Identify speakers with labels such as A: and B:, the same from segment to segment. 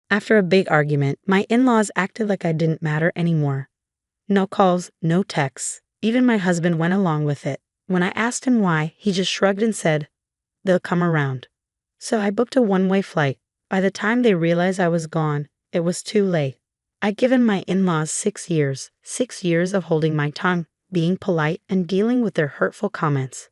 A: After a big argument, my in-laws acted like I didn't matter anymore. No calls, no texts. Even my husband went along with it. When I asked him why, he just shrugged and said, "They'll come around." So I booked a one-way flight. By the time they realized I was gone, it was too late. I'd given my in-laws 6 years of holding my tongue, being polite, and dealing with their hurtful comments.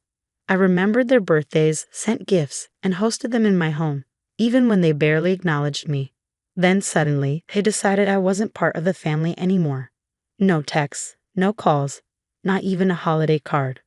A: I remembered their birthdays, sent gifts, and hosted them in my home, even when they barely acknowledged me. Then suddenly, they decided I wasn't part of the family anymore. No texts, no calls, not even a holiday card.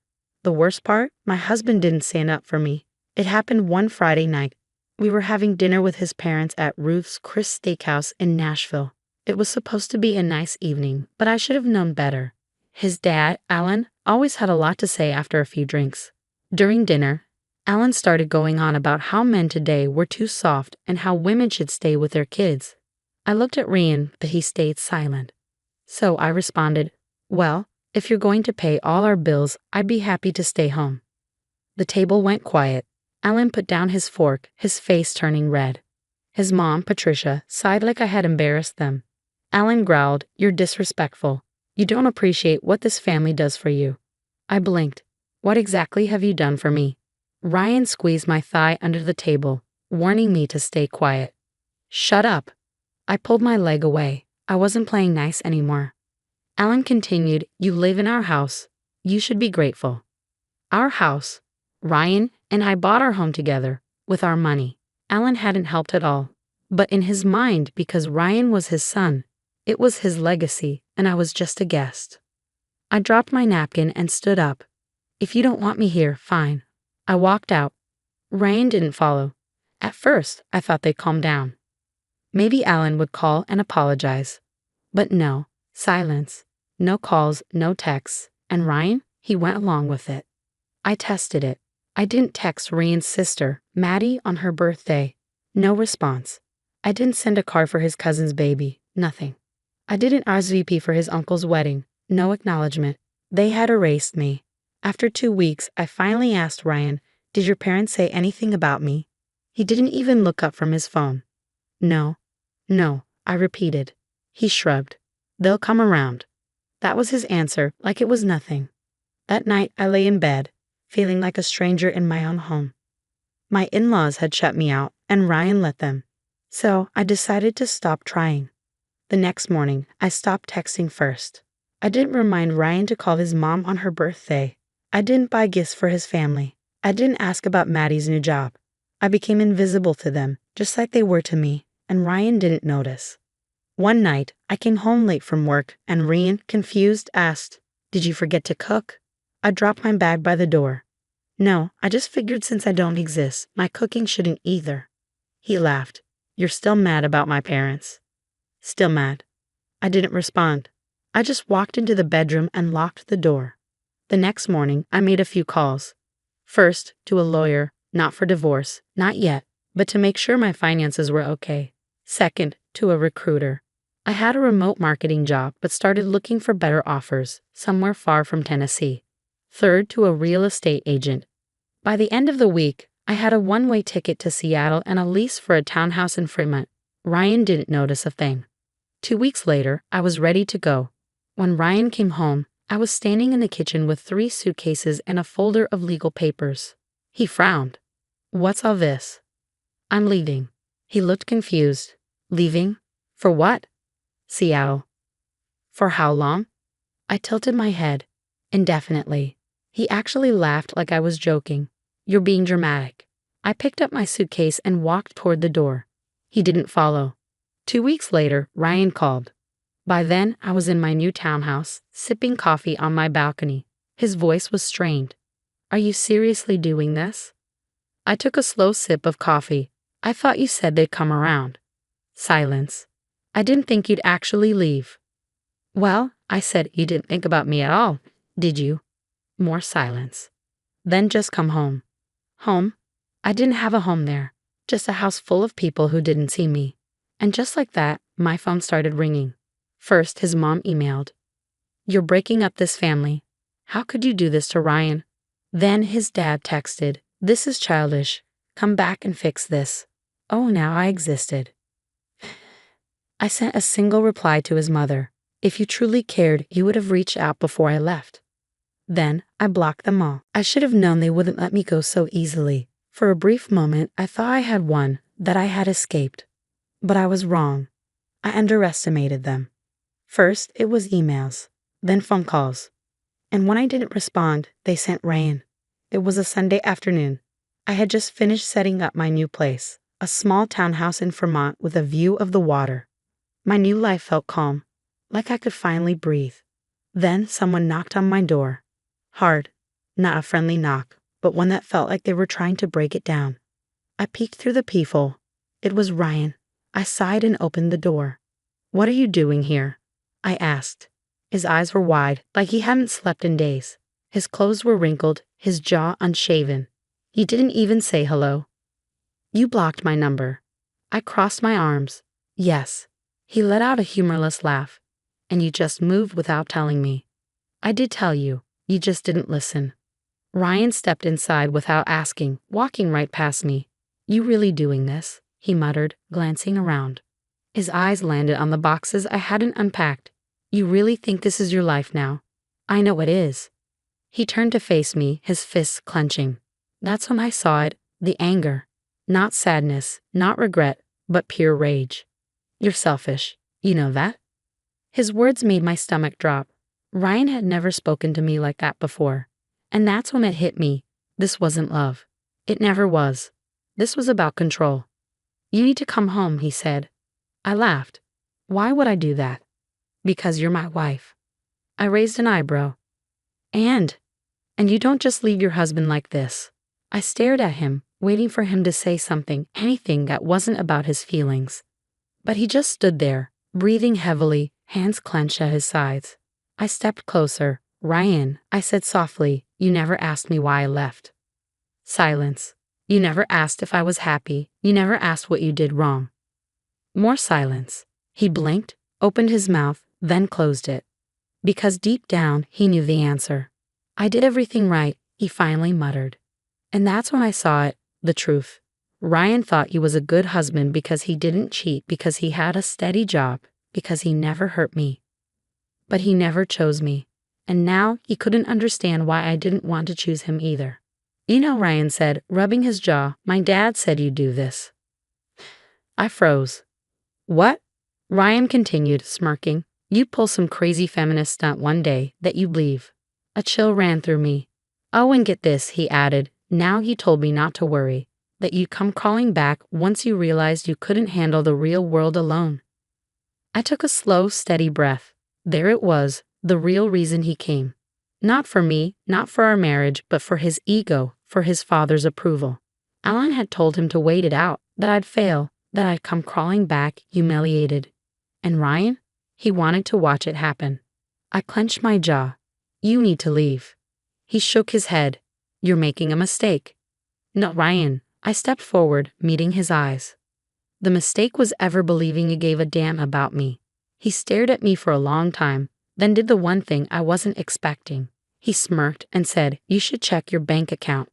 A: The worst part, my husband didn't stand up for me. It happened one Friday night. We were having dinner with his parents at Ruth's Chris Steakhouse in Nashville. It was supposed to be a nice evening, but I should have known better. His dad, Alan, always had a lot to say after a few drinks. During dinner, Alan started going on about how men today were too soft and how women should stay with their kids. I looked at Ryan, but he stayed silent. So I responded, "Well, if you're going to pay all our bills, I'd be happy to stay home." The table went quiet. Alan put down his fork, his face turning red. His mom, Patricia, sighed like I had embarrassed them. Alan growled, "You're disrespectful. You don't appreciate what this family does for you." I blinked. "What exactly have you done for me?" Ryan squeezed my thigh under the table, warning me to stay quiet. "Shut up." I pulled my leg away. I wasn't playing nice anymore. Alan continued, "You live in our house. You should be grateful." Our house. Ryan and I bought our home together, with our money. Alan hadn't helped at all. But in his mind, because Ryan was his son, it was his legacy, and I was just a guest. I dropped my napkin and stood up. "If you don't want me here, fine." I walked out. Ryan didn't follow. At first, I thought they'd calm down. Maybe Alan would call and apologize. But no, silence. No calls, no texts. And Ryan, he went along with it. I tested it. I didn't text Ryan's sister, Maddie, on her birthday. No response. I didn't send a card for his cousin's baby. Nothing. I didn't RSVP for his uncle's wedding. No acknowledgement. They had erased me. After 2 weeks, I finally asked Ryan, "Did your parents say anything about me?" He didn't even look up from his phone. No, I repeated. He shrugged. "They'll come around." That was his answer, like it was nothing. That night, I lay in bed, feeling like a stranger in my own home. My in-laws had shut me out, and Ryan let them. So I decided to stop trying. The next morning, I stopped texting first. I didn't remind Ryan to call his mom on her birthday. I didn't buy gifts for his family. I didn't ask about Maddie's new job. I became invisible to them, just like they were to me, and Ryan didn't notice. One night, I came home late from work, and Ryan, confused, asked, "Did you forget to cook?" I dropped my bag by the door. "No, I just figured since I don't exist, my cooking shouldn't either." He laughed. "You're still mad about my parents?" "Still mad." I didn't respond. I just walked into the bedroom and locked the door. The next morning, I made a few calls. First, to a lawyer, not for divorce, not yet, but to make sure my finances were okay. Second, to a recruiter. I had a remote marketing job, but started looking for better offers, somewhere far from Tennessee. Third, to a real estate agent. By the end of the week, I had a one-way ticket to Seattle and a lease for a townhouse in Fremont. Ryan didn't notice a thing. 2 weeks later, I was ready to go. When Ryan came home, I was standing in the kitchen with 3 suitcases and a folder of legal papers. He frowned. "What's all this?" "I'm leaving." He looked confused. "Leaving? For what?" "Seattle." "For how long?" I tilted my head. "Indefinitely." He actually laughed like I was joking. "You're being dramatic." I picked up my suitcase and walked toward the door. He didn't follow. 2 weeks later, Ryan called. By then, I was in my new townhouse, sipping coffee on my balcony. His voice was strained. "Are you seriously doing this?" I took a slow sip of coffee. "I thought you said they'd come around." Silence. "I didn't think you'd actually leave." "Well," I said, "you didn't think about me at all, did you?" More silence. "Then just come home." Home? I didn't have a home there, just a house full of people who didn't see me. And just like that, my phone started ringing. First, his mom emailed, "You're breaking up this family. How could you do this to Ryan?" Then his dad texted, "This is childish. Come back and fix this." Oh, now I existed. I sent a single reply to his mother. If you truly cared, you would have reached out before I left. Then I blocked them all. I should have known they wouldn't let me go so easily. For a brief moment, I thought I had won, that I had escaped. But I was wrong. I underestimated them. First, it was emails, then phone calls. And when I didn't respond, they sent rain. It was a Sunday afternoon. I had just finished setting up my new place, a small townhouse in Vermont with a view of the water. My new life felt calm, like I could finally breathe. Then someone knocked on my door. Hard, not a friendly knock, but one that felt like they were trying to break it down. I peeked through the peephole. It was Ryan. I sighed and opened the door. "What are you doing here?" I asked. His eyes were wide, like he hadn't slept in days. His clothes were wrinkled, his jaw unshaven. He didn't even say hello. "You blocked my number." I crossed my arms. "Yes." He let out a humorless laugh. "And you just moved without telling me." "I did tell you. You just didn't listen." Ryan stepped inside without asking, walking right past me. "You really doing this?" he muttered, glancing around. His eyes landed on the boxes I hadn't unpacked. "You really think this is your life now?" "I know it is." He turned to face me, his fists clenching. That's when I saw it, the anger. Not sadness, not regret, but pure rage. "You're selfish. You know that?" His words made my stomach drop. Ryan had never spoken to me like that before. And that's when it hit me. This wasn't love. It never was. This was about control. "You need to come home," he said. I laughed. "Why would I do that?" "Because you're my wife." I raised an eyebrow. And you don't just leave your husband like this." I stared at him, waiting for him to say something, anything that wasn't about his feelings. But he just stood there, breathing heavily, hands clenched at his sides. I stepped closer. "Ryan," I said softly, "you never asked me why I left." Silence. "You never asked if I was happy. You never asked what you did wrong." More silence. He blinked, opened his mouth, then closed it. Because deep down, he knew the answer. "I did everything right," he finally muttered. And that's when I saw it, the truth. Ryan thought he was a good husband because he didn't cheat, because he had a steady job, because he never hurt me. But he never chose me. And now he couldn't understand why I didn't want to choose him either. "You know," Ryan said, rubbing his jaw, "my dad said you'd do this." I froze. "What?" Ryan continued, smirking. "You'd pull some crazy feminist stunt one day that you'd leave." A chill ran through me. "Oh, and get this," he added. "Now he told me not to worry, that you'd come crawling back once you realized you couldn't handle the real world alone." I took a slow, steady breath. There it was, the real reason he came. Not for me, not for our marriage, but for his ego, for his father's approval. Alan had told him to wait it out, that I'd fail, that I'd come crawling back, humiliated. And Ryan? He wanted to watch it happen. I clenched my jaw. "You need to leave." He shook his head. "You're making a mistake." "No, Ryan." I stepped forward, meeting his eyes. "The mistake was ever believing you gave a damn about me." He stared at me for a long time, then did the one thing I wasn't expecting. He smirked and said, "You should check your bank account."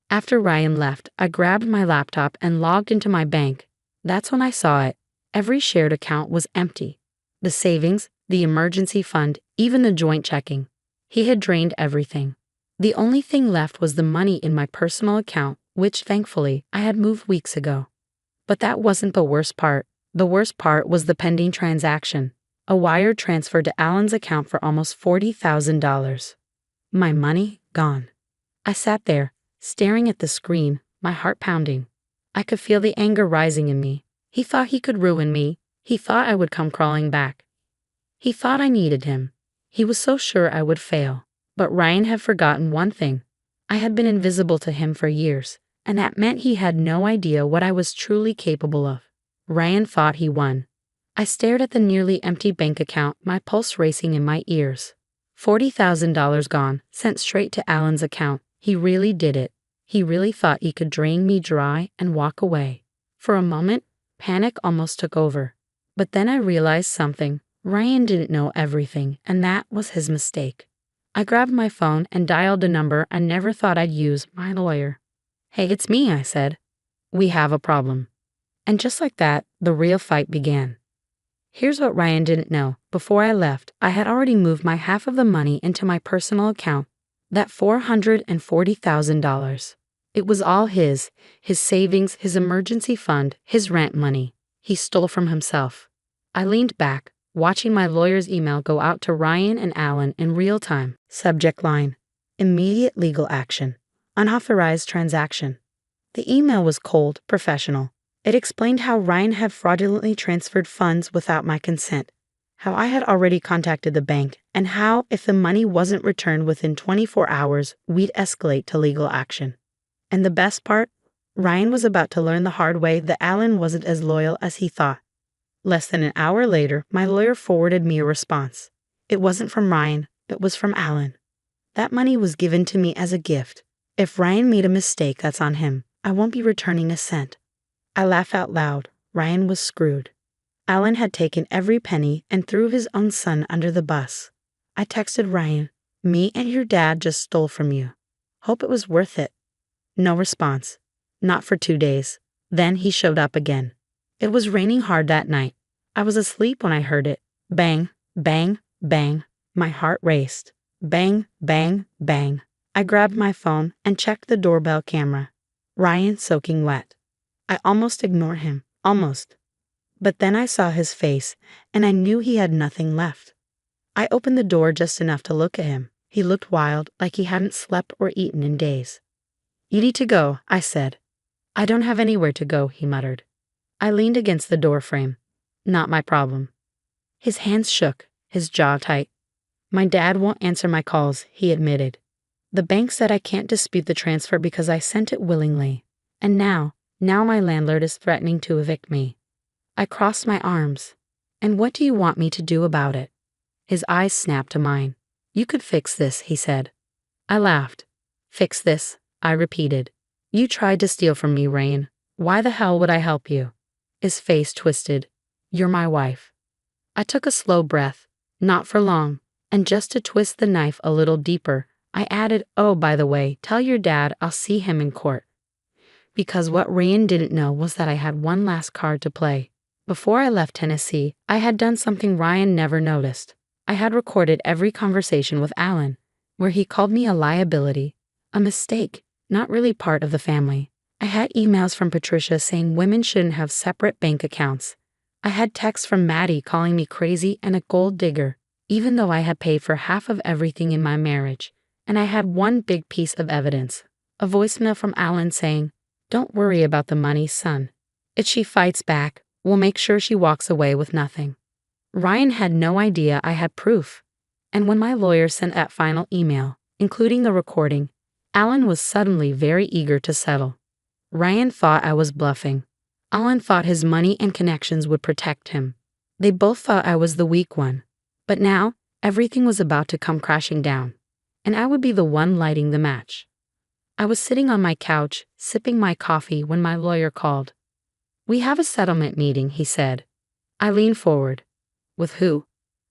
A: After Ryan left, I grabbed my laptop and logged into my bank. That's when I saw it. Every shared account was empty. The savings, the emergency fund, even the joint checking. He had drained everything. The only thing left was the money in my personal account, which, thankfully, I had moved weeks ago. But that wasn't the worst part. The worst part was the pending transaction. A wire transfer to Alan's account for almost $40,000. My money gone. I sat there, staring at the screen, my heart pounding. I could feel the anger rising in me. He thought he could ruin me. He thought I would come crawling back. He thought I needed him. He was so sure I would fail. But Ryan had forgotten one thing. I had been invisible to him for years, and that meant he had no idea what I was truly capable of. Ryan thought he won. I stared at the nearly empty bank account, my pulse racing in my ears. $40,000 gone, sent straight to Alan's account. He really did it. He really thought he could drain me dry and walk away. For a moment, panic almost took over. But then I realized something. Ryan didn't know everything, and that was his mistake. I grabbed my phone and dialed a number I never thought I'd use, my lawyer. "Hey, it's me," I said. "We have a problem." And just like that, the real fight began. Here's what Ryan didn't know. Before I left, I had already moved my half of the money into my personal account, that $440,000. It was all his savings, his emergency fund, his rent money. He stole from himself. I leaned back, watching my lawyer's email go out to Ryan and Alan in real time. Subject line: immediate legal action. Unauthorized transaction. The email was cold, professional. It explained how Ryan had fraudulently transferred funds without my consent, how I had already contacted the bank, and how, if the money wasn't returned within 24 hours, we'd escalate to legal action. And the best part? Ryan was about to learn the hard way that Alan wasn't as loyal as he thought. Less than an hour later, my lawyer forwarded me a response. It wasn't from Ryan, it was from Alan. That money was given to me as a gift. If Ryan made a mistake, that's on him. I won't be returning a cent. I laughed out loud. Ryan was screwed. Alan had taken every penny and threw his own son under the bus. I texted Ryan, "Me and your dad just stole from you. Hope it was worth it." No response. Not for 2 days. Then he showed up again. It was raining hard that night. I was asleep when I heard it. Bang, bang, bang. My heart raced. Bang, bang, bang. I grabbed my phone and checked the doorbell camera. Ryan soaking wet. I almost ignored him. Almost. But then I saw his face, and I knew he had nothing left. I opened the door just enough to look at him. He looked wild, like he hadn't slept or eaten in days. "You need to go," I said. "I don't have anywhere to go," he muttered. I leaned against the door frame. Not my problem. His hands shook, his jaw tight. "My dad won't answer my calls," he admitted. "The bank said I can't dispute the transfer because I sent it willingly. And now my landlord is threatening to evict me." I crossed my arms. "And what do you want me to do about it?" His eyes snapped to mine. "You could fix this," he said. I laughed. "Fix this?" I repeated. "You tried to steal from me, Ryan. Why the hell would I help you?" His face twisted. "You're my wife." I took a slow breath. Not for long. And just to twist the knife a little deeper, I added, "Oh, by the way, tell your dad I'll see him in court." Because what Ryan didn't know was that I had one last card to play. Before I left Tennessee, I had done something Ryan never noticed. I had recorded every conversation with Alan, where he called me a liability, a mistake, not really part of the family. I had emails from Patricia saying women shouldn't have separate bank accounts. I had texts from Maddie calling me crazy and a gold digger, even though I had paid for half of everything in my marriage. And I had one big piece of evidence, a voicemail from Alan saying, "Don't worry about the money, son. If she fights back, we'll make sure she walks away with nothing." Ryan had no idea I had proof. And when my lawyer sent that final email, including the recording, Alan was suddenly very eager to settle. Ryan thought I was bluffing. Alan thought his money and connections would protect him. They both thought I was the weak one. But now, everything was about to come crashing down, and I would be the one lighting the match. I was sitting on my couch, sipping my coffee when my lawyer called. "We have a settlement meeting," he said. I leaned forward. "With who?"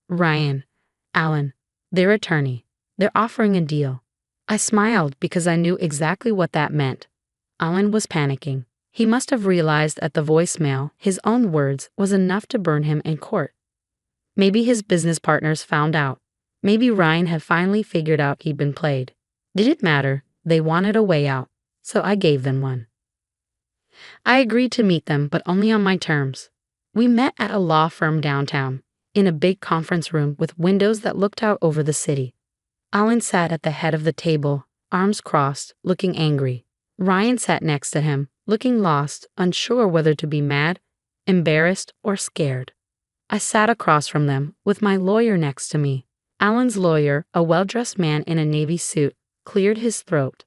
A: "Ryan. Alan. Their attorney. They're offering a deal." I smiled because I knew exactly what that meant. Alan was panicking. He must have realized at the voicemail his own words was enough to burn him in court. Maybe his business partners found out. Maybe Ryan had finally figured out he'd been played. Didn't matter. They wanted a way out, so I gave them one. I agreed to meet them, but only on my terms. We met at a law firm downtown, in a big conference room with windows that looked out over the city. Alan sat at the head of the table, arms crossed, looking angry. Ryan sat next to him, looking lost, unsure whether to be mad, embarrassed, or scared. I sat across from them, with my lawyer next to me. Alan's lawyer, a well-dressed man in a navy suit, cleared his throat.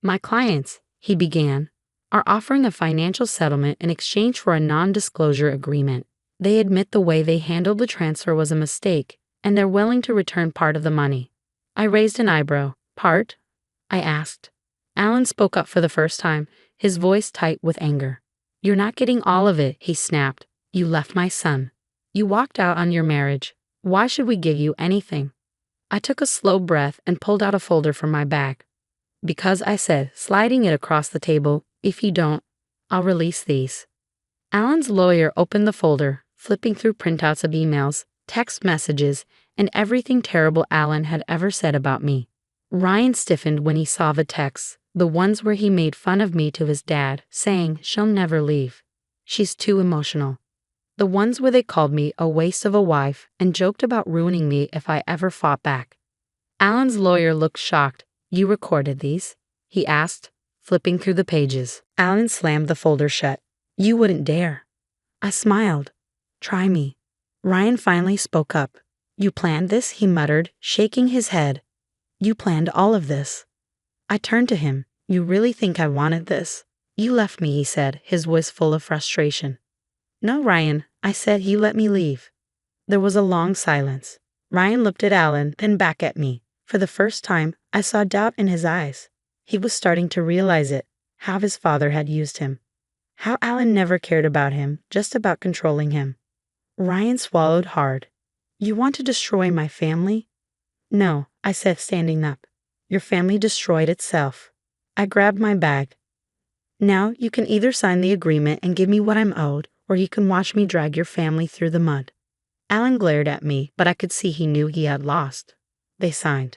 A: "My clients," he began, "are offering a financial settlement in exchange for a non-disclosure agreement. They admit the way they handled the transfer was a mistake, and they're willing to return part of the money." I raised an eyebrow. "Part?" I asked. Alan spoke up for the first time, his voice tight with anger. "You're not getting all of it," he snapped. "You left my son. You walked out on your marriage. Why should we give you anything?" I took a slow breath and pulled out a folder from my bag. "Because," I said, sliding it across the table, "if you don't, I'll release these." Alan's lawyer opened the folder, flipping through printouts of emails, text messages, and everything terrible Alan had ever said about me. Ryan stiffened when he saw the texts, the ones where he made fun of me to his dad, saying she'll never leave. She's too emotional. The ones where they called me a waste of a wife and joked about ruining me if I ever fought back. Alan's lawyer looked shocked. You recorded these? He asked, flipping through the pages. Alan slammed the folder shut. You wouldn't dare. I smiled. Try me. Ryan finally spoke up. You planned this, he muttered, shaking his head. You planned all of this. I turned to him. You really think I wanted this? You left me, he said, his voice full of frustration. No, Ryan, I said you let me leave. There was a long silence. Ryan looked at Alan, then back at me. For the first time, I saw doubt in his eyes. He was starting to realize it, how his father had used him. How Alan never cared about him, just about controlling him. Ryan swallowed hard. You want to destroy my family? No, I said, standing up. Your family destroyed itself. I grabbed my bag. Now you can either sign the agreement and give me what I'm owed, or you can watch me drag your family through the mud. Alan glared at me, but I could see he knew he had lost. They signed.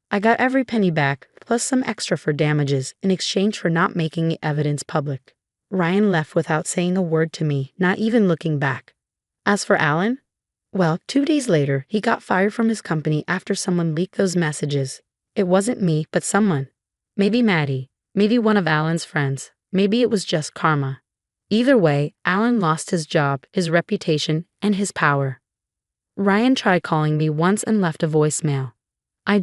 A: I got every penny back, plus some extra for damages, in exchange for not making the evidence public. Ryan left without saying a word to me, not even looking back. As for Alan, well, 2 days later, he got fired from his company after someone leaked those messages. It wasn't me, but someone. Maybe Maddie, maybe one of Alan's friends, maybe it was just karma. Either way, Alan lost his job, his reputation, and his power. Ryan tried calling me once and left a voicemail. I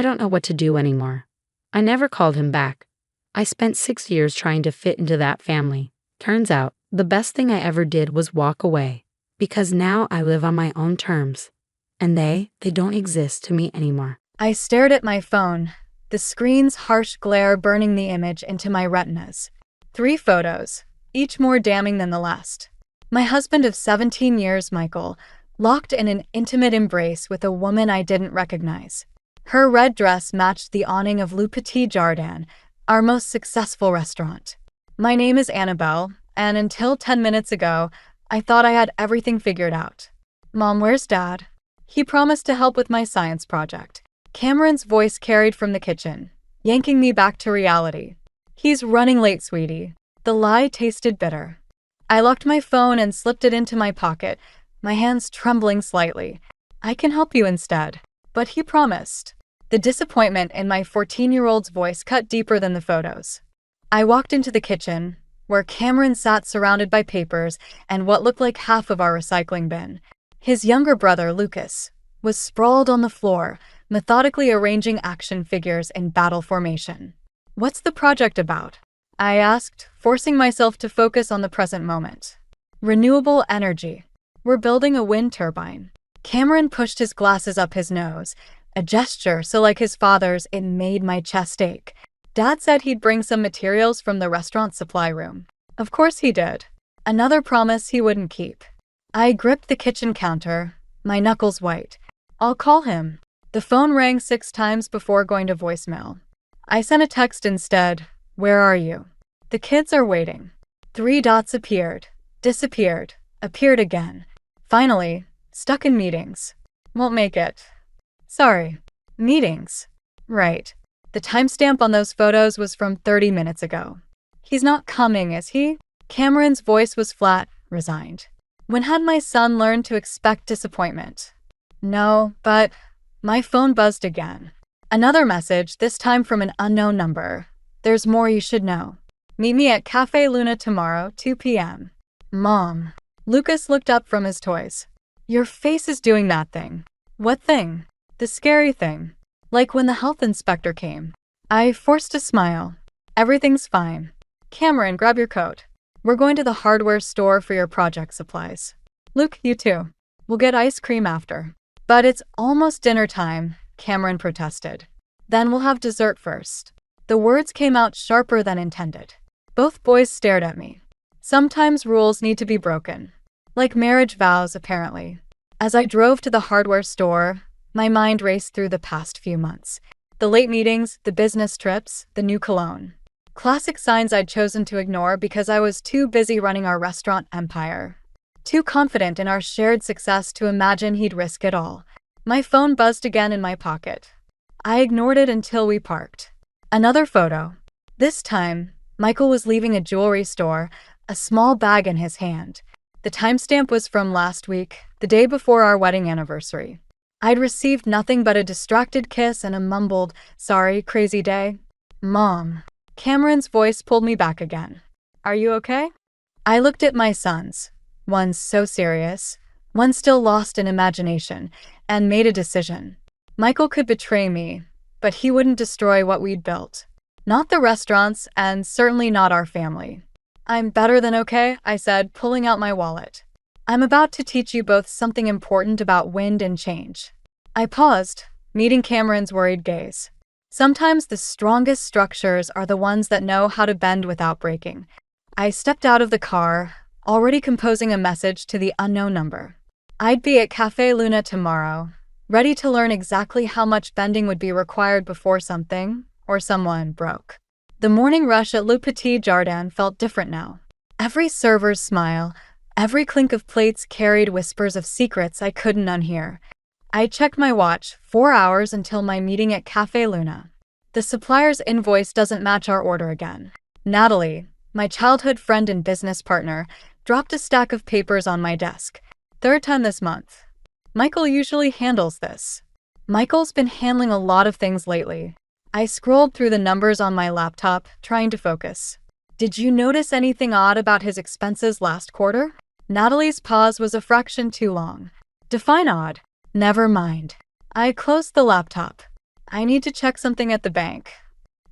A: don't know what to do anymore. I never called him back. I spent 6 years trying to fit into that family. Turns out, the best thing I ever did was walk away. Because now I live on my own terms. And they don't exist to me anymore.
B: I stared at my phone, the screen's harsh glare burning the image into my retinas. 3 photos, each more damning than the last. My husband of 17 years, Michael, locked in an intimate embrace with a woman I didn't recognize. Her red dress matched the awning of Le Petit Jardin, our most successful restaurant. My name is Annabelle, and until 10 minutes ago, I thought I had everything figured out. Mom, where's Dad? He promised to help with my science project. Cameron's voice carried from the kitchen, yanking me back to reality. He's running late, sweetie. The lie tasted bitter. I locked my phone and slipped it into my pocket, my hands trembling slightly. I can help you instead. But he promised. The disappointment in my 14-year-old's voice cut deeper than the photos. I walked into the kitchen, where Cameron sat surrounded by papers and what looked like half of our recycling bin. His younger brother, Lucas, was sprawled on the floor, methodically arranging action figures in battle formation. What's the project about? I asked, forcing myself to focus on the present moment. Renewable energy. We're building a wind turbine. Cameron pushed his glasses up his nose, a gesture so like his father's it made my chest ache. Dad said he'd bring some materials from the restaurant supply room. Of course he did. Another promise he wouldn't keep. I gripped the kitchen counter, my knuckles white. I'll call him. The phone rang 6 times before going to voicemail. I sent a text instead. Where are you? The kids are waiting. 3 dots appeared, disappeared, appeared again. Finally, stuck in meetings. Won't make it. Sorry. Meetings. Right. The timestamp on those photos was from 30 minutes ago. He's not coming, is he? Cameron's voice was flat, resigned. When had my son learned to expect disappointment? No, but my phone buzzed again. Another message, this time from an unknown number. There's more you should know. Meet me at Cafe Luna tomorrow, 2 p.m. Mom. Lucas looked up from his toys. Your face is doing that thing. What thing? The scary thing. Like when the health inspector came. I forced a smile. Everything's fine. Cameron, grab your coat. We're going to the hardware store for your project supplies. Luke, you too. We'll get ice cream after. But it's almost dinner time, Cameron protested. Then we'll have dessert first. The words came out sharper than intended. Both boys stared at me. Sometimes rules need to be broken. Like marriage vows, apparently. As I drove to the hardware store, my mind raced through the past few months. The late meetings, the business trips, the new cologne. Classic signs I'd chosen to ignore because I was too busy running our restaurant empire. too confident in our shared success to imagine he'd risk it all. My phone buzzed again in my pocket. I ignored it until we parked. Another photo. This time, Michael was leaving a jewelry store, a small bag in his hand. The timestamp was from last week, the day before our wedding anniversary. I'd received nothing but a distracted kiss and a mumbled, "Sorry, crazy day." "Mom." Cameron's voice pulled me back again. "Are you okay?" I looked at my sons, one so serious, one still lost in imagination, and made a decision. Michael could betray me, but he wouldn't destroy what we'd built. Not the restaurants, and certainly not our family. "I'm better than okay," I said, pulling out my wallet. "I'm about to teach you both something important about wind and change." I paused, meeting Cameron's worried gaze. Sometimes the strongest structures are the ones that know how to bend without breaking. I stepped out of the car, already composing a message to the unknown number. I'd be at Cafe Luna tomorrow, ready to learn exactly how much bending would be required before something, or someone, broke. The morning rush at Le Petit Jardin felt different now. Every server's smile, every clink of plates carried whispers of secrets I couldn't unhear. I checked my watch, 4 hours until my meeting at Cafe Luna. The supplier's invoice doesn't match our order again. Natalie, my childhood friend and business partner, dropped a stack of papers on my desk. Third time this month. Michael usually handles this. Michael's been handling a lot of things lately. I scrolled through the numbers on my laptop, trying to focus. "Did you notice anything odd about his expenses last quarter?" Natalie's pause was a fraction too long. "Define odd." "Never mind." I closed the laptop. "I need to check something at the bank.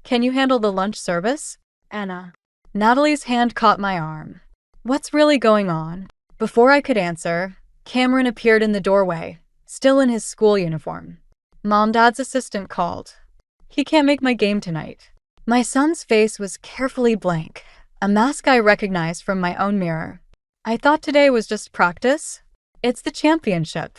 B: Can you handle the lunch service?" "Anna." Natalie's hand caught my arm. "What's really going on?" Before I could answer, Cameron appeared in the doorway, still in his school uniform. "Mom, Dad's assistant called. He can't make my game tonight." My son's face was carefully blank, a mask I recognized from my own mirror. "I thought today was just practice." "It's the championship."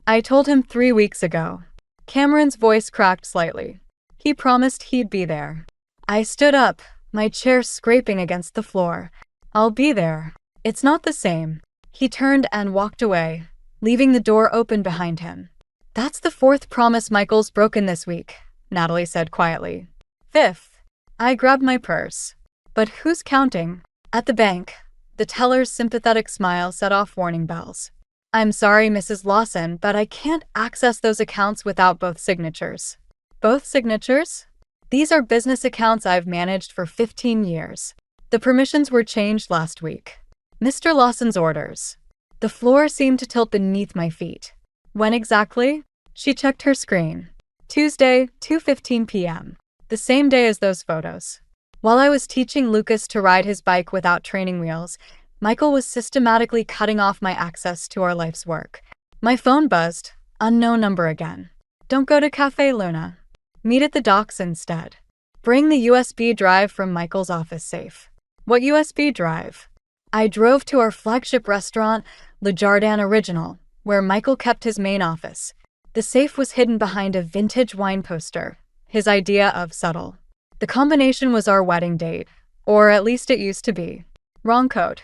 B: I told him 3 weeks ago. Cameron's voice cracked slightly. He promised he'd be there. I stood up, my chair scraping against the floor. "I'll be there." "It's not the same." He turned and walked away, leaving the door open behind him. "That's the 4th promise Michael's broken this week," Natalie said quietly. "5th. I grabbed my purse. "But who's counting?" At the bank, the teller's sympathetic smile set off warning bells. "I'm sorry, Mrs. Lawson, but I can't access those accounts without both signatures." "Both signatures?" "These are business accounts I've managed for 15 years. The permissions were changed last week." Mr. Lawson's orders. The floor seemed to tilt beneath my feet. "When exactly?" She checked her screen. "Tuesday, 2:15 p.m. The same day as those photos." While I was teaching Lucas to ride his bike without training wheels, Michael was systematically cutting off my access to our life's work. My phone buzzed. Unknown number again. "Don't go to Cafe Luna. Meet at the docks instead. Bring the USB drive from Michael's office safe." "What USB drive?" I drove to our flagship restaurant, Le Jardin Original, where Michael kept his main office. The safe was hidden behind a vintage wine poster, his idea of subtle. The combination was our wedding date, or at least it used to be. Wrong code.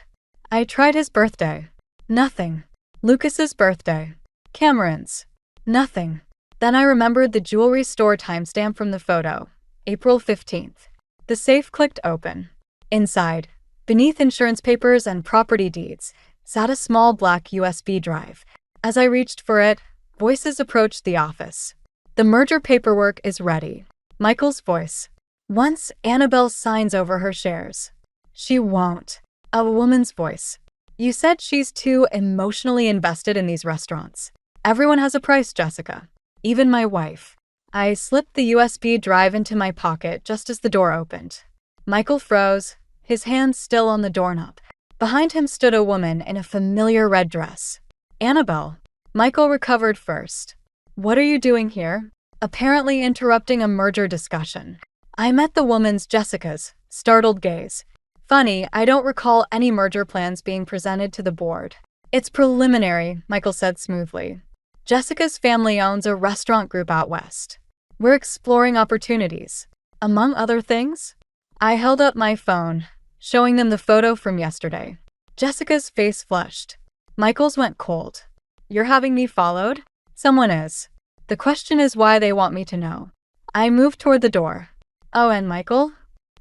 B: I tried his birthday. Nothing. Lucas's birthday. Cameron's. Nothing. Then I remembered the jewelry store timestamp from the photo, April 15th. The safe clicked open. Inside, beneath insurance papers and property deeds, sat a small black USB drive. As I reached for it, voices approached the office. "The merger paperwork is ready." Michael's voice. "Once Annabelle signs over her shares." "She won't." A woman's voice. "You said she's too emotionally invested in these restaurants." "Everyone has a price, Jessica. Even my wife." I slipped the USB drive into my pocket just as the door opened. Michael froze, his hands still on the doorknob. Behind him stood a woman in a familiar red dress. "Annabelle." Michael recovered first. "What are you doing here?" Apparently interrupting a merger discussion. I met the woman's, Jessica's, startled gaze. "Funny, I don't recall any merger plans being presented to the board." "It's preliminary," Michael said smoothly. "Jessica's family owns a restaurant group out west. We're exploring opportunities. Among other things." I held up my phone, showing them the photo from yesterday. Jessica's face flushed. Michael's went cold. You're having me followed? Someone is. The question is why they want me to know. I moved toward the door. Oh, and Michael?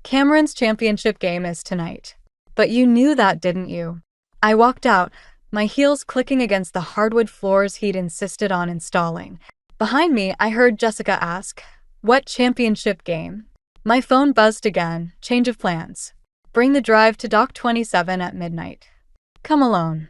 B: Cameron's championship game is tonight. But you knew that, didn't you? I walked out, my heels clicking against the hardwood floors he'd insisted on installing. Behind me, I heard Jessica ask, "What championship game?" My phone buzzed again. Change of plans. Bring the drive to Dock 27 at midnight. Come alone.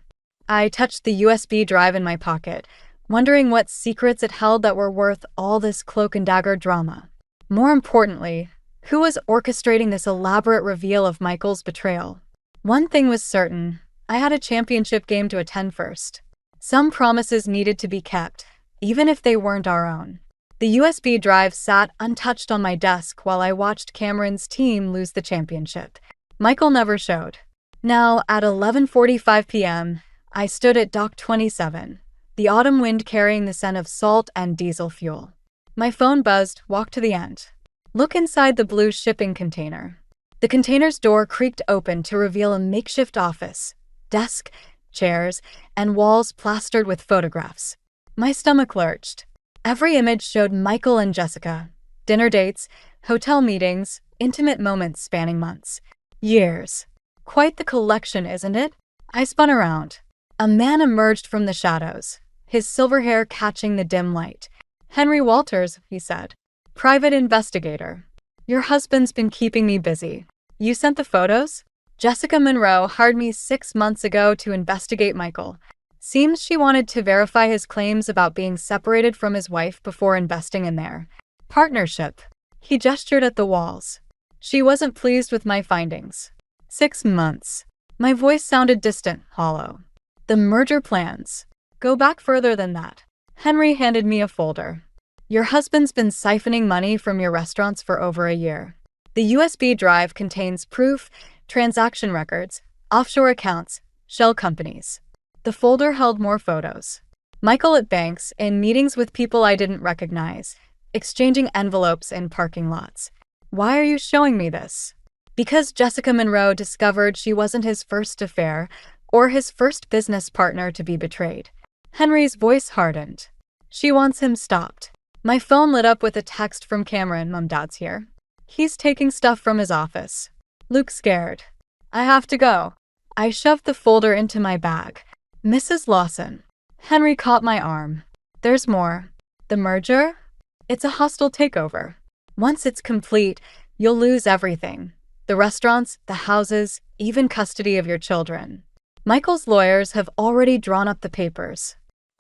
B: I touched the USB drive in my pocket, wondering what secrets it held that were worth all this cloak and dagger drama. More importantly, who was orchestrating this elaborate reveal of Michael's betrayal? One thing was certain. I had a championship game to attend first. Some promises needed to be kept, even if they weren't our own. The USB drive sat untouched on my desk while I watched Cameron's team lose the championship. Michael never showed. Now, at 11:45 p.m., I stood at Dock 27, the autumn wind carrying the scent of salt and diesel fuel. My phone buzzed. Walk to the end. Look inside the blue shipping container. The container's door creaked open to reveal a makeshift office, desk, chairs, and walls plastered with photographs. My stomach lurched. Every image showed Michael and Jessica. Dinner dates, hotel meetings, intimate moments spanning months. Years. Quite the collection, isn't it? I spun around. A man emerged from the shadows, his silver hair catching the dim light. "Henry Walters," he said. "Private investigator. Your husband's been keeping me busy. You sent the photos?" Jessica Monroe hired me 6 months ago to investigate Michael. Seems she wanted to verify his claims about being separated from his wife before investing in their partnership. He gestured at the walls. She wasn't pleased with my findings. 6 months. My voice sounded distant, hollow. The merger plans go back further than that. Henry handed me a folder. Your husband's been siphoning money from your restaurants for over a year. The USB drive contains proof, transaction records, offshore accounts, shell companies. The folder held more photos. Michael at banks, in meetings with people I didn't recognize, exchanging envelopes in parking lots. Why are you showing me this? Because Jessica Monroe discovered she wasn't his first affair or his first business partner to be betrayed. Henry's voice hardened. She wants him stopped. My phone lit up with a text from Cameron. "Mom, Dad's here. He's taking stuff from his office. Luke scared. I have to go." I shoved the folder into my bag. "Mrs. Lawson." Henry caught my arm. "There's more. The merger? It's a hostile takeover. Once it's complete, you'll lose everything. The restaurants, the houses, even custody of your children. Michael's lawyers have already drawn up the papers."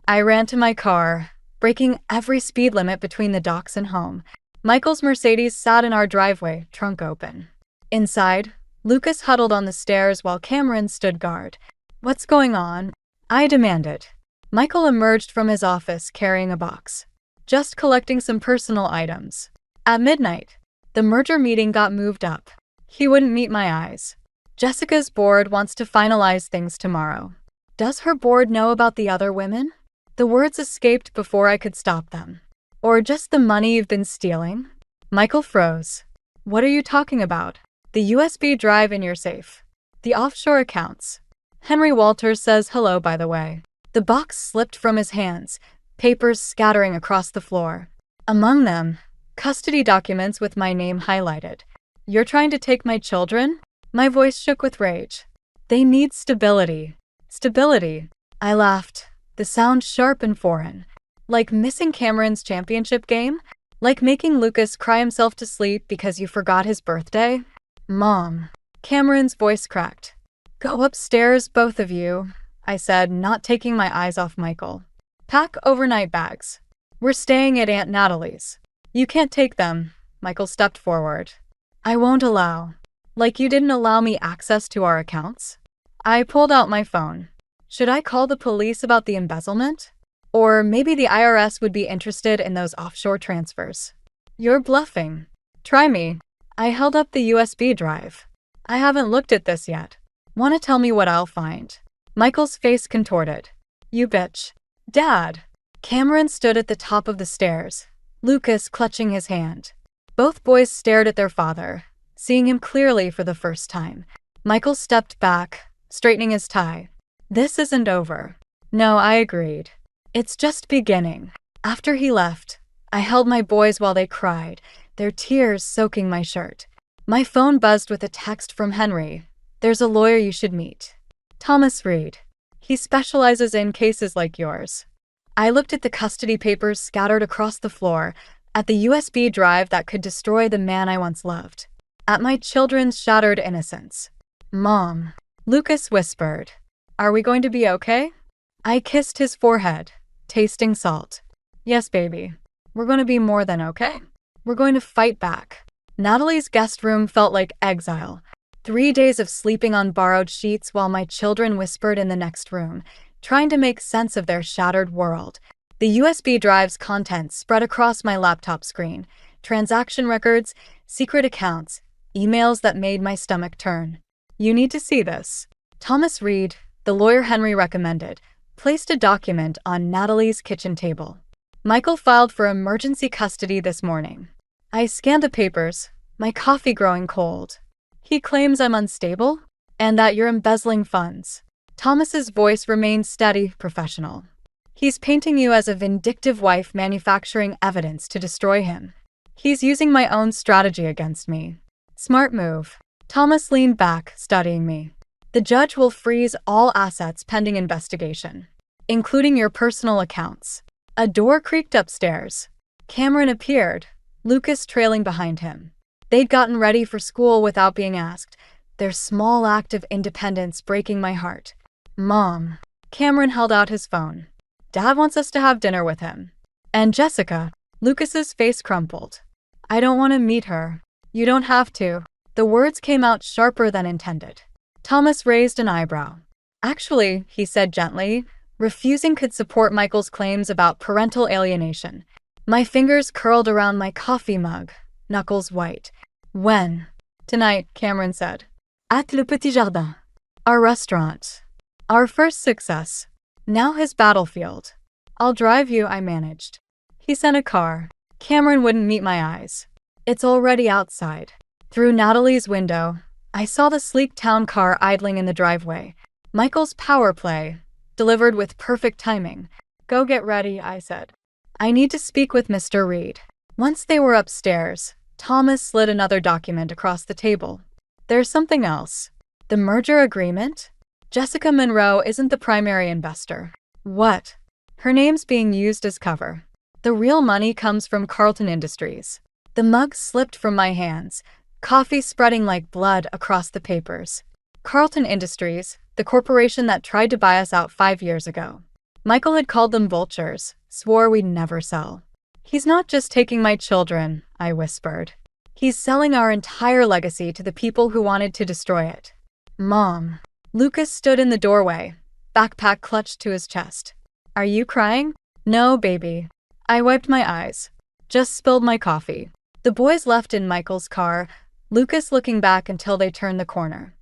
B: I ran to my car, breaking every speed limit between the docks and home. Michael's Mercedes sat in our driveway, trunk open. Inside, Lucas huddled on the stairs while Cameron stood guard. "What's going on?" I demanded. Michael emerged from his office carrying a box. "Just collecting some personal items." At midnight, the merger meeting got moved up. He wouldn't meet my eyes. "Jessica's board wants to finalize things tomorrow." "Does her board know about the other women?" The words escaped before I could stop them. "Or just the money you've been stealing?" Michael froze. "What are you talking about?" "The USB drive in your safe. The offshore accounts. Henry Walters says hello, by the way." The box slipped from his hands, papers scattering across the floor. Among them, custody documents with my name highlighted. "You're trying to take my children?" My voice shook with rage. "They need stability." Stability. I laughed, the sound sharp and foreign. Like missing Cameron's championship game? Like making Lucas cry himself to sleep because you forgot his birthday? "Mom." Cameron's voice cracked. "Go upstairs, both of you," I said, not taking my eyes off Michael. "Pack overnight bags. We're staying at Aunt Natalie's." "You can't take them." Michael stepped forward. "I won't allow." "Like you didn't allow me access to our accounts?" I pulled out my phone. Should I call the police about the embezzlement? Or maybe the IRS would be interested in those offshore transfers. "You're bluffing." "Try me." I held up the USB drive. "I haven't looked at this yet. Want to tell me what I'll find?" Michael's face contorted. "You bitch." "Dad." Cameron stood at the top of the stairs, Lucas clutching his hand. Both boys stared at their father, seeing him clearly for the first time. Michael stepped back, straightening his tie. This isn't over. No, I agreed. It's just beginning. After he left, I held my boys while they cried, their tears soaking my shirt. My phone buzzed with a text from Henry. There's a lawyer you should meet. Thomas Reed. He specializes in cases like yours. I looked at the custody papers scattered across the floor, at the USB drive that could destroy the man I once loved, at my children's shattered innocence. Mom, Lucas whispered. Are we going to be okay? I kissed his forehead, tasting salt. Yes, baby. We're going to be more than okay. We're going to fight back. Natalie's guest room felt like exile. 3 days of sleeping on borrowed sheets while my children whispered in the next room, trying to make sense of their shattered world. The USB drive's contents spread across my laptop screen. Transaction records, secret accounts, emails that made my stomach turn. You need to see this. Thomas Reed, the lawyer Henry recommended, placed a document on Natalie's kitchen table. Michael filed for emergency custody this morning. I scanned the papers, my coffee growing cold. He claims I'm unstable and that you're embezzling funds. Thomas's voice remained steady, professional. He's painting you as a vindictive wife manufacturing evidence to destroy him. He's using my own strategy against me. Smart move. Thomas leaned back, studying me. The judge will freeze all assets pending investigation, including your personal accounts. A door creaked upstairs. Cameron appeared, Lucas trailing behind him. They'd gotten ready for school without being asked, their small act of independence breaking my heart. Mom. Cameron held out his phone. Dad wants us to have dinner with him. And Jessica. Lucas's face crumpled. I don't want to meet her. You don't have to. The words came out sharper than intended. Thomas raised an eyebrow. Actually, he said gently, refusing could support Michael's claims about parental alienation. My fingers curled around my coffee mug, knuckles white. When? Tonight, Cameron said. At Le Petit Jardin. Our restaurant. Our first success. Now his battlefield. I'll drive you, I managed. He sent a car. Cameron wouldn't meet my eyes. It's already outside. Through Natalie's window, I saw the sleek town car idling in the driveway. Michael's power play, delivered with perfect timing. Go get ready, I said. I need to speak with Mr. Reed. Once they were upstairs, Thomas slid another document across the table. There's something else. The merger agreement? Jessica Monroe isn't the primary investor. What? Her name's being used as cover. The real money comes from Carlton Industries. The mug slipped from my hands, coffee spreading like blood across the papers. Carlton Industries, the corporation that tried to buy us out 5 years ago. Michael had called them vultures, swore we'd never sell. He's not just taking my children, I whispered. He's selling our entire legacy to the people who wanted to destroy it. Mom. Lucas stood in the doorway, backpack clutched to his chest. Are you crying? No, baby. I wiped my eyes. Just spilled my coffee. The boys left in Michael's car, Lucas looking back until they turned the corner.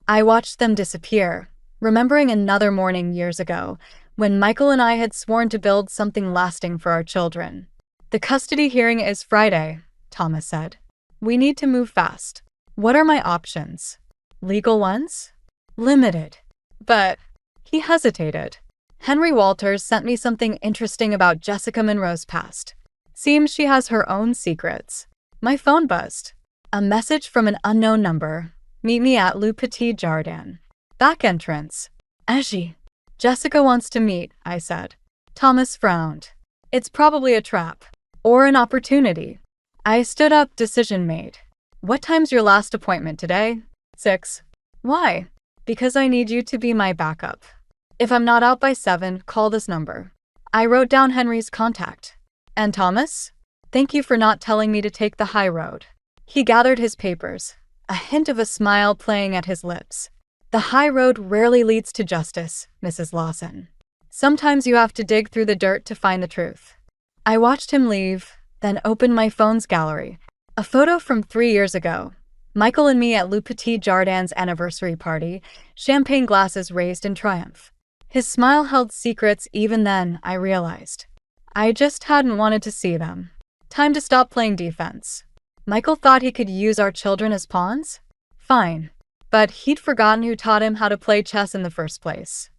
B: I watched them disappear, remembering another morning years ago, when Michael and I had sworn to build something lasting for our children. The custody hearing is Friday, Thomas said. We need to move fast. What are my options? Legal ones? Limited. But he hesitated. Henry Walters sent me something interesting about Jessica Monroe's past. Seems she has her own secrets. My phone buzzed. A message from an unknown number. Meet me at Le Petit Jardin. Back entrance. Aggie. Jessica wants to meet, I said. Thomas frowned. It's probably a trap. Or an opportunity. I stood up, decision made. What time's your last appointment today? 6. Why? Because I need you to be my backup. If I'm not out by 7, call this number. I wrote down Henry's contact. And Thomas? Thank you for not telling me to take the high road. He gathered his papers, a hint of a smile playing at his lips. The high road rarely leads to justice, Mrs. Lawson. Sometimes you have to dig through the dirt to find the truth. I watched him leave, then opened my phone's gallery. A photo from 3 years ago. Michael and me at Le Petit Jardin's anniversary party, champagne glasses raised in triumph. His smile held secrets even then, I realized. I just hadn't wanted to see them. Time to stop playing defense. Michael thought he could use our children as pawns? Fine. But he'd forgotten who taught him how to play chess in the first place.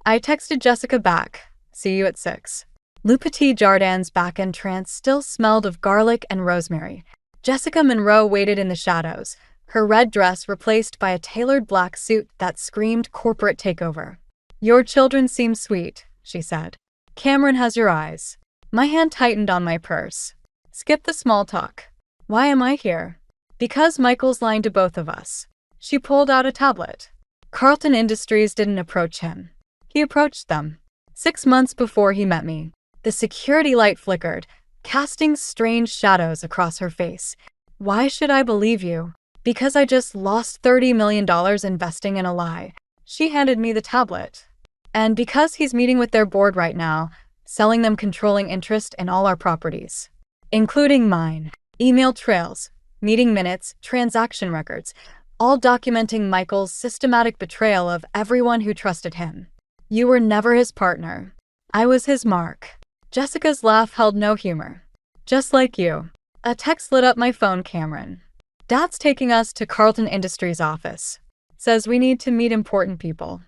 B: I texted Jessica back. See you at 6. Le Petit Jardin's back-end trance still smelled of garlic and rosemary. Jessica Monroe waited in the shadows, her red dress replaced by a tailored black suit that screamed corporate takeover. Your children seem sweet, she said. Cameron has your eyes. My hand tightened on my purse. Skip the small talk. Why am I here? Because Michael's lying to both of us. She pulled out a tablet. Carlton Industries didn't approach him. He approached them. 6 months before he met me. The security light flickered, casting strange shadows across her face. Why should I believe you? Because I just lost $30 million investing in a lie. She handed me the tablet. And because he's meeting with their board right now, selling them controlling interest in all our properties. Including mine. Email trails, meeting minutes, transaction records, all documenting Michael's systematic betrayal of everyone who trusted him. You were never his partner. I was his mark. Jessica's laugh held no humor. Just like you. A text lit up my phone, Cameron. Dad's taking us to Carlton Industries' office. Says we need to meet important people.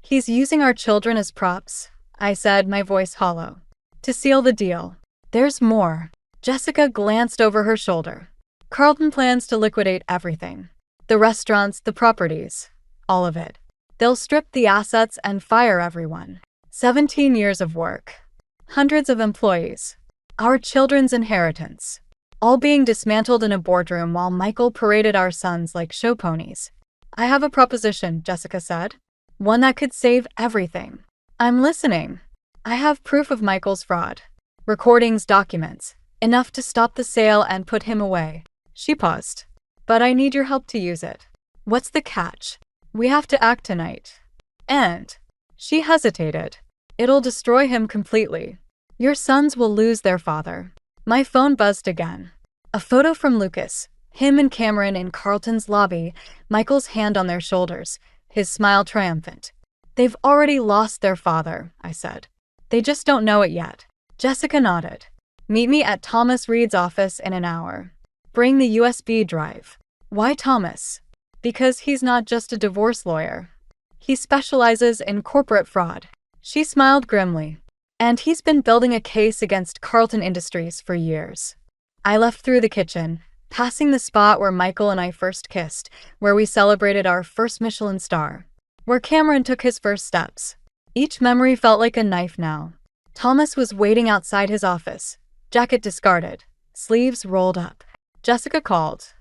B: He's using our children as props, I said, my voice hollow. To seal the deal. There's more. Jessica glanced over her shoulder. Carlton plans to liquidate everything. The restaurants, the properties. All of it. They'll strip the assets and fire everyone. 17 years of work. Hundreds of employees. Our children's inheritance. All being dismantled in a boardroom while Michael paraded our sons like show ponies. I have a proposition, Jessica said. One that could save everything. I'm listening. I have proof of Michael's fraud. Recordings, documents. Enough to stop the sale and put him away. She paused. But I need your help to use it. What's the catch? We have to act tonight. And she hesitated. It'll destroy him completely. Your sons will lose their father. My phone buzzed again. A photo from Lucas. Him and Cameron in Carlton's lobby, Michael's hand on their shoulders, his smile triumphant. They've already lost their father, I said. They just don't know it yet. Jessica nodded. Meet me at Thomas Reed's office in an hour. Bring the USB drive. Why Thomas? Because he's not just a divorce lawyer. He specializes in corporate fraud. She smiled grimly. And he's been building a case against Carlton Industries for years. I left through the kitchen, passing the spot where Michael and I first kissed, where we celebrated our first Michelin star, where Cameron took his first steps. Each memory felt like a knife now. Thomas was waiting outside his office, jacket discarded, sleeves rolled up. Jessica called.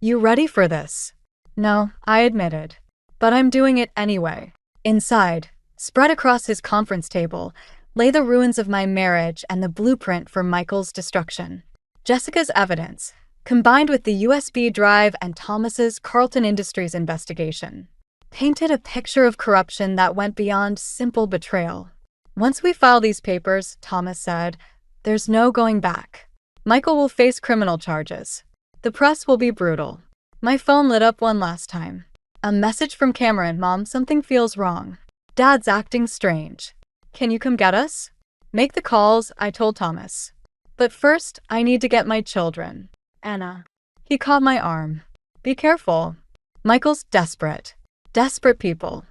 B: You ready for this? No, I admitted. But I'm doing it anyway. Inside, spread across his conference table, lay the ruins of my marriage and the blueprint for Michael's destruction. Jessica's evidence, combined with the USB drive and Thomas's Carlton Industries investigation, painted a picture of corruption that went beyond simple betrayal. Once we file these papers, Thomas said, there's no going back. Michael will face criminal charges. The press will be brutal. My phone lit up one last time. A message from Cameron, Mom, something feels wrong. Dad's acting strange. Can you come get us? Make the calls, I told Thomas. But first, I need to get my children. Anna. He caught my arm. Be careful. Michael's desperate. Desperate people.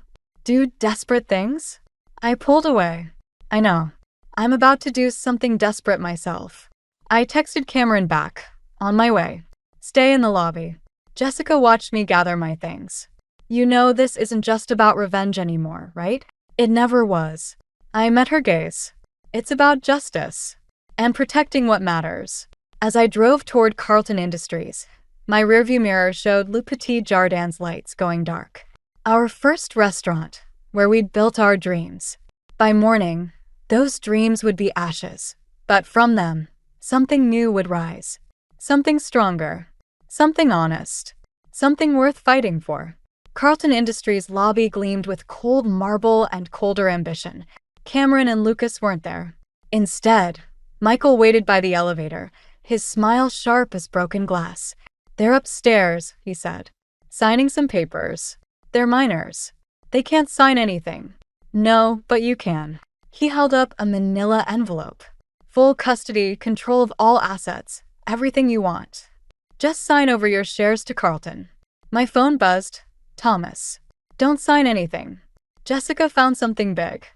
B: Do desperate things? I pulled away. I know. I'm about to do something desperate myself. I texted Cameron back. On my way. Stay in the lobby. Jessica watched me gather my things. You know this isn't just about revenge anymore, right? It never was. I met her gaze. It's about justice. And protecting what matters. As I drove toward Carlton Industries, my rearview mirror showed Le Petit Jardin's lights going dark. Our first restaurant, where we'd built our dreams. By morning, those dreams would be ashes. But from them, something new would rise. Something stronger. Something honest. Something worth fighting for. Carlton Industries' lobby gleamed with cold marble and colder ambition. Cameron and Lucas weren't there. Instead, Michael waited by the elevator, his smile sharp as broken glass. They're upstairs, he said. Signing some papers. They're minors. They can't sign anything. No, but you can. He held up a manila envelope. Full custody, control of all assets. Everything you want. Just sign over your shares to Carlton. My phone buzzed. Thomas. Don't sign anything. Jessica found something big.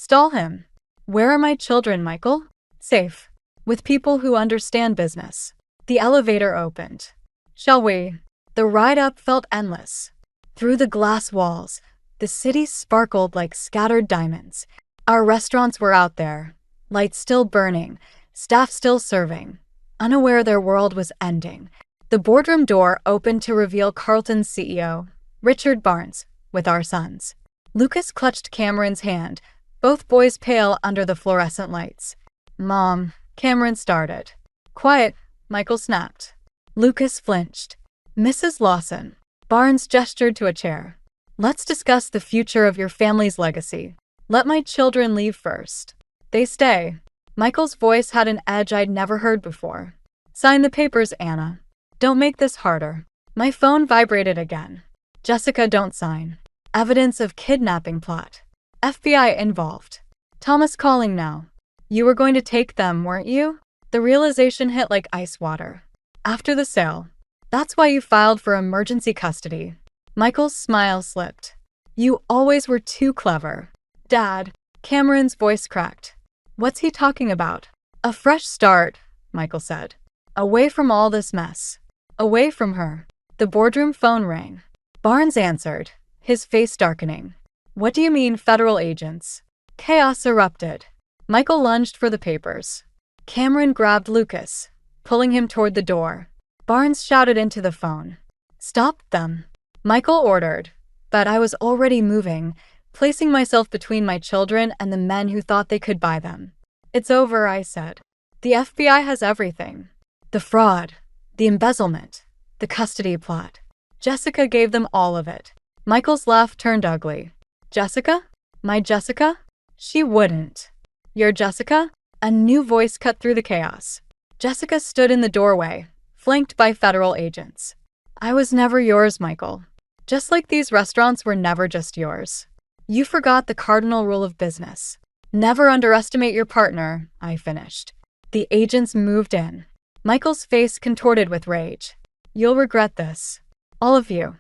B: Stall him. Where are my children, Michael? Safe. With people who understand business. The elevator opened. Shall we? The ride up felt endless. Through the glass walls, the city sparkled like scattered diamonds. Our restaurants were out there, lights still burning, staff still serving, unaware their world was ending. The boardroom door opened to reveal Carlton's CEO, Richard Barnes, with our sons. Lucas clutched Cameron's hand, both boys pale under the fluorescent lights. Mom, Cameron started. Quiet, Michael snapped. Lucas flinched. Mrs. Lawson. Barnes gestured to a chair. Let's discuss the future of your family's legacy. Let my children leave first. They stay. Michael's voice had an edge I'd never heard before. Sign the papers, Anna. Don't make this harder. My phone vibrated again. Jessica, don't sign. Evidence of kidnapping plot. FBI involved. Thomas calling now. You were going to take them, weren't you? The realization hit like ice water. After the sale. That's why you filed for emergency custody. Michael's smile slipped. You always were too clever. Dad, Cameron's voice cracked. What's he talking about? A fresh start, Michael said. Away from all this mess. Away from her. The boardroom phone rang. Barnes answered, his face darkening. What do you mean, federal agents? Chaos erupted. Michael lunged for the papers. Cameron grabbed Lucas, pulling him toward the door. Barnes shouted into the phone. Stop them. Michael ordered, but I was already moving, placing myself between my children and the men who thought they could buy them. It's over, I said. The FBI has everything. The fraud, the embezzlement, the custody plot. Jessica gave them all of it. Michael's laugh turned ugly. Jessica? My Jessica? She wouldn't. Your Jessica? A new voice cut through the chaos. Jessica stood in the doorway, flanked by federal agents. I was never yours, Michael. Just like these restaurants were never just yours. You forgot the cardinal rule of business. Never underestimate your partner, I finished. The agents moved in. Michael's face contorted with rage. You'll regret this. All of you.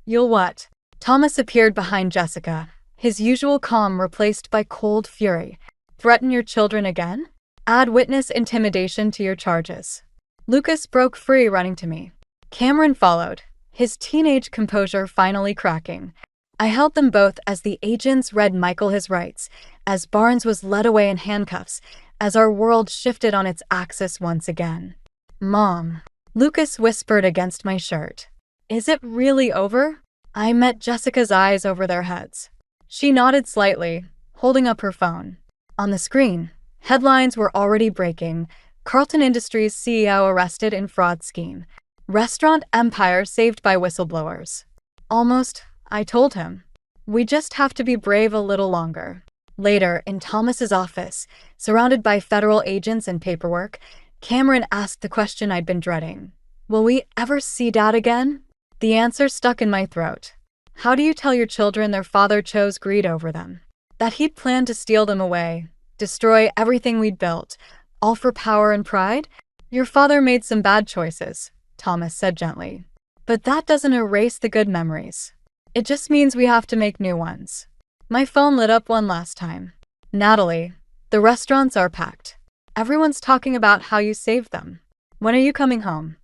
B: You'll what? Thomas appeared behind Jessica, his usual calm replaced by cold fury. Threaten your children again? Add witness intimidation to your charges. Lucas broke free, running to me. Cameron followed, his teenage composure finally cracking. I held them both as the agents read Michael his rights, as Barnes was led away in handcuffs, as our world shifted on its axis once again. Mom, Lucas whispered against my shirt. Is it really over? I met Jessica's eyes over their heads. She nodded slightly, holding up her phone. On the screen, headlines were already breaking. Carlton Industries CEO arrested in fraud scheme. Restaurant empire saved by whistleblowers. Almost, I told him. We just have to be brave a little longer. Later, in Thomas's office, surrounded by federal agents and paperwork, Cameron asked the question I'd been dreading. Will we ever see Dad again? The answer stuck in my throat. How do you tell your children their father chose greed over them? That he'd planned to steal them away, destroy everything we'd built, all for power and pride? Your father made some bad choices, Thomas said gently. But that doesn't erase the good memories. It just means we have to make new ones. My phone lit up one last time. Natalie, the restaurants are packed. Everyone's talking about how you saved them. When are you coming home?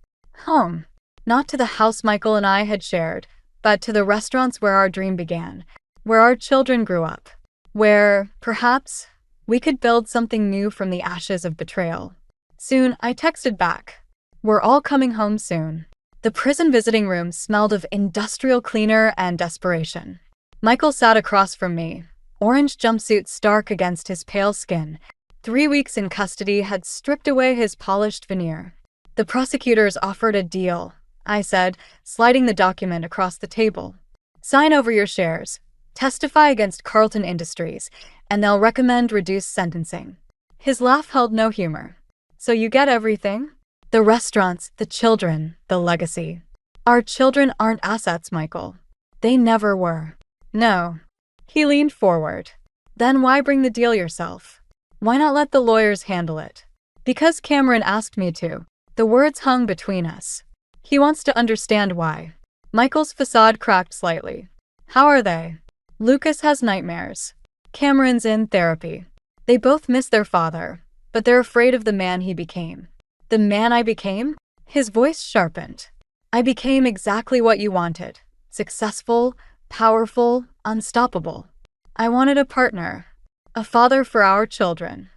B: Home. Not to the house Michael and I had shared, but to the restaurants where our dream began, where our children grew up, where, perhaps, we could build something new from the ashes of betrayal. Soon, I texted back. We're all coming home soon. The prison visiting room smelled of industrial cleaner and desperation. Michael sat across from me, orange jumpsuit stark against his pale skin. 3 weeks in custody had stripped away his polished veneer. The prosecutors offered a deal, I said, sliding the document across the table. Sign over your shares, testify against Carlton Industries, and they'll recommend reduced sentencing. His laugh held no humor. So you get everything? The restaurants, the children, the legacy. Our children aren't assets, Michael. They never were. No. He leaned forward. Then why bring the deal yourself? Why not let the lawyers handle it? Because Cameron asked me to. The words hung between us. He wants to understand why. Michael's facade cracked slightly. How are they? Lucas has nightmares. Cameron's in therapy. They both miss their father, but they're afraid of the man he became. The man I became? His voice sharpened. I became exactly what you wanted. Successful, powerful, unstoppable. I wanted a partner. A father for our children.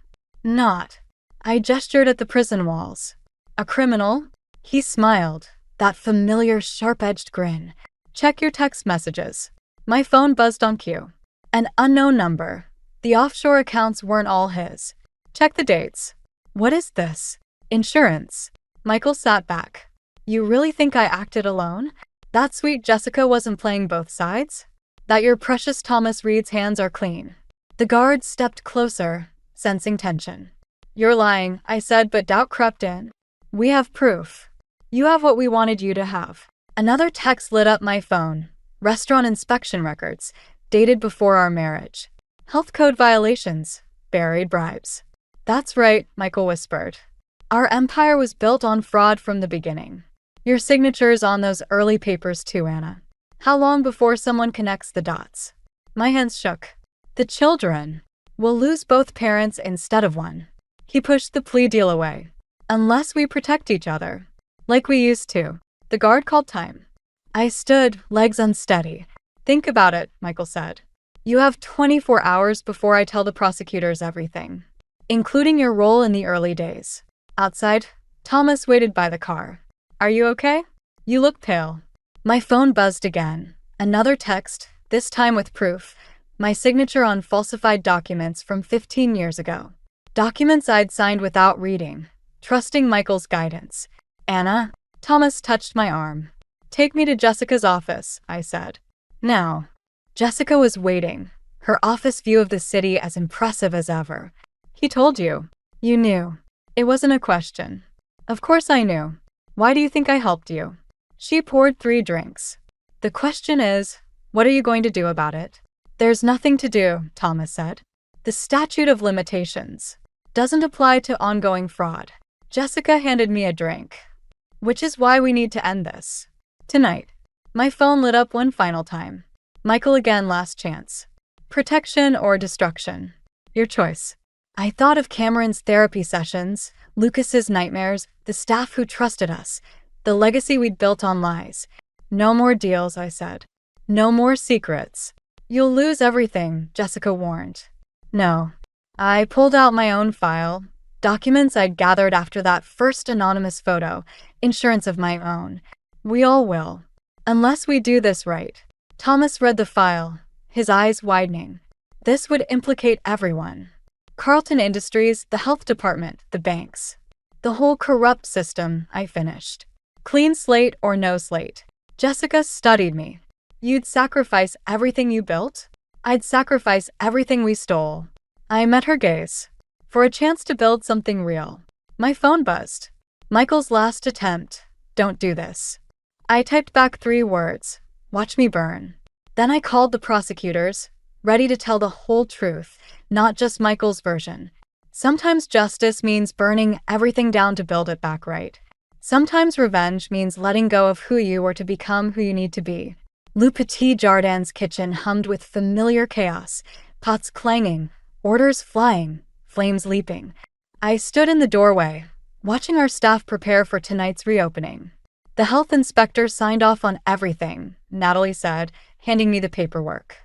B: Not. I gestured at the prison walls. A criminal? He smiled, that familiar sharp-edged grin. Check your text messages. My phone buzzed on cue. An unknown number. The offshore accounts weren't all his. Check the dates. What is this? Insurance. Michael sat back. You really think I acted alone? That sweet Jessica wasn't playing both sides? That your precious Thomas Reed's hands are clean? The guard stepped closer, sensing tension. You're lying, I said, but doubt crept in. We have proof. You have what we wanted you to have. Another text lit up my phone. Restaurant inspection records, dated before our marriage. Health code violations, buried bribes. That's right, Michael whispered. Our empire was built on fraud from the beginning. Your signature's on those early papers too, Anna. How long before someone connects the dots? My hands shook. The children. We'll lose both parents instead of one. He pushed the plea deal away. Unless we protect each other. Like we used to. The guard called time. I stood, legs unsteady. Think about it, Michael said. You have 24 hours before I tell the prosecutors everything. Including your role in the early days. Outside, Thomas waited by the car. Are you okay? You look pale. My phone buzzed again. Another text, this time with proof. My signature on falsified documents from 15 years ago. Documents I'd signed without reading, trusting Michael's guidance. Anna, Thomas touched my arm. Take me to Jessica's office, I said. Now. Jessica was waiting, her office view of the city as impressive as ever. He told you. You knew. It wasn't a question. Of course I knew. Why do you think I helped you? She poured 3 drinks. The question is, what are you going to do about it? There's nothing to do, Thomas said. The statute of limitations doesn't apply to ongoing fraud. Jessica handed me a drink. Which is why we need to end this. Tonight. My phone lit up one final time. Michael again, last chance. Protection or destruction? Your choice. I thought of Cameron's therapy sessions, Lucas's nightmares, the staff who trusted us, the legacy we'd built on lies. No more deals, I said. No more secrets. You'll lose everything, Jessica warned. No. I pulled out my own file, documents I'd gathered after that first anonymous photo, insurance of my own. We all will. Unless we do this right. Thomas read the file, his eyes widening. This would implicate everyone. Carlton Industries, the health department, the banks. The whole corrupt system, I finished. Clean slate or no slate. Jessica studied me. You'd sacrifice everything you built? I'd sacrifice everything we stole. I met her gaze. For a chance to build something real. My phone buzzed. Michael's last attempt. Don't do this. I typed back 3 words. Watch me burn. Then I called the prosecutors, ready to tell the whole truth, not just Michael's version. Sometimes justice means burning everything down to build it back right. Sometimes revenge means letting go of who you were to become who you need to be. Le Petit Jardin's kitchen hummed with familiar chaos, pots clanging, orders flying, flames leaping. I stood in the doorway, watching our staff prepare for tonight's reopening. The health inspector signed off on everything, Natalie said, handing me the paperwork.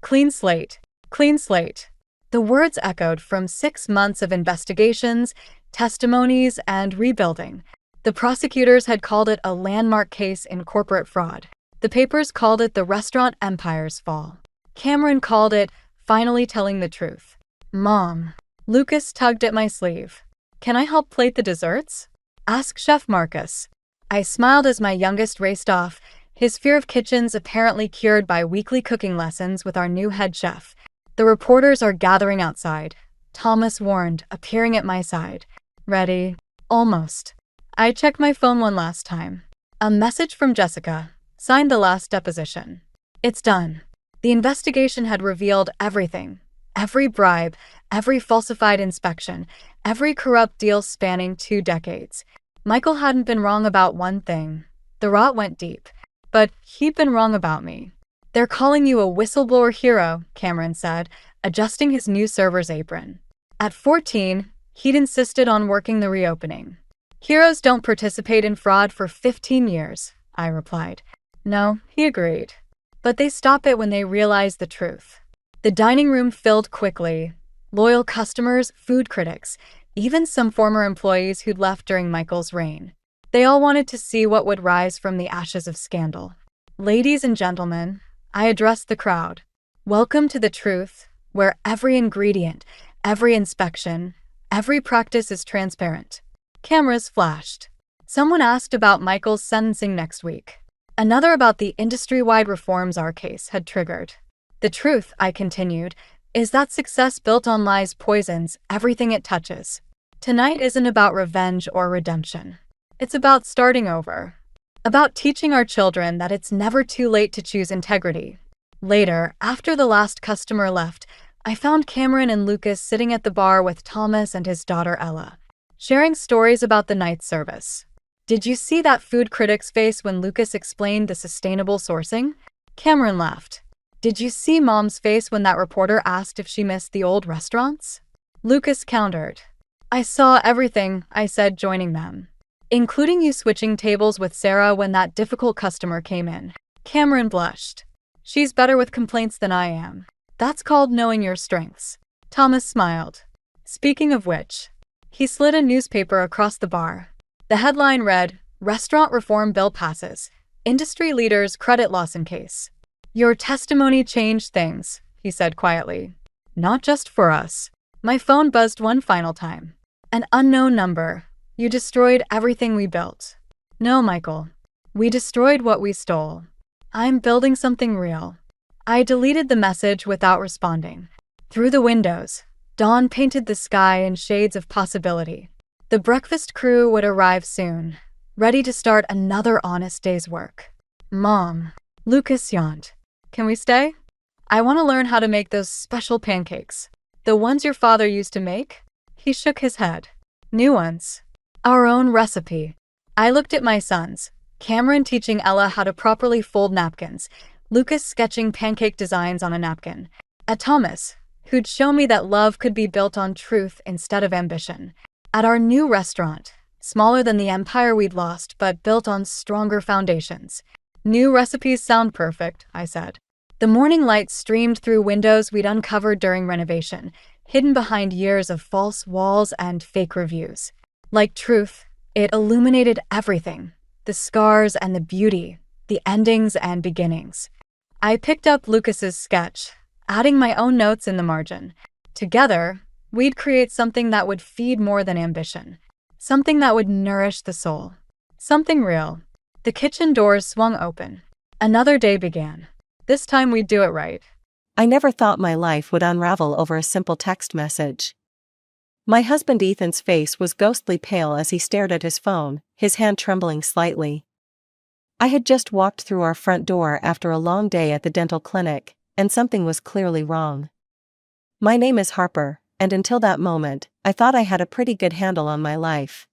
B: Clean slate. Clean slate. The words echoed from 6 months of investigations, testimonies, and rebuilding. The prosecutors had called it a landmark case in corporate fraud. The papers called it the restaurant empire's fall. Cameron called it finally telling the truth. Mom. Lucas tugged at my sleeve. Can I help plate the desserts? Ask Chef Marcus. I smiled as my youngest raced off, his fear of kitchens apparently cured by weekly cooking lessons with our new head chef. The reporters are gathering outside, Thomas warned, appearing at my side. Ready? Almost. I checked my phone one last time. A message from Jessica. Signed the last deposition. It's done. The investigation had revealed everything. Every bribe, every falsified inspection, every corrupt deal spanning 2 decades. Michael hadn't been wrong about one thing. The rot went deep. But he'd been wrong about me. They're calling you a whistleblower hero, Cameron said, adjusting his new server's apron. At 14, he'd insisted on working the reopening. Heroes don't participate in fraud for 15 years, I replied. No, he agreed. But they stop it when they realize the truth. The dining room filled quickly. Loyal customers, food critics, even some former employees who'd left during Michael's reign. They all wanted to see what would rise from the ashes of scandal. Ladies and gentlemen, I addressed the crowd. Welcome to the truth, where every ingredient, every inspection, every practice is transparent. Cameras flashed. Someone asked about Michael's sentencing next week. Another about the industry-wide reforms our case had triggered. The truth, I continued, is that success built on lies poisons everything it touches. Tonight isn't about revenge or redemption. It's about starting over. About teaching our children that it's never too late to choose integrity. Later, after the last customer left, I found Cameron and Lucas sitting at the bar with Thomas and his daughter Ella, sharing stories about the night's service. Did you see that food critic's face when Lucas explained the sustainable sourcing? Cameron laughed. Did you see Mom's face when that reporter asked if she missed the old restaurants? Lucas countered. I saw everything, I said, joining them. Including you switching tables with Sarah when that difficult customer came in. Cameron blushed. She's better with complaints than I am. That's called knowing your strengths. Thomas smiled. Speaking of which, he slid a newspaper across the bar. The headline read, Restaurant Reform Bill Passes. Industry Leaders Credit Loss in Case. Your testimony changed things, he said quietly. Not just for us. My phone buzzed one final time. An unknown number. You destroyed everything we built. No, Michael. We destroyed what we stole. I'm building something real. I deleted the message without responding. Through the windows, dawn painted the sky in shades of possibility. The breakfast crew would arrive soon, ready to start another honest day's work. Mom, Lucas yawned. Can we stay? I want to learn how to make those special pancakes. The ones your father used to make? He shook his head. New ones. Our own recipe. I looked at my sons, Cameron teaching Ella how to properly fold napkins, Lucas sketching pancake designs on a napkin, at Thomas, who'd show me that love could be built on truth instead of ambition. At our new restaurant, smaller than the empire we'd lost, but built on stronger foundations. New recipes sound perfect, I said. The morning light streamed through windows we'd uncovered during renovation, hidden behind years of false walls and fake reviews. Like truth, it illuminated everything, the scars and the beauty, the endings and beginnings. I picked up Lucas's sketch, adding my own notes in the margin. Together, we'd create something that would feed more than ambition, something that would nourish the soul, something real. The kitchen doors swung open. Another day began. This time we'd do it right.
C: I never thought my life would unravel over a simple text message. My husband Ethan's face was ghostly pale as he stared at his phone, his hand trembling slightly. I had just walked through our front door after a long day at the dental clinic, and something was clearly wrong. My name is Harper, and until that moment, I thought I had a pretty good handle on my life.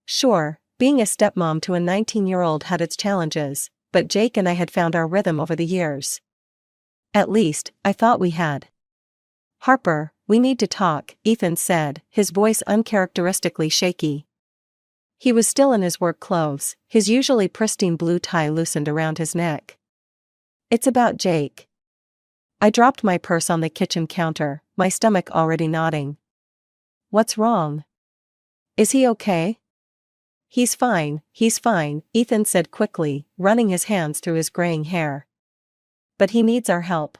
C: Sure, being a stepmom to a 19-year-old had its challenges, but Jake and I had found our rhythm over the years. At least, I thought we had. Harper, we need to talk, Ethan said, his voice uncharacteristically shaky. He was still in his work clothes, his usually pristine blue tie loosened around his neck. It's about Jake. I dropped my purse on the kitchen counter, my stomach already nodding. What's wrong? Is he okay? He's fine, Ethan said quickly, running his hands through his graying hair. But he needs our help.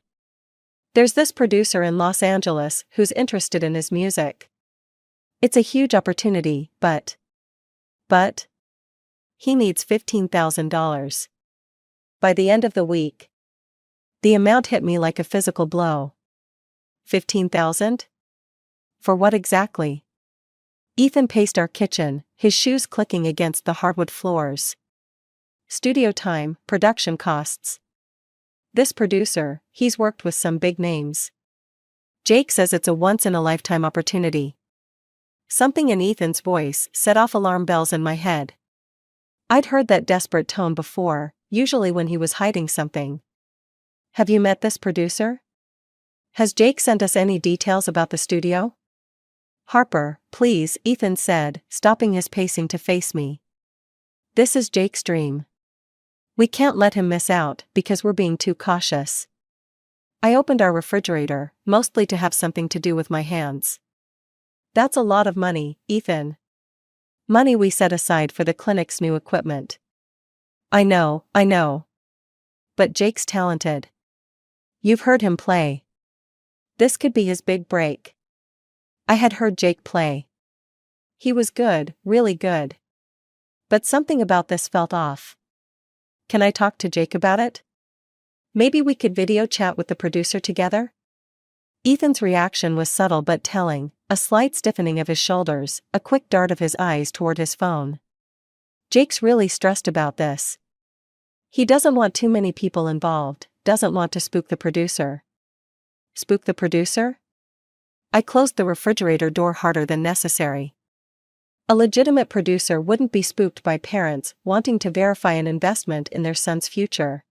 C: There's this producer in Los Angeles who's interested in his music. It's a huge opportunity, but he needs $15,000. By the end of the week. The amount hit me like a physical blow. 15,000? For what exactly? Ethan paced our kitchen, his shoes clicking against the hardwood floors. Studio time, production costs. This producer, he's worked with some big names. Jake says it's a once-in-a-lifetime opportunity. Something in Ethan's voice set off alarm bells in my head. I'd heard that desperate tone before, usually when he was hiding something. Have you met this producer? Has Jake sent us any details about the studio? Harper, please, Ethan said, stopping his pacing to face me. This is Jake's dream. We can't let him miss out because we're being too cautious. I opened our refrigerator, mostly to have something to do with my hands. That's a lot of money, Ethan. Money we set aside for the clinic's new equipment. I know. But Jake's talented. You've heard him play. This could be his big break. I had heard Jake play. He was good, really good. But something about this felt off. Can I talk to Jake about it? Maybe we could video chat with the producer together? Ethan's reaction was subtle but telling, a slight stiffening of his shoulders, a quick dart of his eyes toward his phone. Jake's really stressed about this. He doesn't want too many people involved, doesn't want to spook the producer. Spook the producer? I closed the refrigerator door harder than necessary. A legitimate producer wouldn't be spooked by parents wanting to verify an investment in their son's future.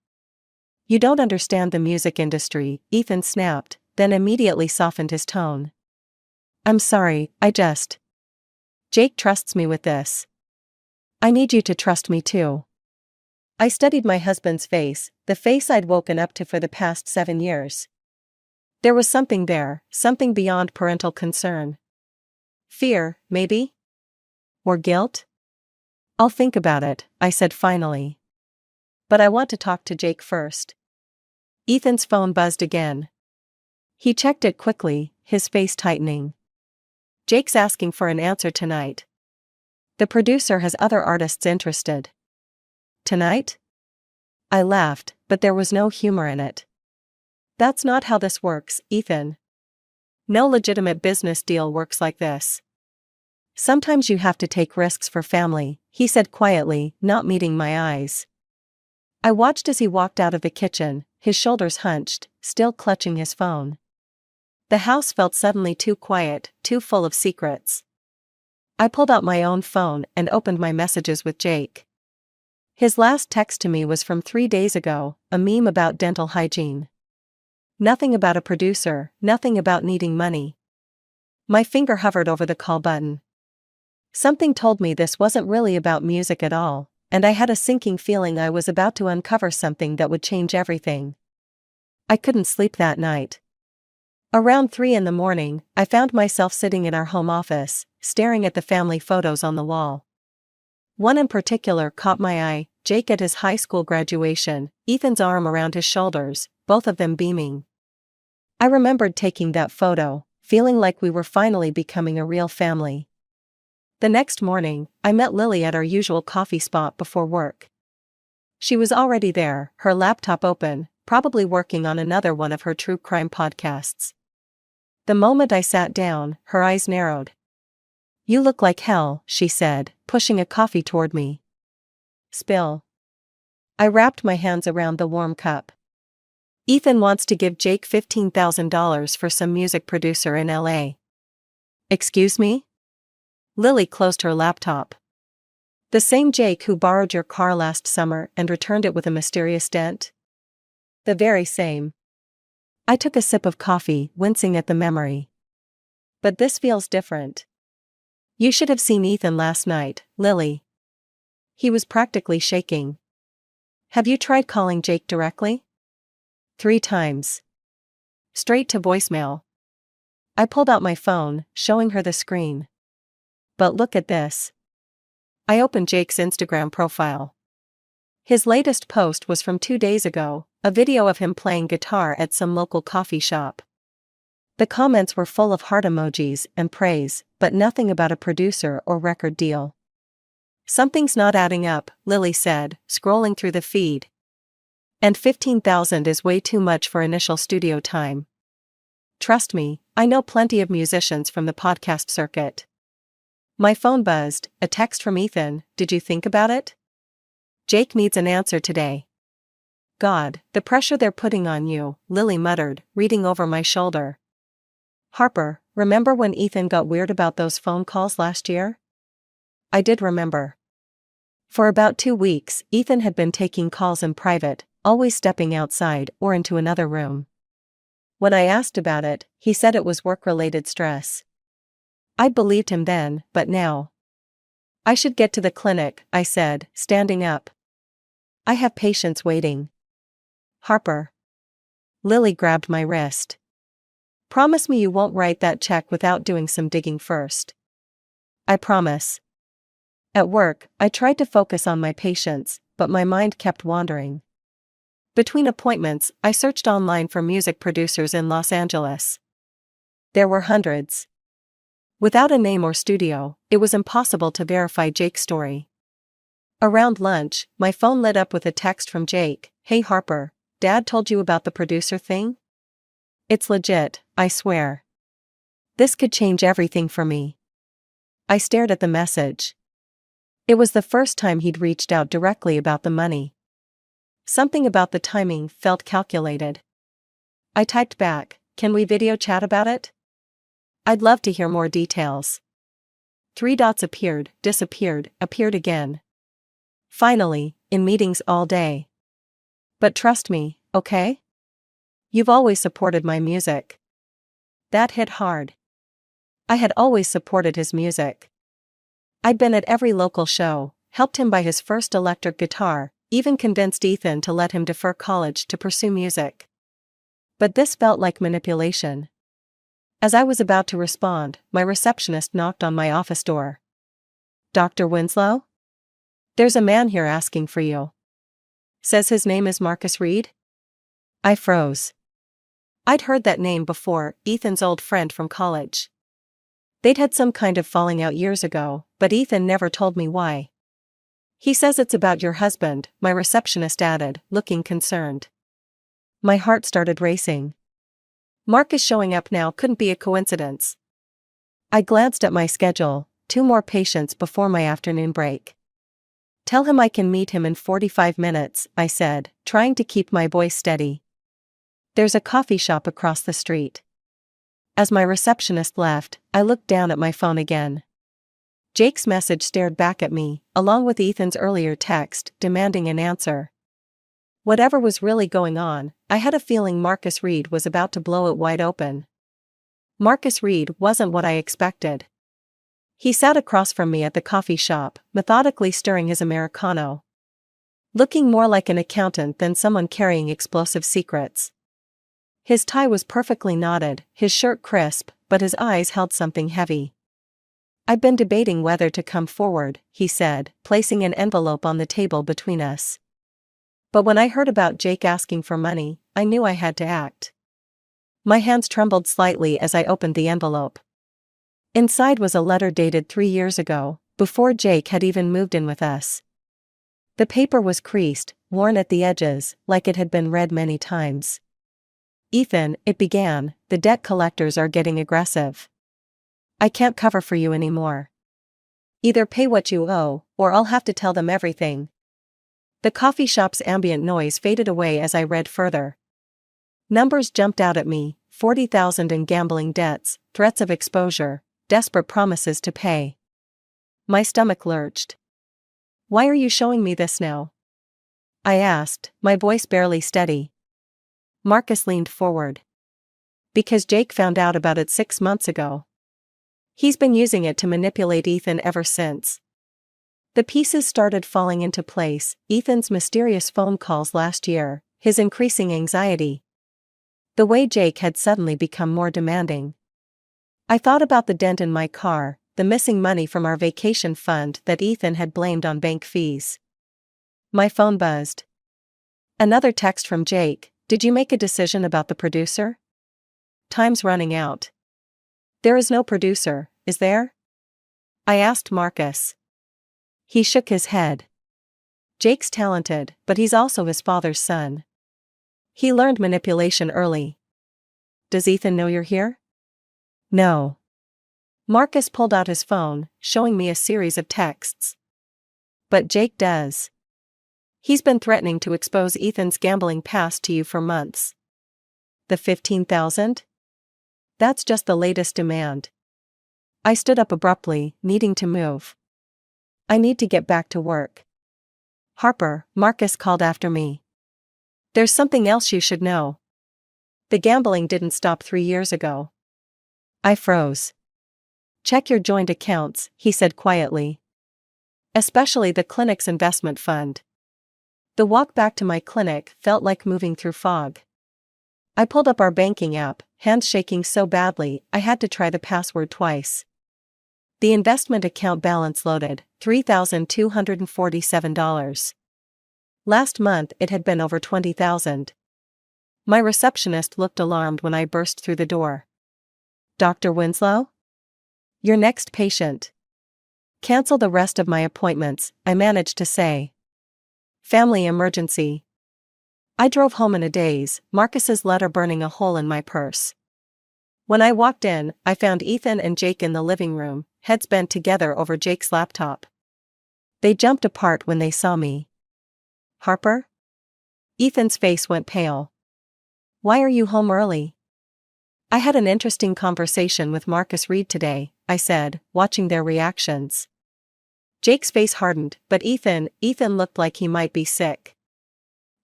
C: You don't understand the music industry, Ethan snapped, then immediately softened his tone. I'm sorry, Jake trusts me with this. I need you to trust me too. I studied my husband's face, the face I'd woken up to for the past 7 years. There was something there, something beyond parental concern. Fear, maybe? Or guilt? I'll think about it, I said finally. But I want to talk to Jake first. Ethan's phone buzzed again. He checked it quickly, his face tightening. Jake's asking for an answer tonight. The producer has other artists interested. Tonight? I laughed, but there was no humor in it. That's not how this works, Ethan. No legitimate business deal works like this. Sometimes you have to take risks for family, he said quietly, not meeting my eyes. I watched as he walked out of the kitchen, his shoulders hunched, still clutching his phone. The house felt suddenly too quiet, too full of secrets. I pulled out my own phone and opened my messages with Jake. His last text to me was from 3 days ago, a meme about dental hygiene. Nothing about a producer, nothing about needing money. My finger hovered over the call button. Something told me this wasn't really about music at all, and I had a sinking feeling I was about to uncover something that would change everything. I couldn't sleep that night. Around 3 in the morning, I found myself sitting in our home office, staring at the family photos on the wall. One in particular caught my eye, Jake at his high school graduation, Ethan's arm around his shoulders, both of them beaming. I remembered taking that photo, feeling like we were finally becoming a real family. The next morning, I met Lily at our usual coffee spot before work. She was already there, her laptop open, probably working on another one of her true crime podcasts. The moment I sat down, her eyes narrowed. "You look like hell," she said, pushing a coffee toward me. "Spill." I wrapped my hands around the warm cup. Ethan wants to give Jake $15,000 for some music producer in LA. Excuse me? Lily closed her laptop. The same Jake who borrowed your car last summer and returned it with a mysterious dent? The very same. I took a sip of coffee, wincing at the memory. But this feels different. You should have seen Ethan last night, Lily. He was practically shaking. Have you tried calling Jake directly? 3 times. Straight to voicemail. I pulled out my phone, showing her the screen. But look at this. I opened Jake's Instagram profile. His latest post was from 2 days ago, a video of him playing guitar at some local coffee shop. The comments were full of heart emojis and praise, but nothing about a producer or record deal. Something's not adding up, Lily said, scrolling through the feed. And $15,000 is way too much for initial studio time. Trust me, I know plenty of musicians from the podcast circuit. My phone buzzed, a text from Ethan, "Did you think about it? Jake needs an answer today." God, the pressure they're putting on you, Lily muttered, reading over my shoulder. Harper, remember when Ethan got weird about those phone calls last year? I did remember. For about 2 weeks, Ethan had been taking calls in private, always stepping outside or into another room. When I asked about it, he said it was work-related stress. I believed him then, but now. I should get to the clinic, I said, standing up. I have patients waiting. Harper. Lily grabbed my wrist. Promise me you won't write that check without doing some digging first. I promise. At work, I tried to focus on my patients, but my mind kept wandering. Between appointments, I searched online for music producers in Los Angeles. There were hundreds. Without a name or studio, it was impossible to verify Jake's story. Around lunch, my phone lit up with a text from Jake. Hey Harper, Dad told you about the producer thing? It's legit, I swear. This could change everything for me. I stared at the message. It was the first time he'd reached out directly about the money. Something about the timing felt calculated. I typed back, can we video chat about it? I'd love to hear more details. 3 dots appeared, disappeared, appeared again. Finally, in meetings all day. But trust me, okay? You've always supported my music. That hit hard. I had always supported his music. I'd been at every local show, helped him buy his first electric guitar, even convinced Ethan to let him defer college to pursue music. But this felt like manipulation. As I was about to respond, my receptionist knocked on my office door. Dr. Winslow? There's a man here asking for you. Says his name is Marcus Reed? I froze. I'd heard that name before, Ethan's old friend from college. They'd had some kind of falling out years ago, but Ethan never told me why. He says it's about your husband, my receptionist added, looking concerned. My heart started racing. Marcus showing up now couldn't be a coincidence. I glanced at my schedule, 2 more patients before my afternoon break. Tell him I can meet him in 45 minutes, I said, trying to keep my voice steady. There's a coffee shop across the street. As my receptionist left, I looked down at my phone again. Jake's message stared back at me, along with Ethan's earlier text, demanding an answer. Whatever was really going on, I had a feeling Marcus Reed was about to blow it wide open. Marcus Reed wasn't what I expected. He sat across from me at the coffee shop, methodically stirring his Americano. Looking more like an accountant than someone carrying explosive secrets. His tie was perfectly knotted, his shirt crisp, but his eyes held something heavy. I've been debating whether to come forward, he said, placing an envelope on the table between us. But when I heard about Jake asking for money, I knew I had to act. My hands trembled slightly as I opened the envelope. Inside was a letter dated 3 years ago, before Jake had even moved in with us. The paper was creased, worn at the edges, like it had been read many times. Ethan, it began, the debt collectors are getting aggressive. I can't cover for you anymore. Either pay what you owe, or I'll have to tell them everything. The coffee shop's ambient noise faded away as I read further. Numbers jumped out at me, 40,000 in gambling debts, threats of exposure, desperate promises to pay. My stomach lurched. Why are you showing me this now? I asked, my voice barely steady. Marcus leaned forward. Because Jake found out about it 6 months ago. He's been using it to manipulate Ethan ever since. The pieces started falling into place, Ethan's mysterious phone calls last year, his increasing anxiety. The way Jake had suddenly become more demanding. I thought about the dent in my car, the missing money from our vacation fund that Ethan had blamed on bank fees. My phone buzzed. Another text from Jake, did you make a decision about the producer? Time's running out. There is no producer, is there? I asked Marcus. He shook his head. Jake's talented, but he's also his father's son. He learned manipulation early. Does Ethan know you're here? No. Marcus pulled out his phone, showing me a series of texts. But Jake does. He's been threatening to expose Ethan's gambling past to you for months. The 15,000? That's just the latest demand. I stood up abruptly, needing to move. I need to get back to work. Harper, Marcus called after me. There's something else you should know. The gambling didn't stop 3 years ago. I froze. Check your joint accounts, he said quietly. Especially the clinic's investment fund. The walk back to my clinic felt like moving through fog. I pulled up our banking app, hands shaking so badly I had to try the password twice. The investment account balance loaded, $3,247. Last month it had been over $20,000. My receptionist looked alarmed when I burst through the door. Dr. Winslow? Your next patient. Cancel the rest of my appointments, I managed to say. Family emergency. I drove home in a daze, Marcus's letter burning a hole in my purse. When I walked in, I found Ethan and Jake in the living room, heads bent together over Jake's laptop. They jumped apart when they saw me. Harper? Ethan's face went pale. Why are you home early? I had an interesting conversation with Marcus Reed today, I said, watching their reactions. Jake's face hardened, but Ethan looked like he might be sick.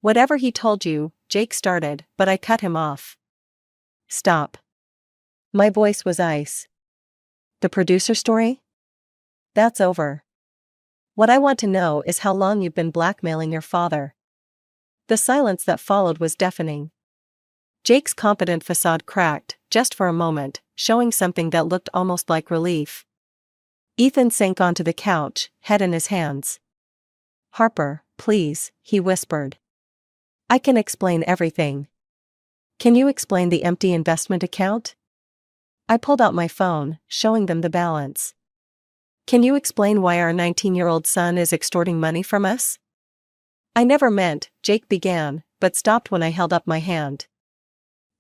C: Whatever he told you, Jake started, but I cut him off. Stop. My voice was ice. The producer story? That's over. What I want to know is how long you've been blackmailing your father. The silence that followed was deafening. Jake's confident facade cracked, just for a moment, showing something that looked almost like relief. Ethan sank onto the couch, head in his hands. Harper, please, he whispered. I can explain everything. Can you explain the empty investment account? I pulled out my phone, showing them the balance. Can you explain why our 19-year-old son is extorting money from us? I never meant, Jake began, but stopped when I held up my hand.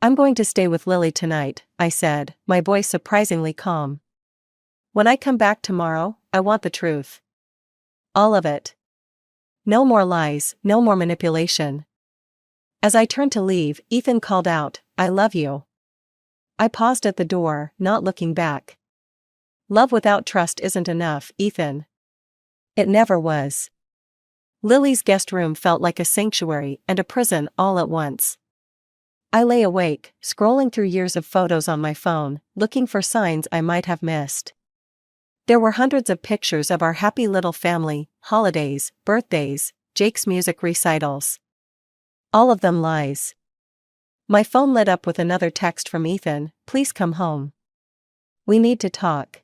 C: I'm going to stay with Lily tonight, I said, my voice surprisingly calm. When I come back tomorrow, I want the truth. All of it. No more lies, no more manipulation. As I turned to leave, Ethan called out, I love you. I paused at the door, not looking back. Love without trust isn't enough, Ethan. It never was. Lily's guest room felt like a sanctuary and a prison all at once. I lay awake, scrolling through years of photos on my phone, looking for signs I might have missed. There were hundreds of pictures of our happy little family, holidays, birthdays, Jake's music recitals. All of them lies. My phone lit up with another text from Ethan, please come home. We need to talk.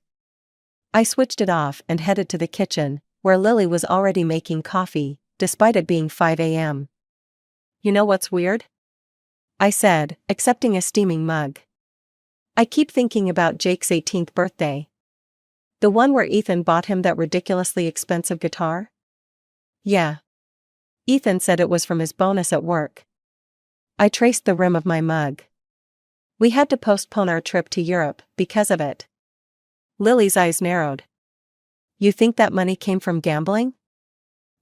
C: I switched it off and headed to the kitchen, where Lily was already making coffee, despite it being 5 a.m. You know what's weird? I said, accepting a steaming mug. I keep thinking about Jake's 18th birthday. The one where Ethan bought him that ridiculously expensive guitar? Yeah. Ethan said it was from his bonus at work. I traced the rim of my mug. We had to postpone our trip to Europe because of it. Lily's eyes narrowed. You think that money came from gambling?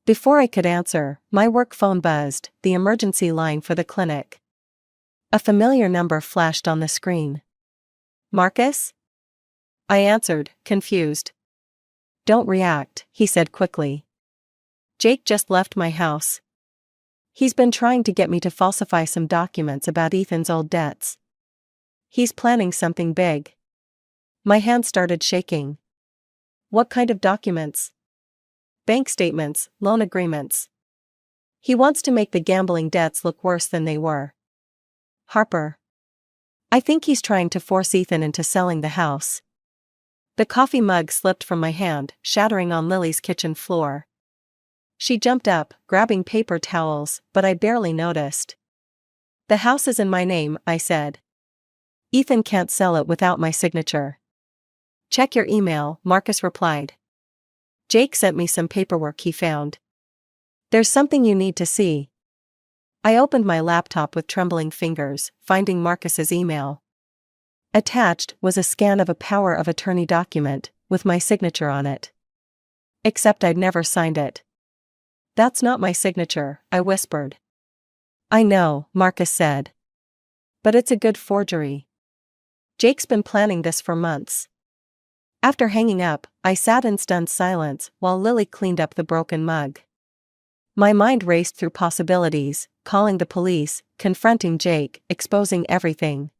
C: Before I could answer, my work phone buzzed, the emergency line for the clinic. A familiar number flashed on the screen. Marcus? I answered, confused. Don't react, he said quickly. Jake just left my house. He's been trying to get me to falsify some documents about Ethan's old debts. He's planning something big. My hand started shaking. What kind of documents? Bank statements, loan agreements. He wants to make the gambling debts look worse than they were. Harper. I think he's trying to force Ethan into selling the house. The coffee mug slipped from my hand, shattering on Lily's kitchen floor. She jumped up, grabbing paper towels, but I barely noticed. The house is in my name, I said. Ethan can't sell it without my signature. Check your email, Marcus replied. Jake sent me some paperwork he found. There's something you need to see. I opened my laptop with trembling fingers, finding Marcus's email. Attached was a scan of a power of attorney document, with my signature on it. Except I'd never signed it. That's not my signature, I whispered. I know, Marcus said. But it's a good forgery. Jake's been planning this for months. After hanging up, I sat in stunned silence while Lily cleaned up the broken mug. My mind raced through possibilities, calling the police, confronting Jake, exposing everything.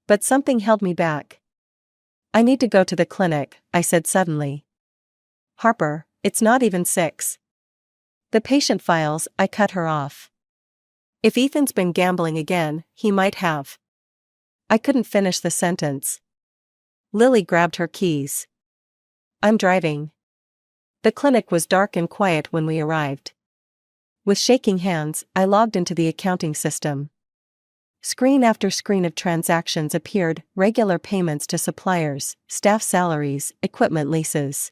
C: But something held me back. I need to go to the clinic, I said suddenly. Harper, it's not even 6. The patient files, I cut her off. If Ethan's been gambling again, he might have. I couldn't finish the sentence. Lily grabbed her keys. I'm driving. The clinic was dark and quiet when we arrived. With shaking hands, I logged into the accounting system. Screen after screen of transactions appeared, regular payments to suppliers, staff salaries, equipment leases.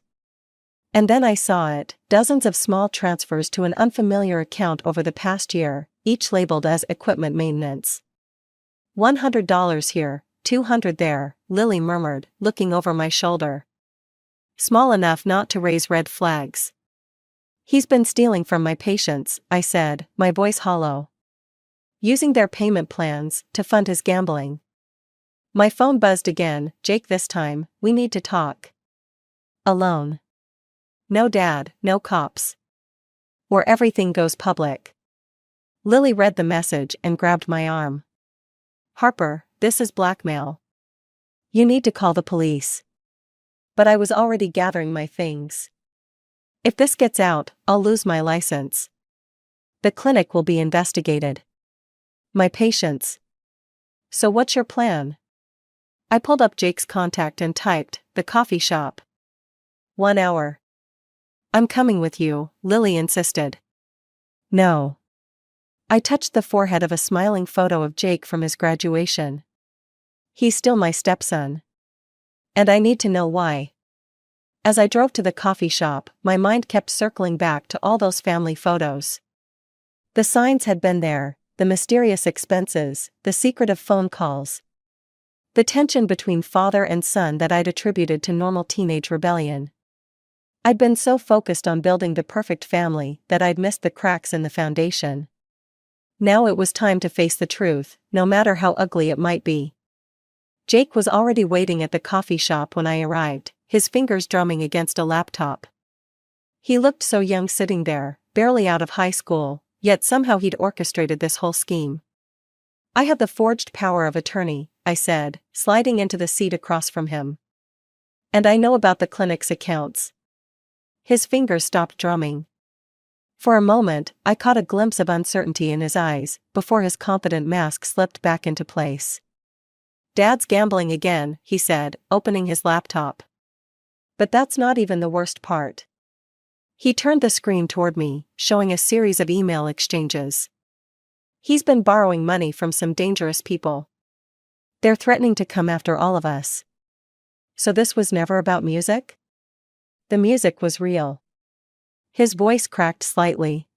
C: And then I saw it, dozens of small transfers to an unfamiliar account over the past year, each labeled as equipment maintenance. $100 here, $200 there, Lily murmured, looking over my shoulder. Small enough not to raise red flags. He's been stealing from my patients, I said, my voice hollow. Using their payment plans to fund his gambling. My phone buzzed again. Jake, this time, we need to talk. Alone. No dad, no cops. Or everything goes public. Lily read the message and grabbed my arm. Harper, this is blackmail. You need to call the police. But I was already gathering my things. If this gets out, I'll lose my license. The clinic will be investigated. My patients. So what's your plan? I pulled up Jake's contact and typed, the coffee shop. 1 hour. I'm coming with you, Lily insisted. No. I touched the forehead of a smiling photo of Jake from his graduation. He's still my stepson. And I need to know why. As I drove to the coffee shop, my mind kept circling back to all those family photos. The signs had been there, the mysterious expenses, the secretive phone calls. The tension between father and son that I'd attributed to normal teenage rebellion. I'd been so focused on building the perfect family that I'd missed the cracks in the foundation. Now it was time to face the truth, no matter how ugly it might be. Jake was already waiting at the coffee shop when I arrived, his fingers drumming against a laptop. He looked so young sitting there, barely out of high school, yet somehow he'd orchestrated this whole scheme. I have the forged power of attorney, I said, sliding into the seat across from him. And I know about the clinic's accounts. His fingers stopped drumming. For a moment, I caught a glimpse of uncertainty in his eyes, before his confident mask slipped back into place. Dad's gambling again, he said, opening his laptop. But that's not even the worst part. He turned the screen toward me, showing a series of email exchanges. He's been borrowing money from some dangerous people. They're threatening to come after all of us. So this was never about music? The music was real. His voice cracked slightly.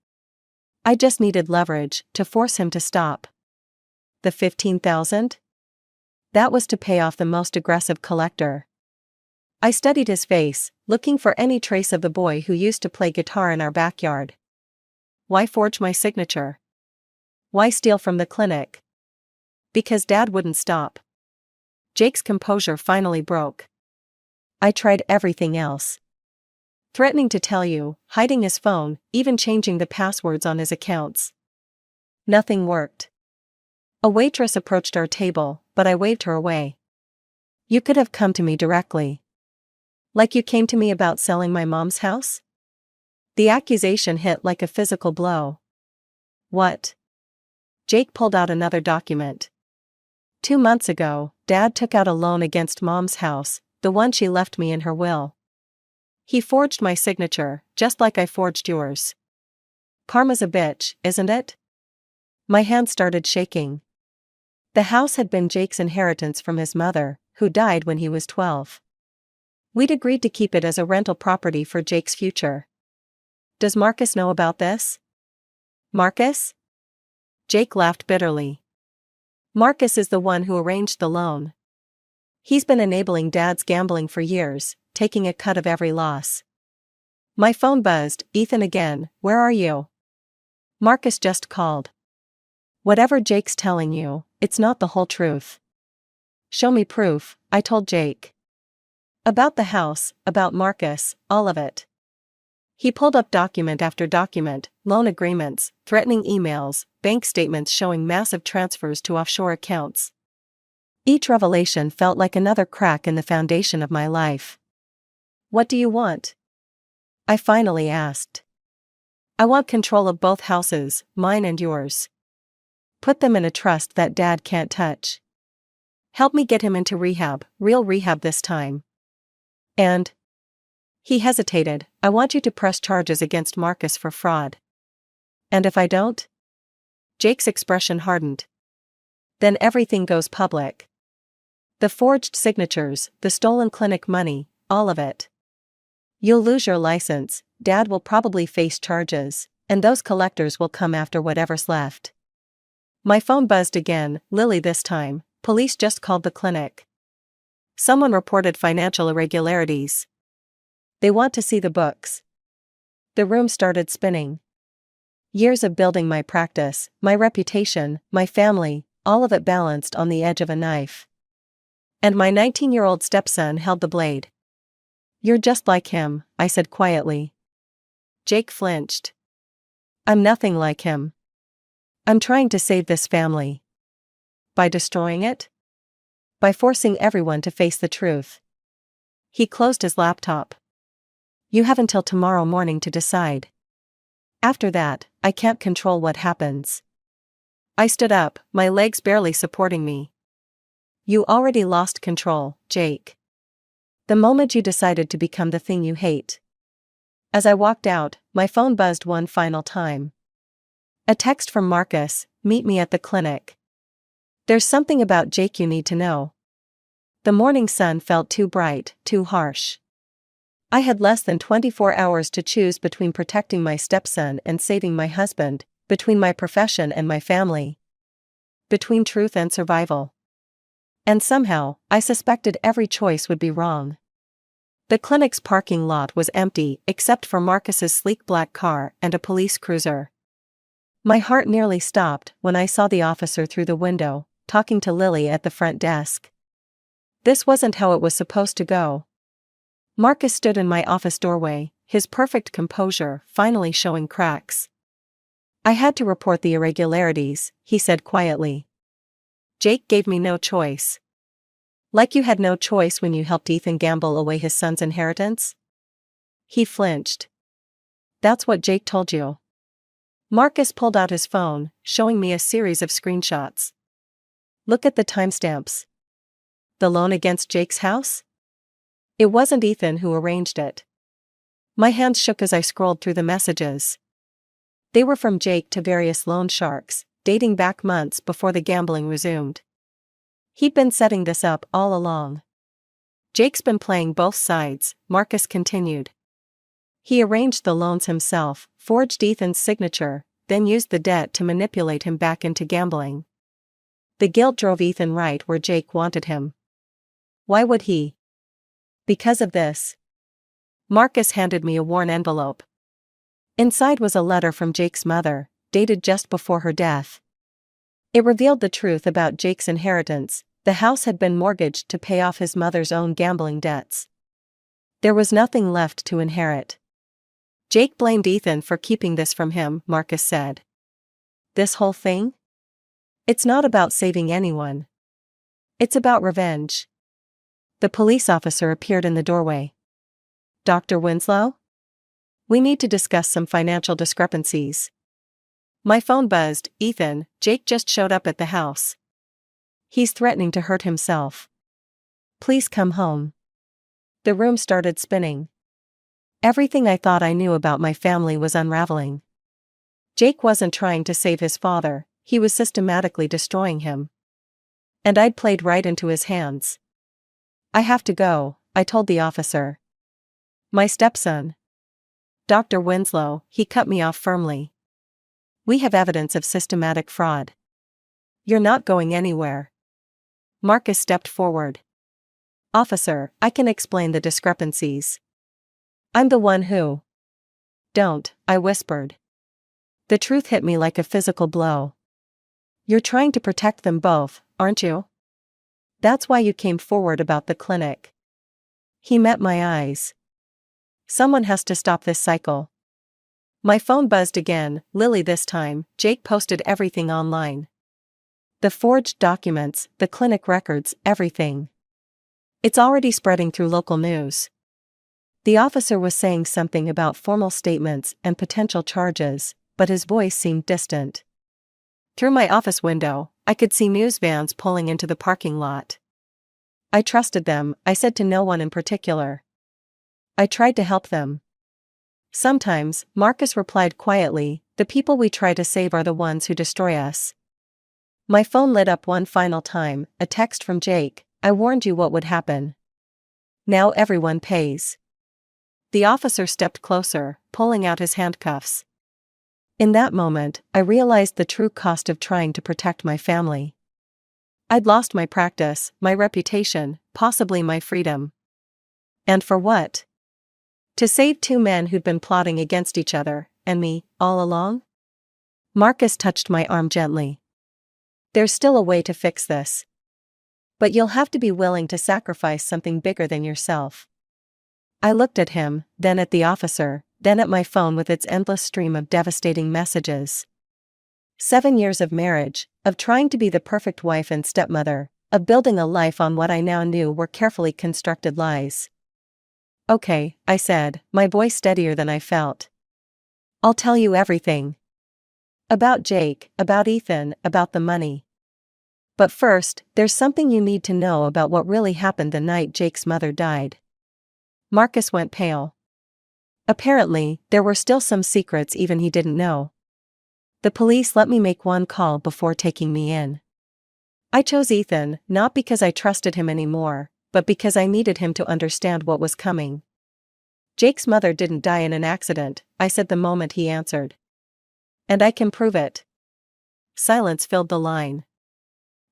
C: I just needed leverage to force him to stop. The $15,000? That was to pay off the most aggressive collector. I studied his face, looking for any trace of the boy who used to play guitar in our backyard. Why forge my signature? Why steal from the clinic? Because Dad wouldn't stop. Jake's composure finally broke. I tried everything else. Threatening to tell you, hiding his phone, even changing the passwords on his accounts. Nothing worked. A waitress approached our table, but I waved her away. You could have come to me directly. Like you came to me about selling my mom's house? The accusation hit like a physical blow. What? Jake pulled out another document. 2 months ago, Dad took out a loan against Mom's house, the one she left me in her will. He forged my signature, just like I forged yours. Karma's a bitch, isn't it? My hand started shaking. The house had been Jake's inheritance from his mother, who died when he was 12. We'd agreed to keep it as a rental property for Jake's future. Does Marcus know about this? Marcus? Jake laughed bitterly. Marcus is the one who arranged the loan. He's been enabling Dad's gambling for years, taking a cut of every loss. My phone buzzed. Ethan again, where are you? Marcus just called. Whatever Jake's telling you, it's not the whole truth. Show me proof, I told Jake. About the house, about Marcus, all of it. He pulled up document after document, loan agreements, threatening emails, bank statements showing massive transfers to offshore accounts. Each revelation felt like another crack in the foundation of my life. "What do you want?" I finally asked. "I want control of both houses, mine and yours. Put them in a trust that Dad can't touch. Help me get him into rehab, real rehab this time. And..." He hesitated. "I want you to press charges against Marcus for fraud." "And if I don't?" Jake's expression hardened. "Then everything goes public. The forged signatures, the stolen clinic money, all of it. You'll lose your license, Dad will probably face charges, and those collectors will come after whatever's left." My phone buzzed again, Lily this time. "Police just called the clinic. Someone reported financial irregularities. They want to see the books." The room started spinning. Years of building my practice, my reputation, my family, all of it balanced on the edge of a knife. And my 19-year-old stepson held the blade. "You're just like him," I said quietly. Jake flinched. "I'm nothing like him. I'm trying to save this family." "By destroying it?" "By forcing everyone to face the truth." He closed his laptop. "You have until tomorrow morning to decide. After that, I can't control what happens." I stood up, my legs barely supporting me. "You already lost control, Jake. The moment you decided to become the thing you hate." As I walked out, my phone buzzed one final time. A text from Marcus, "Meet me at the clinic. There's something about Jake you need to know." The morning sun felt too bright, too harsh. I had less than 24 hours to choose between protecting my stepson and saving my husband, between my profession and my family. Between truth and survival. And somehow, I suspected every choice would be wrong. The clinic's parking lot was empty except for Marcus's sleek black car and a police cruiser. My heart nearly stopped when I saw the officer through the window, talking to Lily at the front desk. This wasn't how it was supposed to go. Marcus stood in my office doorway, his perfect composure finally showing cracks. "I had to report the irregularities," he said quietly. "Jake gave me no choice." "Like you had no choice when you helped Ethan gamble away his son's inheritance?" He flinched. "That's what Jake told you." Marcus pulled out his phone, showing me a series of screenshots. "Look at the timestamps. The loan against Jake's house? It wasn't Ethan who arranged it." My hands shook as I scrolled through the messages. They were from Jake to various loan sharks, dating back months before the gambling resumed. He'd been setting this up all along. "Jake's been playing both sides," Marcus continued. "He arranged the loans himself, forged Ethan's signature, then used the debt to manipulate him back into gambling. The guilt drove Ethan right where Jake wanted him. Why would he? Because of this." Marcus handed me a worn envelope. Inside was a letter from Jake's mother, dated just before her death. It revealed the truth about Jake's inheritance. The house had been mortgaged to pay off his mother's own gambling debts. There was nothing left to inherit. Jake blamed Ethan for keeping this from him, Marcus said. "This whole thing? It's not about saving anyone. It's about revenge." The police officer appeared in the doorway. "Dr. Winslow? We need to discuss some financial discrepancies." My phone buzzed. "Ethan, Jake just showed up at the house. He's threatening to hurt himself. Please come home." The room started spinning. Everything I thought I knew about my family was unraveling. Jake wasn't trying to save his father, he was systematically destroying him. And I'd played right into his hands. "I have to go," I told the officer. "My stepson." "Dr. Winslow," he cut me off firmly. "We have evidence of systematic fraud. You're not going anywhere." Marcus stepped forward. "Officer, I can explain the discrepancies." "I'm the one who..." "Don't," I whispered. The truth hit me like a physical blow. "You're trying to protect them both, aren't you? That's why you came forward about the clinic." He met my eyes. Someone has to stop this cycle. My phone buzzed again, Lily this time. Jake posted everything online. The forged documents, the clinic records, everything. It's already spreading through local news. The officer was saying something about formal statements and potential charges, but his voice seemed distant. Through my office window, I could see news vans pulling into the parking lot. I trusted them, I said to no one in particular. I tried to help them. Sometimes, Marcus replied quietly, the people we try to save are the ones who destroy us. My phone lit up one final time, a text from Jake, I warned you what would happen. Now everyone pays. The officer stepped closer, pulling out his handcuffs. In that moment, I realized the true cost of trying to protect my family. I'd lost my practice, my reputation, possibly my freedom. And for what? To save two men who'd been plotting against each other, and me, all along? Marcus touched my arm gently. There's still a way to fix this. But you'll have to be willing to sacrifice something bigger than yourself. I looked at him, then at the officer, then at my phone with its endless stream of devastating messages. 7 years of marriage, of trying to be the perfect wife and stepmother, of building a life on what I now knew were carefully constructed lies. Okay, I said, my voice steadier than I felt. I'll tell you everything. About Jake, about Ethan, about the money. But first, there's something you need to know about what really happened the night Jake's mother died. Marcus went pale. Apparently, there were still some secrets even he didn't know. The police let me make one call before taking me in. I chose Ethan, not because I trusted him anymore, but because I needed him to understand what was coming. Jake's mother didn't die in an accident, I said the moment he answered. And I can prove it. Silence filled the line.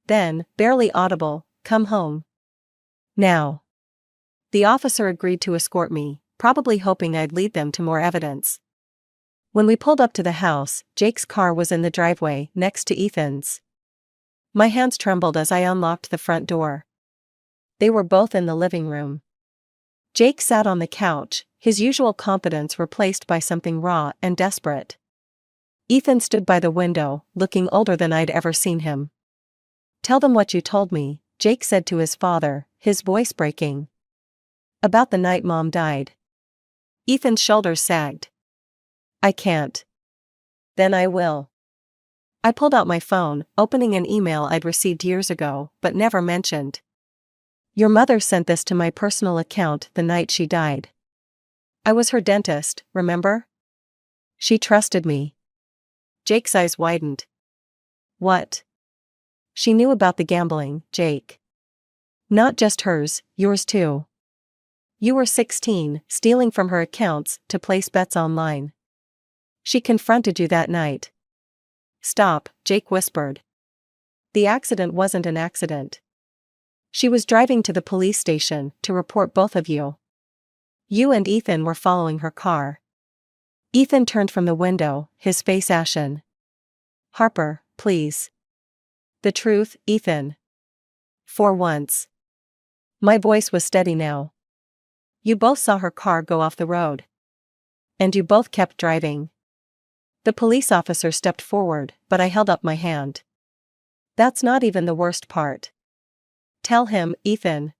C: Then, barely audible, come home. Now. The officer agreed to escort me, probably hoping I'd lead them to more evidence. When we pulled up to the house, Jake's car was in the driveway, next to Ethan's. My hands trembled as I unlocked the front door. They were both in the living room. Jake sat on the couch, his usual confidence replaced by something raw and desperate. Ethan stood by the window, looking older than I'd ever seen him. Tell them what you told me, Jake said to his father, his voice breaking. About the night Mom died. Ethan's shoulders sagged. I can't. Then I will. I pulled out my phone, opening an email I'd received years ago, but never mentioned. Your mother sent this to my personal account the night she died. I was her dentist, remember? She trusted me. Jake's eyes widened. What? She knew about the gambling, Jake. Not just hers, yours too. You were 16, stealing from her accounts to place bets online. She confronted you that night. Stop, Jake whispered. The accident wasn't an accident. She was driving to the police station to report both of you. You and Ethan were following her car. Ethan turned from the window, his face ashen. Harper, please. The truth, Ethan. For once. My voice was steady now. You both saw her car go off the road. And you both kept driving. The police officer stepped forward, but I held up my hand. That's not even the worst part. Tell him, Ethan.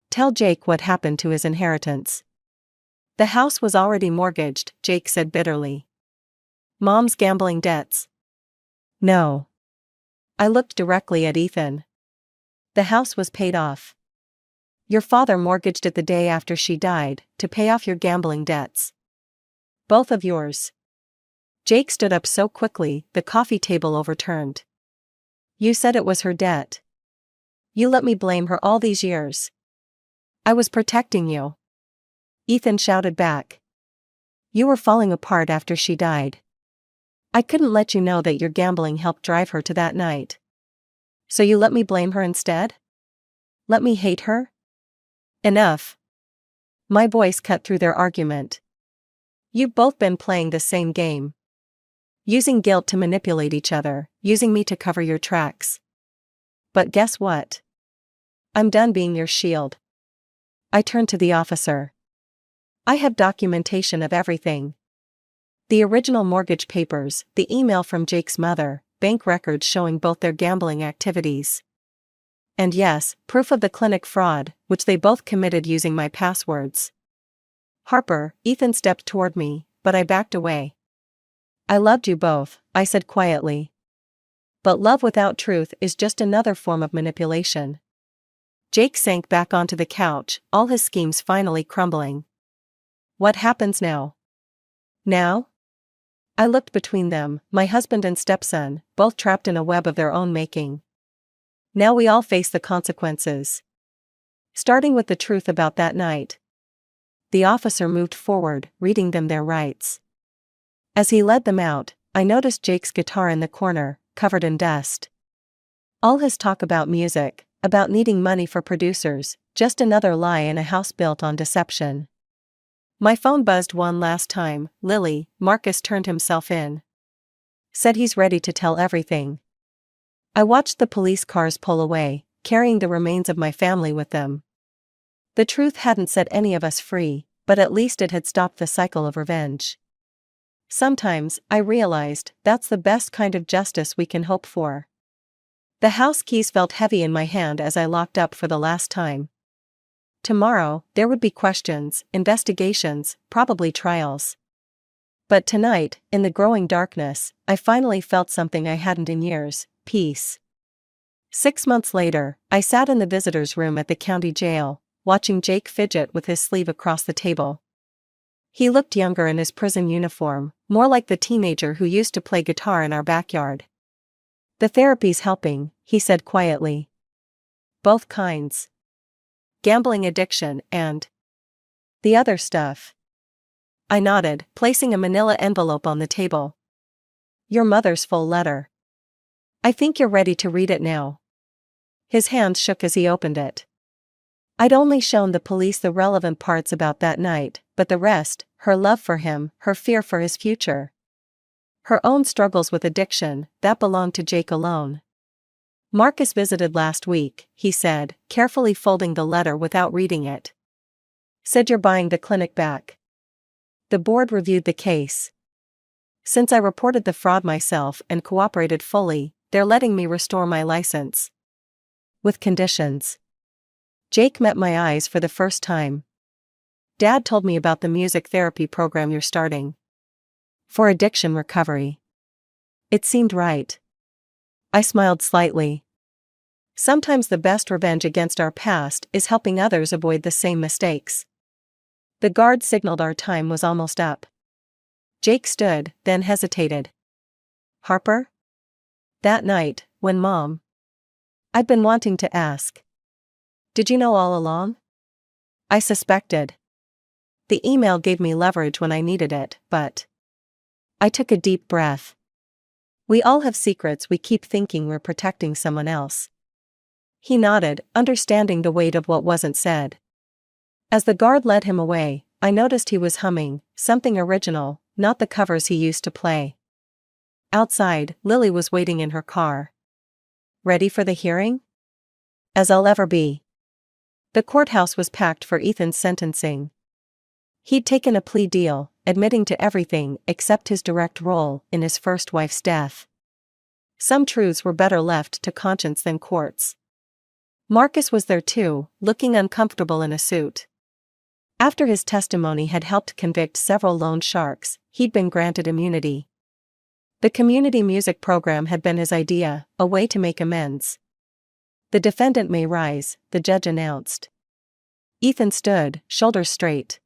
C: Tell Jake what happened to his inheritance. The house was already mortgaged, Jake said bitterly. Mom's gambling debts. No. I looked directly at Ethan. The house was paid off. Your father mortgaged it the day after she died, to pay off your gambling debts. Both of yours. Jake stood up so quickly, the coffee table overturned. You said it was her debt. You let me blame her all these years. I was protecting you. Ethan shouted back. You were falling apart after she died. I couldn't let you know that your gambling helped drive her to that night. So you let me blame her instead? Let me hate her? Enough. My voice cut through their argument. You've both been playing the same game. Using guilt to manipulate each other, using me to cover your tracks. But guess what? I'm done being your shield. I turned to the officer. I have documentation of everything. The original mortgage papers, the email from Jake's mother, bank records showing both their gambling activities. And yes, proof of the clinic fraud, which they both committed using my passwords. Harper, Ethan stepped toward me, but I backed away. I loved you both, I said quietly. But love without truth is just another form of manipulation. Jake sank back onto the couch, all his schemes finally crumbling. What happens now? Now? I looked between them, my husband and stepson, both trapped in a web of their own making. Now we all face the consequences. Starting with the truth about that night. The officer moved forward, reading them their rights. As he led them out, I noticed Jake's guitar in the corner, covered in dust. All his talk about music, about needing money for producers, just another lie in a house built on deception. My phone buzzed one last time. Lily, Marcus turned himself in. Said he's ready to tell everything. I watched the police cars pull away, carrying the remains of my family with them. The truth hadn't set any of us free, but at least it had stopped the cycle of revenge. Sometimes, I realized, that's the best kind of justice we can hope for. The house keys felt heavy in my hand as I locked up for the last time. Tomorrow, there would be questions, investigations, probably trials. But tonight, in the growing darkness, I finally felt something I hadn't in years: peace. 6 months later, I sat in the visitor's room at the county jail, watching Jake fidget with his sleeve across the table. He looked younger in his prison uniform, more like the teenager who used to play guitar in our backyard. The therapy's helping, he said quietly. Both kinds. Gambling addiction and the other stuff. I nodded, placing a manila envelope on the table. Your mother's full letter. I think you're ready to read it now. His hand shook as he opened it. I'd only shown the police the relevant parts about that night, but the rest, her love for him, her fear for his future. Her own struggles with addiction, that belonged to Jake alone. Marcus visited last week, he said, carefully folding the letter without reading it. Said you're buying the clinic back. The board reviewed the case. Since I reported the fraud myself and cooperated fully, they're letting me restore my license. With conditions. Jake met my eyes for the first time. Dad told me about the music therapy program you're starting. For addiction recovery. It seemed right. I smiled slightly. Sometimes the best revenge against our past is helping others avoid the same mistakes. The guard signaled our time was almost up. Jake stood, then hesitated. Harper? That night, when Mom... I'd been wanting to ask. Did you know all along? I suspected. The email gave me leverage when I needed it, but... I took a deep breath. We all have secrets we keep thinking we're protecting someone else. He nodded, understanding the weight of what wasn't said. As the guard led him away, I noticed he was humming, something original, not the covers he used to play. Outside, Lily was waiting in her car. Ready for the hearing? As I'll ever be. The courthouse was packed for Ethan's sentencing. He'd taken a plea deal, admitting to everything except his direct role in his first wife's death. Some truths were better left to conscience than courts. Marcus was there too, looking uncomfortable in a suit. After his testimony had helped convict several loan sharks, he'd been granted immunity. The community music program had been his idea, a way to make amends. The defendant may rise, the judge announced. Ethan stood, shoulders straight.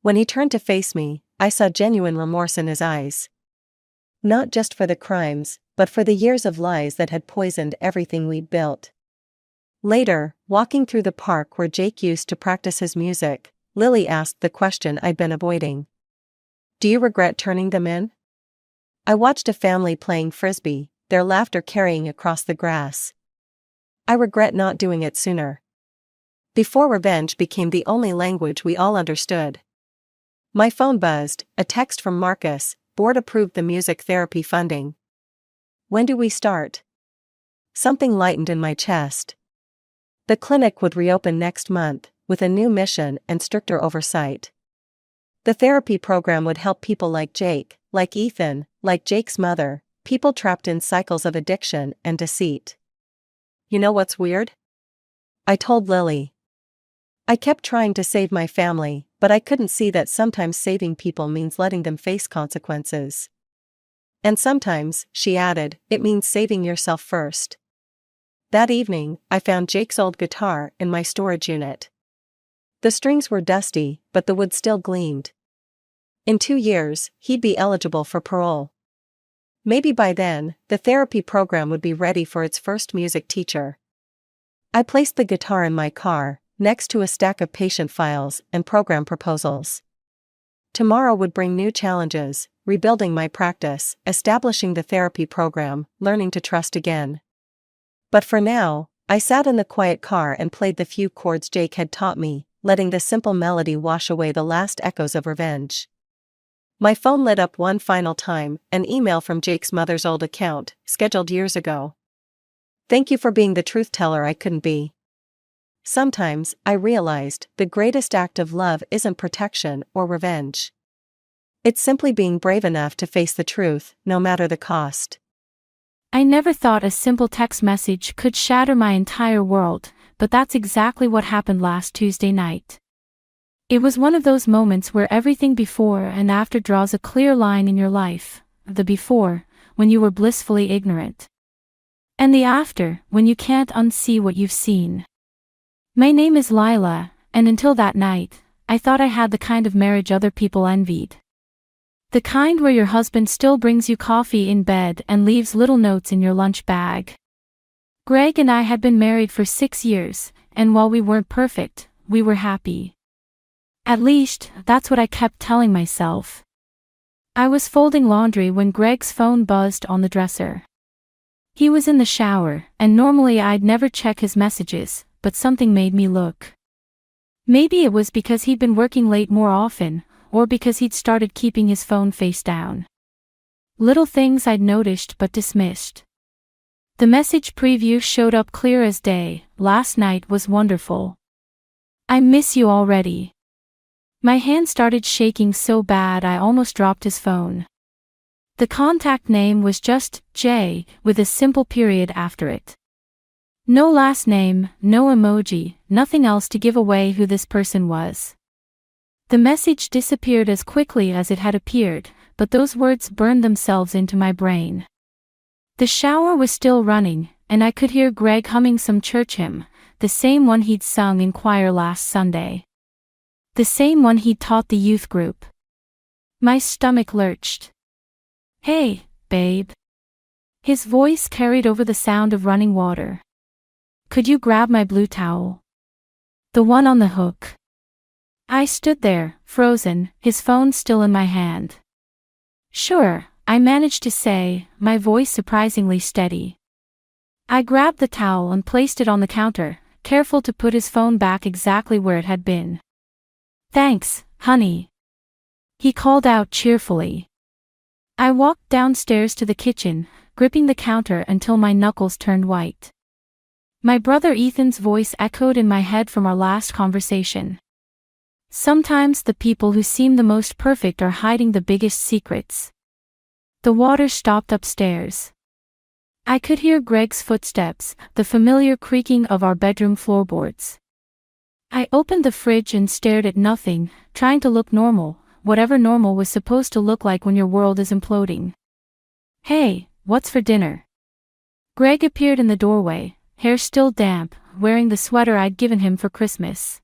C: When he turned to face me, I saw genuine remorse in his eyes. Not just for the crimes, but for the years of lies that had poisoned everything we'd built. Later, walking through the park where Jake used to practice his music, Lily asked the question I'd been avoiding. Do you regret turning them in? I watched a family playing frisbee, their laughter carrying across the grass. I regret not doing it sooner. Before revenge became the only language we all understood. My phone buzzed, a text from Marcus, board approved the music therapy funding. When do we start? Something lightened in my chest. The clinic would reopen next month, with a new mission and stricter oversight. The therapy program would help people like Jake, like Ethan, like Jake's mother, people trapped in cycles of addiction and deceit. You know what's weird? I told Lily. I kept trying to save my family, but I couldn't see that sometimes saving people means letting them face consequences. And sometimes, she added, it means saving yourself first. That evening, I found Jake's old guitar in my storage unit. The strings were dusty, but the wood still gleamed. In 2 years, he'd be eligible for parole. Maybe by then, the therapy program would be ready for its first music teacher. I placed the guitar in my car, next to a stack of patient files and program proposals. Tomorrow would bring new challenges, rebuilding my practice, establishing the therapy program, learning to trust again. But for now, I sat in the quiet car and played the few chords Jake had taught me, letting the simple melody wash away the last echoes of revenge. My phone lit up one final time, an email from Jake's mother's old account, scheduled years ago. Thank you for being the truth teller I couldn't be. Sometimes, I realized, the greatest act of love isn't protection or revenge. It's simply being brave enough to face the truth, no matter the cost.
D: I never thought a simple text message could shatter my entire world, but that's exactly what happened last Tuesday night. It was one of those moments where everything before and after draws a clear line in your life. The before, when you were blissfully ignorant. And the after, when you can't unsee what you've seen. My name is Lila, and until that night, I thought I had the kind of marriage other people envied. The kind where your husband still brings you coffee in bed and leaves little notes in your lunch bag. Greg and I had been married for 6 years, and while we weren't perfect, we were happy. At least, that's what I kept telling myself. I was folding laundry when Greg's phone buzzed on the dresser. He was in the shower, and normally I'd never check his messages, but something made me look. Maybe it was because he'd been working late more often, or because he'd started keeping his phone face down. Little things I'd noticed but dismissed. The message preview showed up clear as day. Last night was wonderful. I miss you already. My hand started shaking so bad I almost dropped his phone. The contact name was just J, with a simple period after it. No last name, no emoji, nothing else to give away who this person was. The message disappeared as quickly as it had appeared, but those words burned themselves into my brain. The shower was still running, and I could hear Greg humming some church hymn, the same one he'd sung in choir last Sunday. The same one he'd taught the youth group. My stomach lurched. Hey, babe. His voice carried over the sound of running water. Could you grab my blue towel? The one on the hook. I stood there, frozen, his phone still in my hand. Sure, I managed to say, my voice surprisingly steady. I grabbed the towel and placed it on the counter, careful to put his phone back exactly where it had been. Thanks, honey. He called out cheerfully. I walked downstairs to the kitchen, gripping the counter until my knuckles turned white. My brother Ethan's voice echoed in my head from our last conversation. Sometimes the people who seem the most perfect are hiding the biggest secrets. The water stopped upstairs. I could hear Greg's footsteps, the familiar creaking of our bedroom floorboards. I opened the fridge and stared at nothing, trying to look normal, whatever normal was supposed to look like when your world is imploding. Hey, what's for dinner? Greg appeared in the doorway, hair still damp, wearing the sweater I'd given him for Christmas.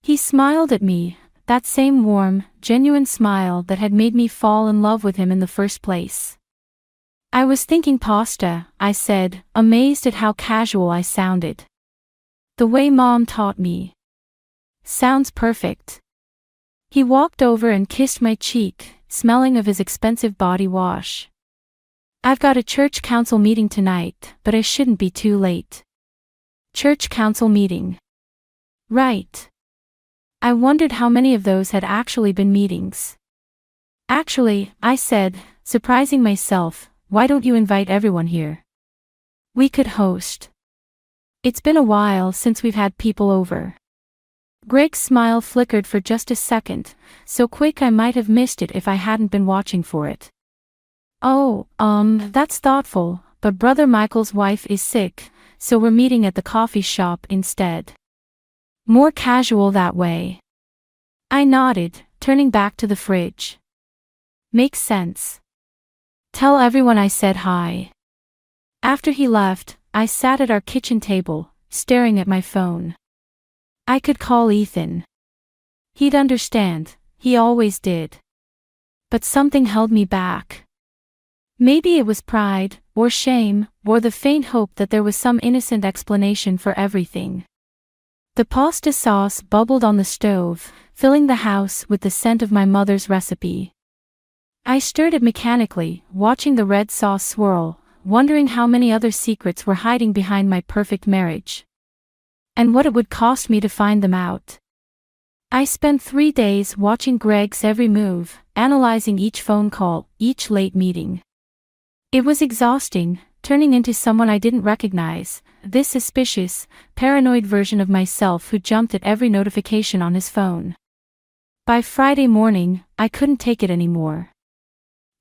D: He smiled at me, that same warm, genuine smile that had made me fall in love with him in the first place. I was thinking pasta, I said, amazed at how casual I sounded. The way Mom taught me. Sounds perfect. He walked over and kissed my cheek, smelling of his expensive body wash. I've got a church council meeting tonight, but I shouldn't be too late. Church council meeting. Right. I wondered how many of those had actually been meetings. Actually, I said, surprising myself, why don't you invite everyone here? We could host. It's been a while since we've had people over. Greg's smile flickered for just a second, so quick I might have missed it if I hadn't been watching for it. Oh, that's thoughtful, but Brother Michael's wife is sick, so we're meeting at the coffee shop instead. More casual that way. I nodded, turning back to the fridge. Makes sense. Tell everyone I said hi. After he left, I sat at our kitchen table, staring at my phone. I could call Ethan. He'd understand, he always did. But something held me back. Maybe it was pride, or shame, or the faint hope that there was some innocent explanation for everything. The pasta sauce bubbled on the stove, filling the house with the scent of my mother's recipe. I stirred it mechanically, watching the red sauce swirl, wondering how many other secrets were hiding behind my perfect marriage. And what it would cost me to find them out. I spent 3 days watching Greg's every move, analyzing each phone call, each late meeting. It was exhausting, turning into someone I didn't recognize, this suspicious, paranoid version of myself who jumped at every notification on his phone. By Friday morning, I couldn't take it anymore.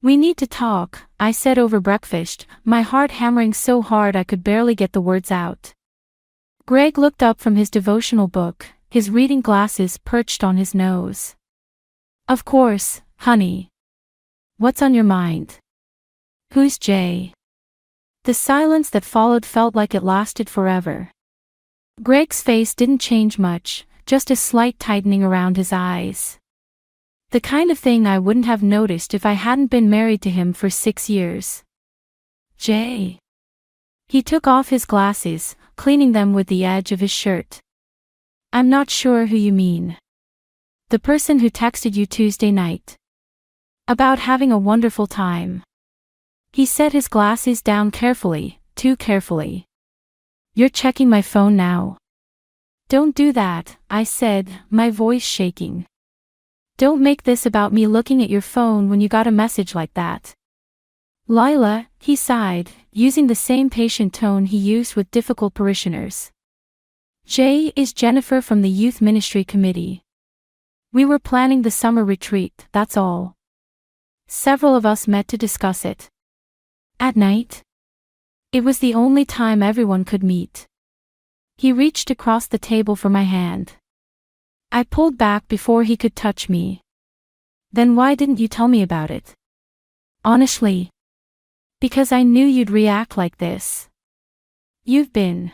D: We need to talk, I said over breakfast, my heart hammering so hard I could barely get the words out. Greg looked up from his devotional book, his reading glasses perched on his nose. Of course, honey. What's on your mind? Who's Jay? The silence that followed felt like it lasted forever. Greg's face didn't change much, just a slight tightening around his eyes. The kind of thing I wouldn't have noticed if I hadn't been married to him for 6 years. Jay. He took off his glasses, cleaning them with the edge of his shirt. I'm not sure who you mean. The person who texted you Tuesday night. About having a wonderful time. He set his glasses down carefully, too carefully. You're checking my phone now. Don't do that, I said, my voice shaking. Don't make this about me looking at your phone when you got a message like that. Lila, he sighed, using the same patient tone he used with difficult parishioners. Jay is Jennifer from the Youth Ministry Committee. We were planning the summer retreat, that's all. Several of us met to discuss it. At night? It was the only time everyone could meet. He reached across the table for my hand. I pulled back before he could touch me. Then why didn't you tell me about it? Honestly. Because I knew you'd react like this. You've been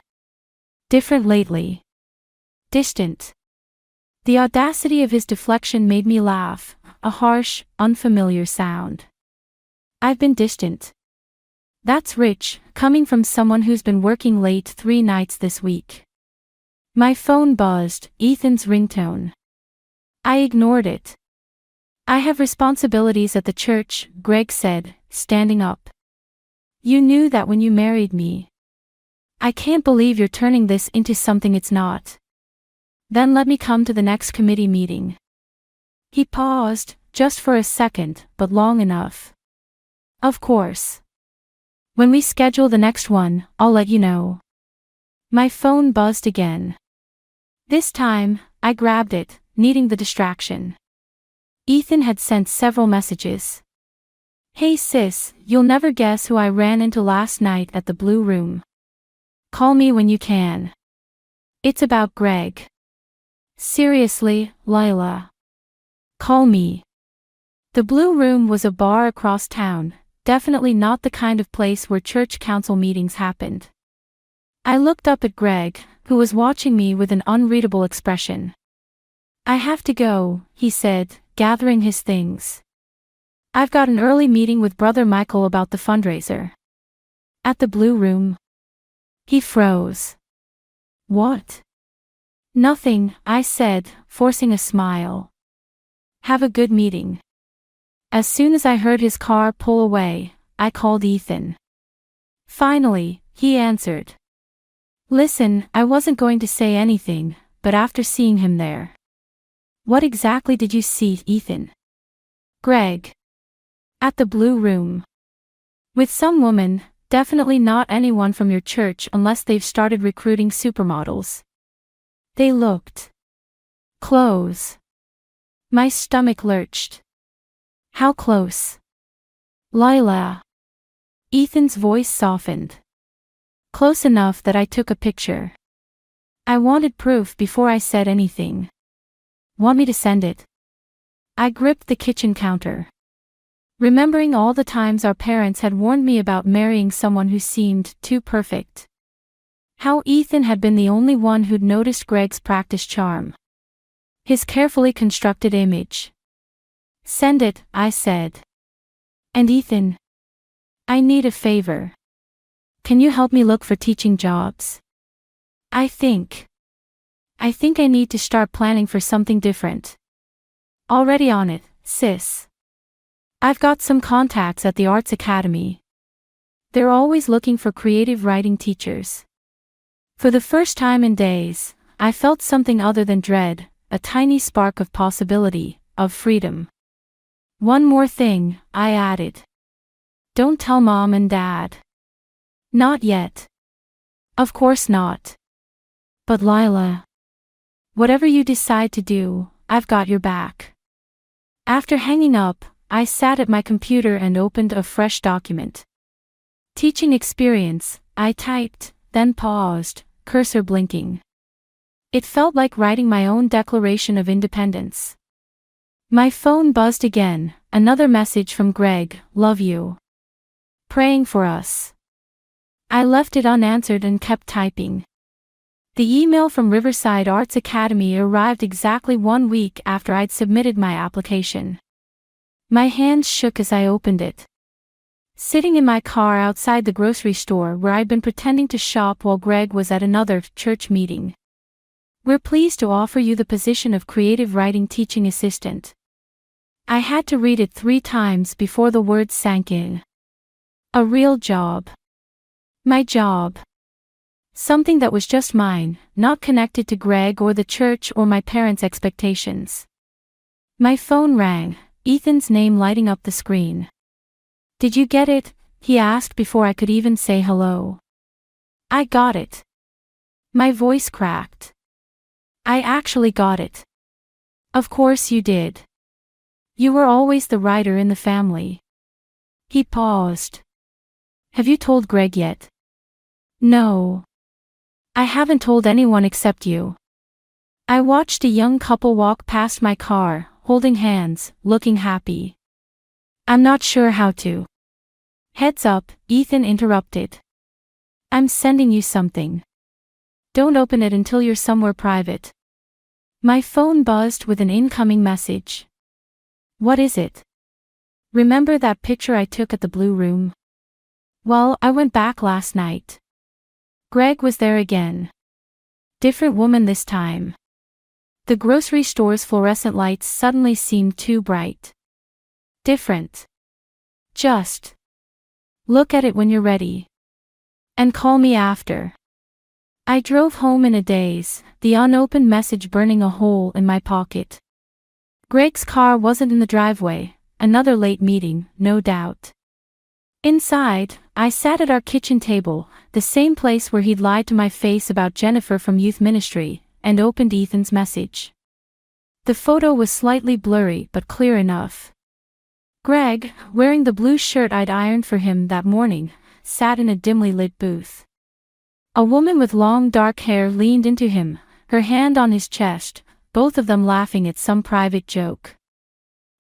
D: different lately. Distant. The audacity of his deflection made me laugh, a harsh, unfamiliar sound. I've been distant. That's rich, coming from someone who's been working late 3 nights this week. My phone buzzed, Ethan's ringtone. I ignored it. I have responsibilities at the church, Greg said, standing up. You knew that when you married me. I can't believe you're turning this into something it's not. Then let me come to the next committee meeting. He paused, just for a second, but long enough. Of course. When we schedule the next one, I'll let you know. My phone buzzed again. This time, I grabbed it, needing the distraction. Ethan had sent several messages. Hey sis, you'll never guess who I ran into last night at the Blue Room. Call me when you can. It's about Greg. Seriously, Lila. Call me. The Blue Room was a bar across town, definitely not the kind of place where church council meetings happened. I looked up at Greg, who was watching me with an unreadable expression. I have to go, he said, gathering his things. I've got an early meeting with Brother Michael about the fundraiser. At the Blue Room. He froze. What? Nothing, I said, forcing a smile. Have a good meeting. As soon as I heard his car pull away, I called Ethan. Finally, he answered. Listen, I wasn't going to say anything, but after seeing him there. What exactly did you see, Ethan? Greg. At the Blue Room. With some woman, definitely not anyone from your church unless they've started recruiting supermodels. They looked Close. My stomach lurched. How close? Lila. Ethan's voice softened. Close enough that I took a picture. I wanted proof before I said anything. Want me to send it? I gripped the kitchen counter. Remembering all the times our parents had warned me about marrying someone who seemed too perfect. How Ethan had been the only one who'd noticed Greg's practiced charm. His carefully constructed image. Send it, I said. And Ethan, I need a favor. Can you help me look for teaching jobs? I think I need to start planning for something different. Already on it, sis. I've got some contacts at the Arts Academy. They're always looking for creative writing teachers. For the first time in days, I felt something other than dread, a tiny spark of possibility, of freedom. One more thing, I added. Don't tell Mom and Dad. Not yet. Of course not. But Lila, whatever you decide to do, I've got your back. After hanging up, I sat at my computer and opened a fresh document. Teaching experience, I typed, then paused, cursor blinking. It felt like writing my own Declaration of Independence. My phone buzzed again, another message from Greg, love you. Praying for us. I left it unanswered and kept typing. The email from Riverside Arts Academy arrived exactly 1 week after I'd submitted my application. My hands shook as I opened it. Sitting in my car outside the grocery store where I'd been pretending to shop while Greg was at another church meeting. We're pleased to offer you the position of creative writing teaching assistant. I had to read it 3 times before the words sank in. A real job. My job. Something that was just mine, not connected to Greg or the church or my parents' expectations. My phone rang, Ethan's name lighting up the screen. Did you get it? He asked before I could even say hello. I got it. My voice cracked. I actually got it. Of course you did. You were always the writer in the family. He paused. Have you told Greg yet? No. I haven't told anyone except you. I watched a young couple walk past my car, holding hands, looking happy. I'm not sure how to. Heads up, Ethan interrupted. I'm sending you something. Don't open it until you're somewhere private. My phone buzzed with an incoming message. What is it? Remember that picture I took at the Blue Room? Well, I went back last night. Greg was there again. Different woman this time. The grocery store's fluorescent lights suddenly seemed too bright. Different. Just look at it when you're ready. And call me after. I drove home in a daze, the unopened message burning a hole in my pocket. Greg's car wasn't in the driveway, another late meeting, no doubt. Inside, I sat at our kitchen table, the same place where he'd lied to my face about Jennifer from youth ministry, and opened Ethan's message. The photo was slightly blurry but clear enough. Greg, wearing the blue shirt I'd ironed for him that morning, sat in a dimly lit booth. A woman with long dark hair leaned into him, her hand on his chest, both of them laughing at some private joke.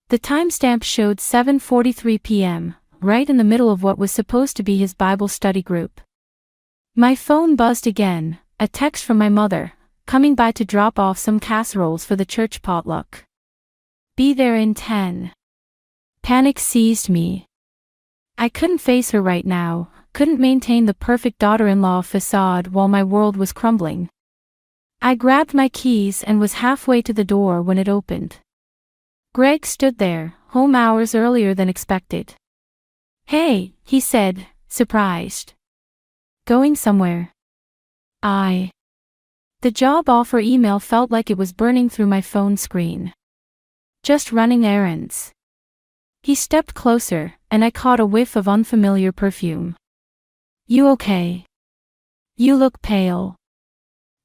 D: The timestamp showed 7:43 p.m., right in the middle of what was supposed to be his Bible study group. My phone buzzed again, a text from my mother, coming by to drop off some casseroles for the church potluck. Be there in 10. Panic seized me. I couldn't face her right now, couldn't maintain the perfect daughter-in-law facade while my world was crumbling. I grabbed my keys and was halfway to the door when it opened. Greg stood there, home hours earlier than expected. Hey, he said, surprised. Going somewhere? The job offer email felt like it was burning through my phone screen. Just running errands. He stepped closer, and I caught a whiff of unfamiliar perfume. You okay? You look pale.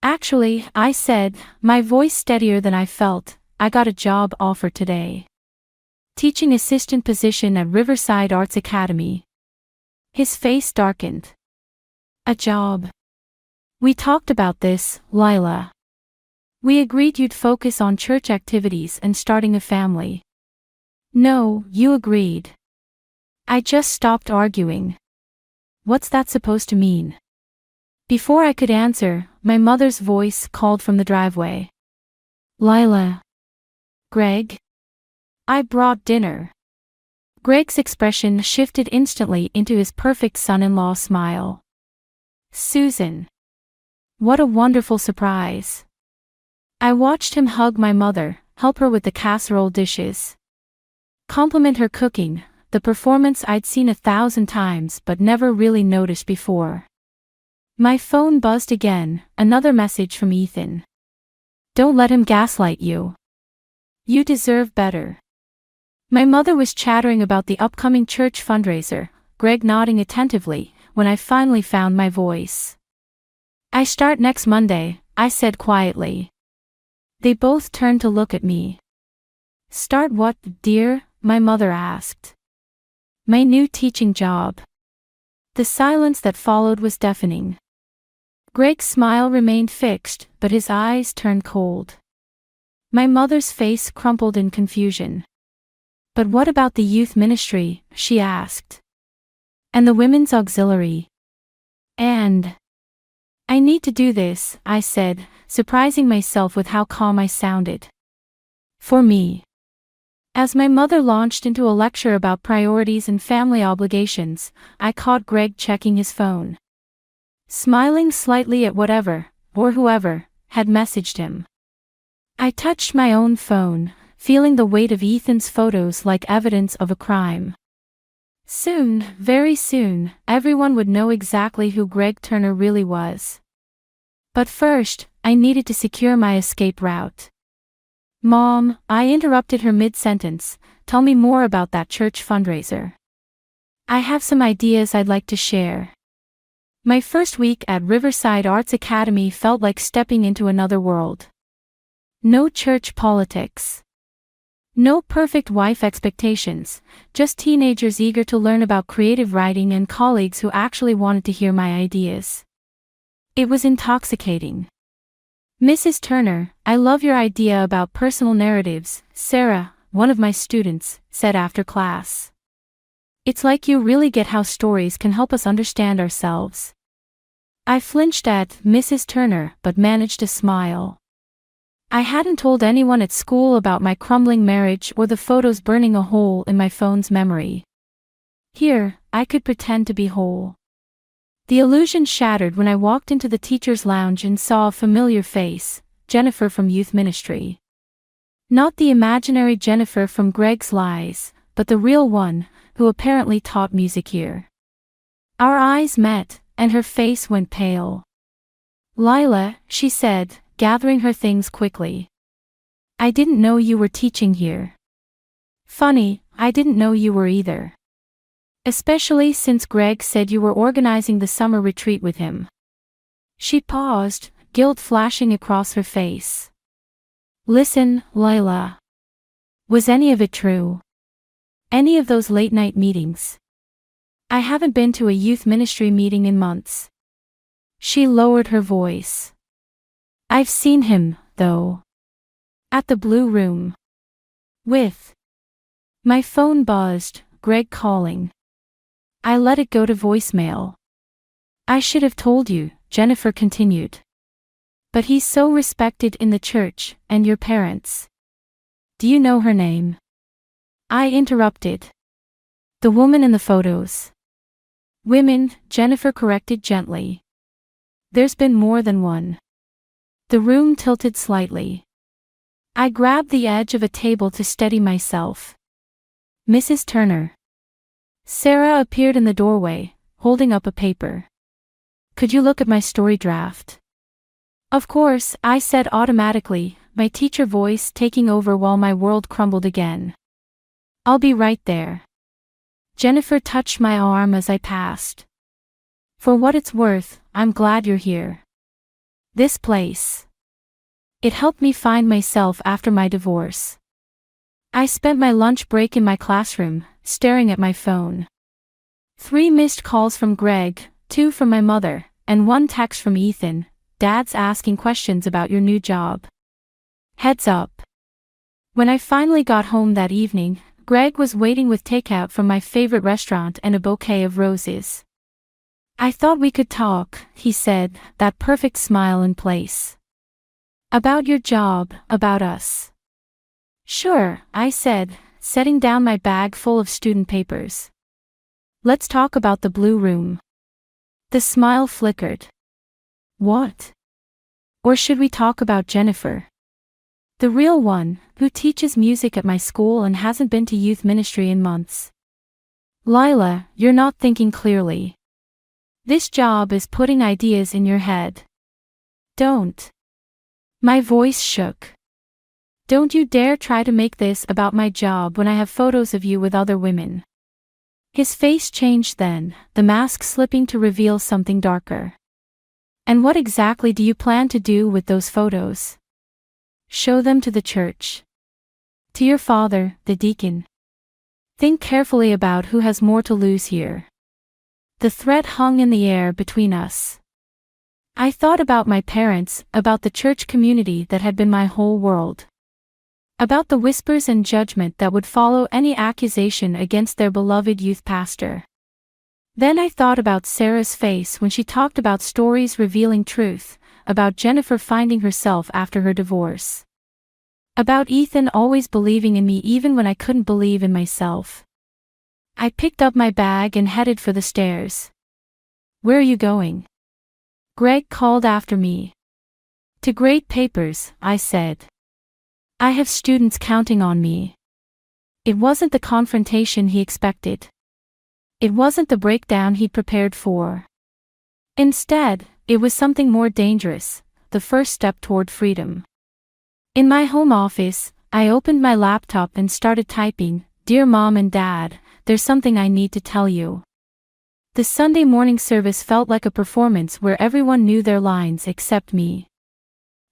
D: Actually, I said, my voice steadier than I felt, I got a job offer today. Teaching assistant position at Riverside Arts Academy. His face darkened. A job. We talked about this, Lila. We agreed you'd focus on church activities and starting a family. No, you agreed. I just stopped arguing. What's that supposed to mean? Before I could answer, my mother's voice called from the driveway. Lila. Greg? I brought dinner. Greg's expression shifted instantly into his perfect son-in-law smile. Susan. What a wonderful surprise. I watched him hug my mother, help her with the casserole dishes. Compliment her cooking, the performance I'd seen 1,000 times but never really noticed before. My phone buzzed again, another message from Ethan. Don't let him gaslight you. You deserve better. My mother was chattering about the upcoming church fundraiser, Greg nodding attentively, when I finally found my voice. I start next Monday, I said quietly. They both turned to look at me. Start what, dear? My mother asked. My new teaching job. The silence that followed was deafening. Greg's smile remained fixed, but his eyes turned cold. My mother's face crumpled in confusion. But what about the youth ministry? She asked. And the women's auxiliary? And I need to do this, I said, surprising myself with how calm I sounded. For me. As my mother launched into a lecture about priorities and family obligations, I caught Greg checking his phone. Smiling slightly at whatever, or whoever, had messaged him. I touched my own phone, feeling the weight of Ethan's photos like evidence of a crime. Soon, very soon, everyone would know exactly who Greg Turner really was. But first, I needed to secure my escape route. Mom, I interrupted her mid-sentence, tell me more about that church fundraiser. I have some ideas I'd like to share. My first week at Riverside Arts Academy felt like stepping into another world. No church politics. No perfect wife expectations, just teenagers eager to learn about creative writing and colleagues who actually wanted to hear my ideas. It was intoxicating. Mrs. Turner, I love your idea about personal narratives, Sarah, one of my students, said after class. It's like you really get how stories can help us understand ourselves. I flinched at Mrs. Turner but managed to smile. I hadn't told anyone at school about my crumbling marriage or the photos burning a hole in my phone's memory. Here, I could pretend to be whole. The illusion shattered when I walked into the teacher's lounge and saw a familiar face, Jennifer from youth ministry. Not the imaginary Jennifer from Greg's Lies, but the real one, who apparently taught music here. Our eyes met, and her face went pale. Lila, she said, gathering her things quickly. I didn't know you were teaching here. Funny, I didn't know you were either. Especially since Greg said you were organizing the summer retreat with him. She paused, guilt flashing across her face. Listen, Lila. Was any of it true? Any of those late-night meetings? I haven't been to a youth ministry meeting in months. She lowered her voice. I've seen him, though. At the Blue Room. With. My phone buzzed, Greg calling. I let it go to voicemail. I should have told you, Jennifer continued. But he's so respected in the church, and your parents. Do you know her name? I interrupted. The woman in the photos. Women, Jennifer corrected gently. There's been more than one. The room tilted slightly. I grabbed the edge of a table to steady myself. Mrs. Turner. Sarah appeared in the doorway, holding up a paper. Could you look at my story draft? Of course, I said automatically, my teacher voice taking over while my world crumbled again. I'll be right there. Jennifer touched my arm as I passed. For what it's worth, I'm glad you're here. This place. It helped me find myself after my divorce. I spent my lunch break in my classroom, staring at my phone. 3 missed calls from Greg, 2 from my mother, and 1 text from Ethan. Dad's asking questions about your new job. Heads up. When I finally got home that evening, Greg was waiting with takeout from my favorite restaurant and a bouquet of roses. I thought we could talk, he said, that perfect smile in place. About your job, about us. Sure, I said, setting down my bag full of student papers. Let's talk about the blue room. The smile flickered. What? Or should we talk about Jennifer? The real one, who teaches music at my school and hasn't been to youth ministry in months. Lila, you're not thinking clearly. This job is putting ideas in your head. Don't. My voice shook. Don't you dare try to make this about my job when I have photos of you with other women. His face changed then, the mask slipping to reveal something darker. And what exactly do you plan to do with those photos? Show them to the church. To your father, the deacon. Think carefully about who has more to lose here. The threat hung in the air between us. I thought about my parents, about the church community that had been my whole world. About the whispers and judgment that would follow any accusation against their beloved youth pastor. Then I thought about Sarah's face when she talked about stories revealing truth, about Jennifer finding herself after her divorce. About Ethan always believing in me even when I couldn't believe in myself. I picked up my bag and headed for the stairs. Where are you going? Greg called after me. To grade papers, I said. I have students counting on me. It wasn't the confrontation he expected. It wasn't the breakdown he'd prepared for. Instead, it was something more dangerous, the first step toward freedom. In my home office, I opened my laptop and started typing, "Dear Mom and Dad, there's something I need to tell you." The Sunday morning service felt like a performance where everyone knew their lines except me.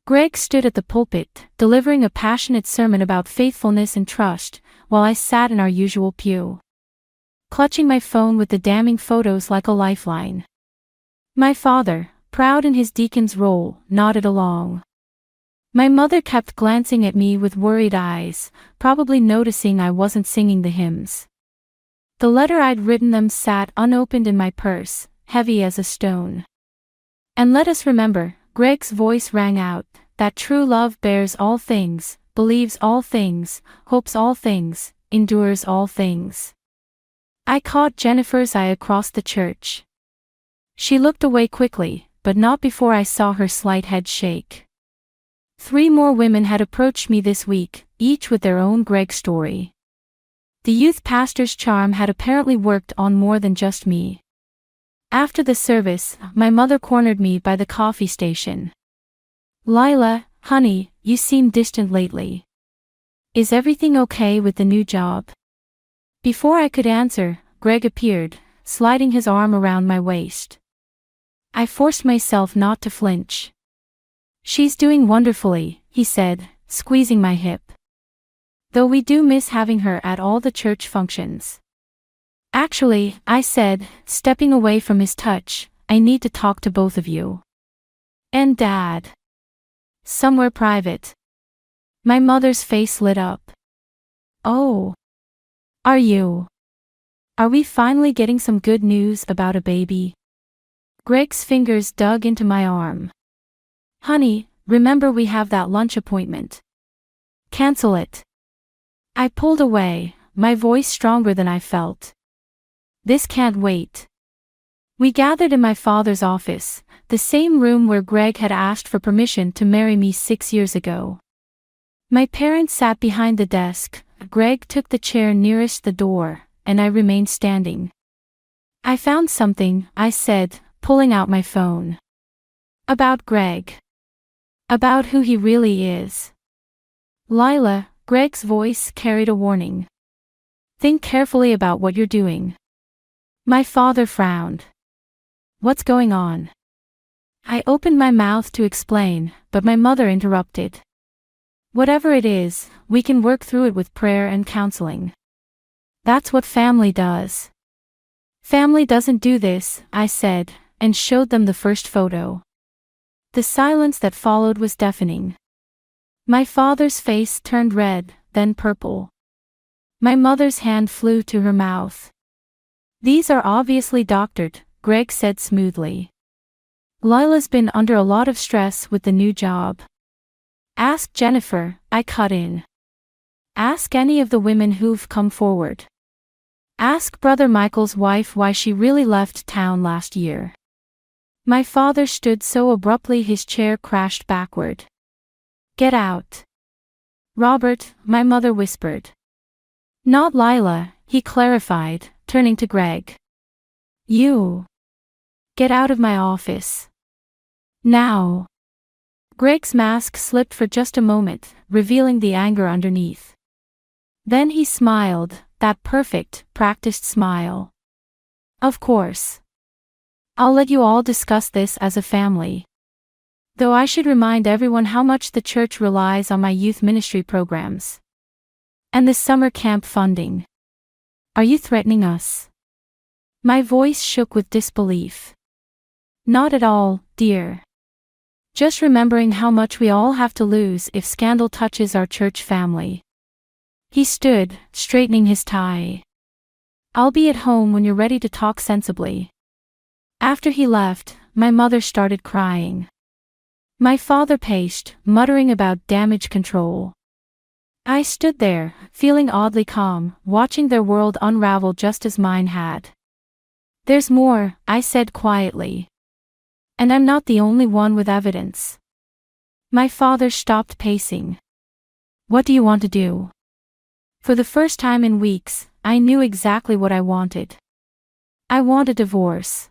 D: Greg stood at the pulpit, delivering a passionate sermon about faithfulness and trust, while I sat in our usual pew, clutching my phone with the damning photos like a lifeline. My father, proud in his deacon's role, nodded along. My mother kept glancing at me with worried eyes, probably noticing I wasn't singing the hymns. The letter I'd written them sat unopened in my purse, heavy as a stone. And let us remember, Greg's voice rang out, that true love bears all things, believes all things, hopes all things, endures all things. I caught Jennifer's eye across the church. She looked away quickly, but not before I saw her slight head shake. 3 more women had approached me this week, each with their own Greg story. The youth pastor's charm had apparently worked on more than just me. After the service, my mother cornered me by the coffee station. Lila, honey, you seem distant lately. Is everything okay with the new job? Before I could answer, Greg appeared, sliding his arm around my waist. I forced myself not to flinch. She's doing wonderfully, he said, squeezing my hip. Though we do miss having her at all the church functions. Actually, I said, stepping away from his touch, I need to talk to both of you. And Dad. Somewhere private. My mother's face lit up. Oh. Are you? Are we finally getting some good news about a baby? Greg's fingers dug into my arm. Honey, remember we have that lunch appointment. Cancel it. I pulled away, my voice stronger than I felt. This can't wait. We gathered in my father's office, the same room where Greg had asked for permission to marry me 6 years ago. My parents sat behind the desk, Greg took the chair nearest the door, and I remained standing. I found something, I said, pulling out my phone. About Greg. About who he really is. Lila, Greg's voice carried a warning. Think carefully about what you're doing. My father frowned. What's going on? I opened my mouth to explain, but my mother interrupted. Whatever it is, we can work through it with prayer and counseling. That's what family does. Family doesn't do this, I said, and showed them the first photo. The silence that followed was deafening. My father's face turned red, then purple. My mother's hand flew to her mouth. These are obviously doctored, Greg said smoothly. Lila's been under a lot of stress with the new job. Ask Jennifer, I cut in. Ask any of the women who've come forward. Ask Brother Michael's wife why she really left town last year. My father stood so abruptly his chair crashed backward. Get out. Robert, my mother whispered. Not Lila, he clarified, turning to Greg. You. Get out of my office. Now. Greg's mask slipped for just a moment, revealing the anger underneath. Then he smiled, that perfect, practiced smile. Of course. I'll let you all discuss this as a family. Though I should remind everyone how much the church relies on my youth ministry programs. And the summer camp funding. Are you threatening us? My voice shook with disbelief. Not at all, dear. Just remembering how much we all have to lose if scandal touches our church family. He stood, straightening his tie. I'll be at home when you're ready to talk sensibly. After he left, my mother started crying. My father paced, muttering about damage control. I stood there, feeling oddly calm, watching their world unravel just as mine had. There's more, I said quietly. And I'm not the only one with evidence. My father stopped pacing. What do you want to do? For the first time in weeks, I knew exactly what I wanted. I want a divorce.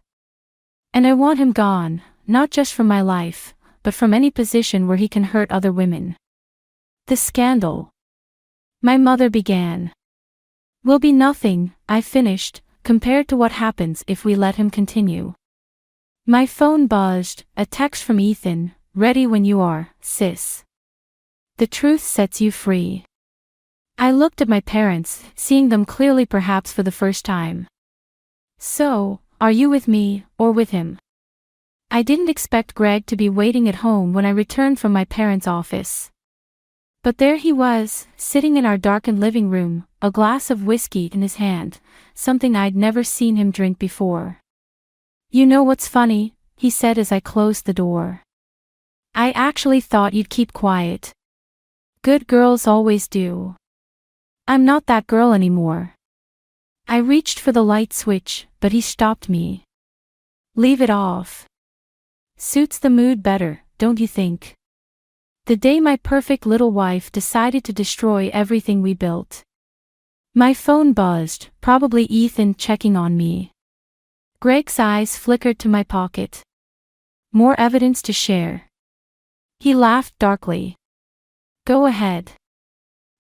D: And I want him gone, not just from my life, but from any position where he can hurt other women. The scandal. My mother began. Will be nothing, I finished, compared to what happens if we let him continue. My phone buzzed, a text from Ethan, ready when you are, sis. The truth sets you free. I looked at my parents, seeing them clearly perhaps for the first time. So, are you with me, or with him? I didn't expect Greg to be waiting at home when I returned from my parents' office. But there he was, sitting in our darkened living room, a glass of whiskey in his hand, something I'd never seen him drink before. You know what's funny, he said as I closed the door. I actually thought you'd keep quiet. Good girls always do. I'm not that girl anymore. I reached for the light switch, but he stopped me. Leave it off. Suits the mood better, don't you think? The day my perfect little wife decided to destroy everything we built. My phone buzzed, probably Ethan checking on me. Greg's eyes flickered to my pocket. More evidence to share. He laughed darkly. Go ahead.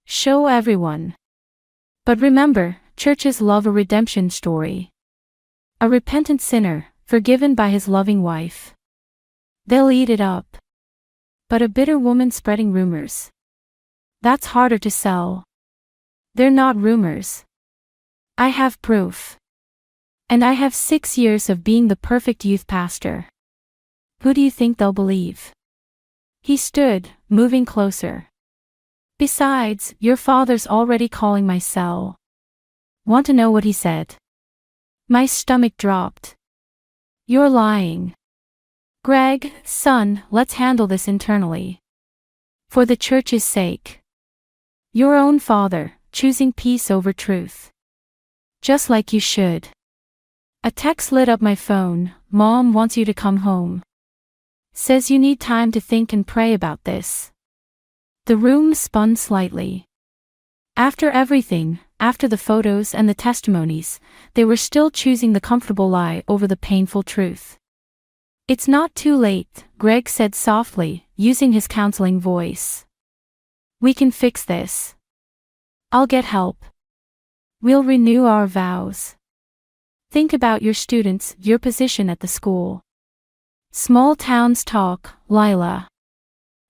D: Show everyone. But remember, churches love a redemption story. A repentant sinner, forgiven by his loving wife. They'll eat it up. But a bitter woman spreading rumors. That's harder to sell. They're not rumors. I have proof. And I have 6 years of being the perfect youth pastor. Who do you think they'll believe? He stood, moving closer. Besides, your father's already calling my cell. Want to know what he said? My stomach dropped. You're lying. Greg, son, let's handle this internally. For the church's sake. Your own father, choosing peace over truth. Just like you should. A text lit up my phone. Mom wants you to come home. Says you need time to think and pray about this. The room spun slightly. After everything, after the photos and the testimonies, they were still choosing the comfortable lie over the painful truth. It's not too late, Greg said softly, using his counseling voice. We can fix this. I'll get help. We'll renew our vows. Think about your students, your position at the school. Small towns talk, Lila.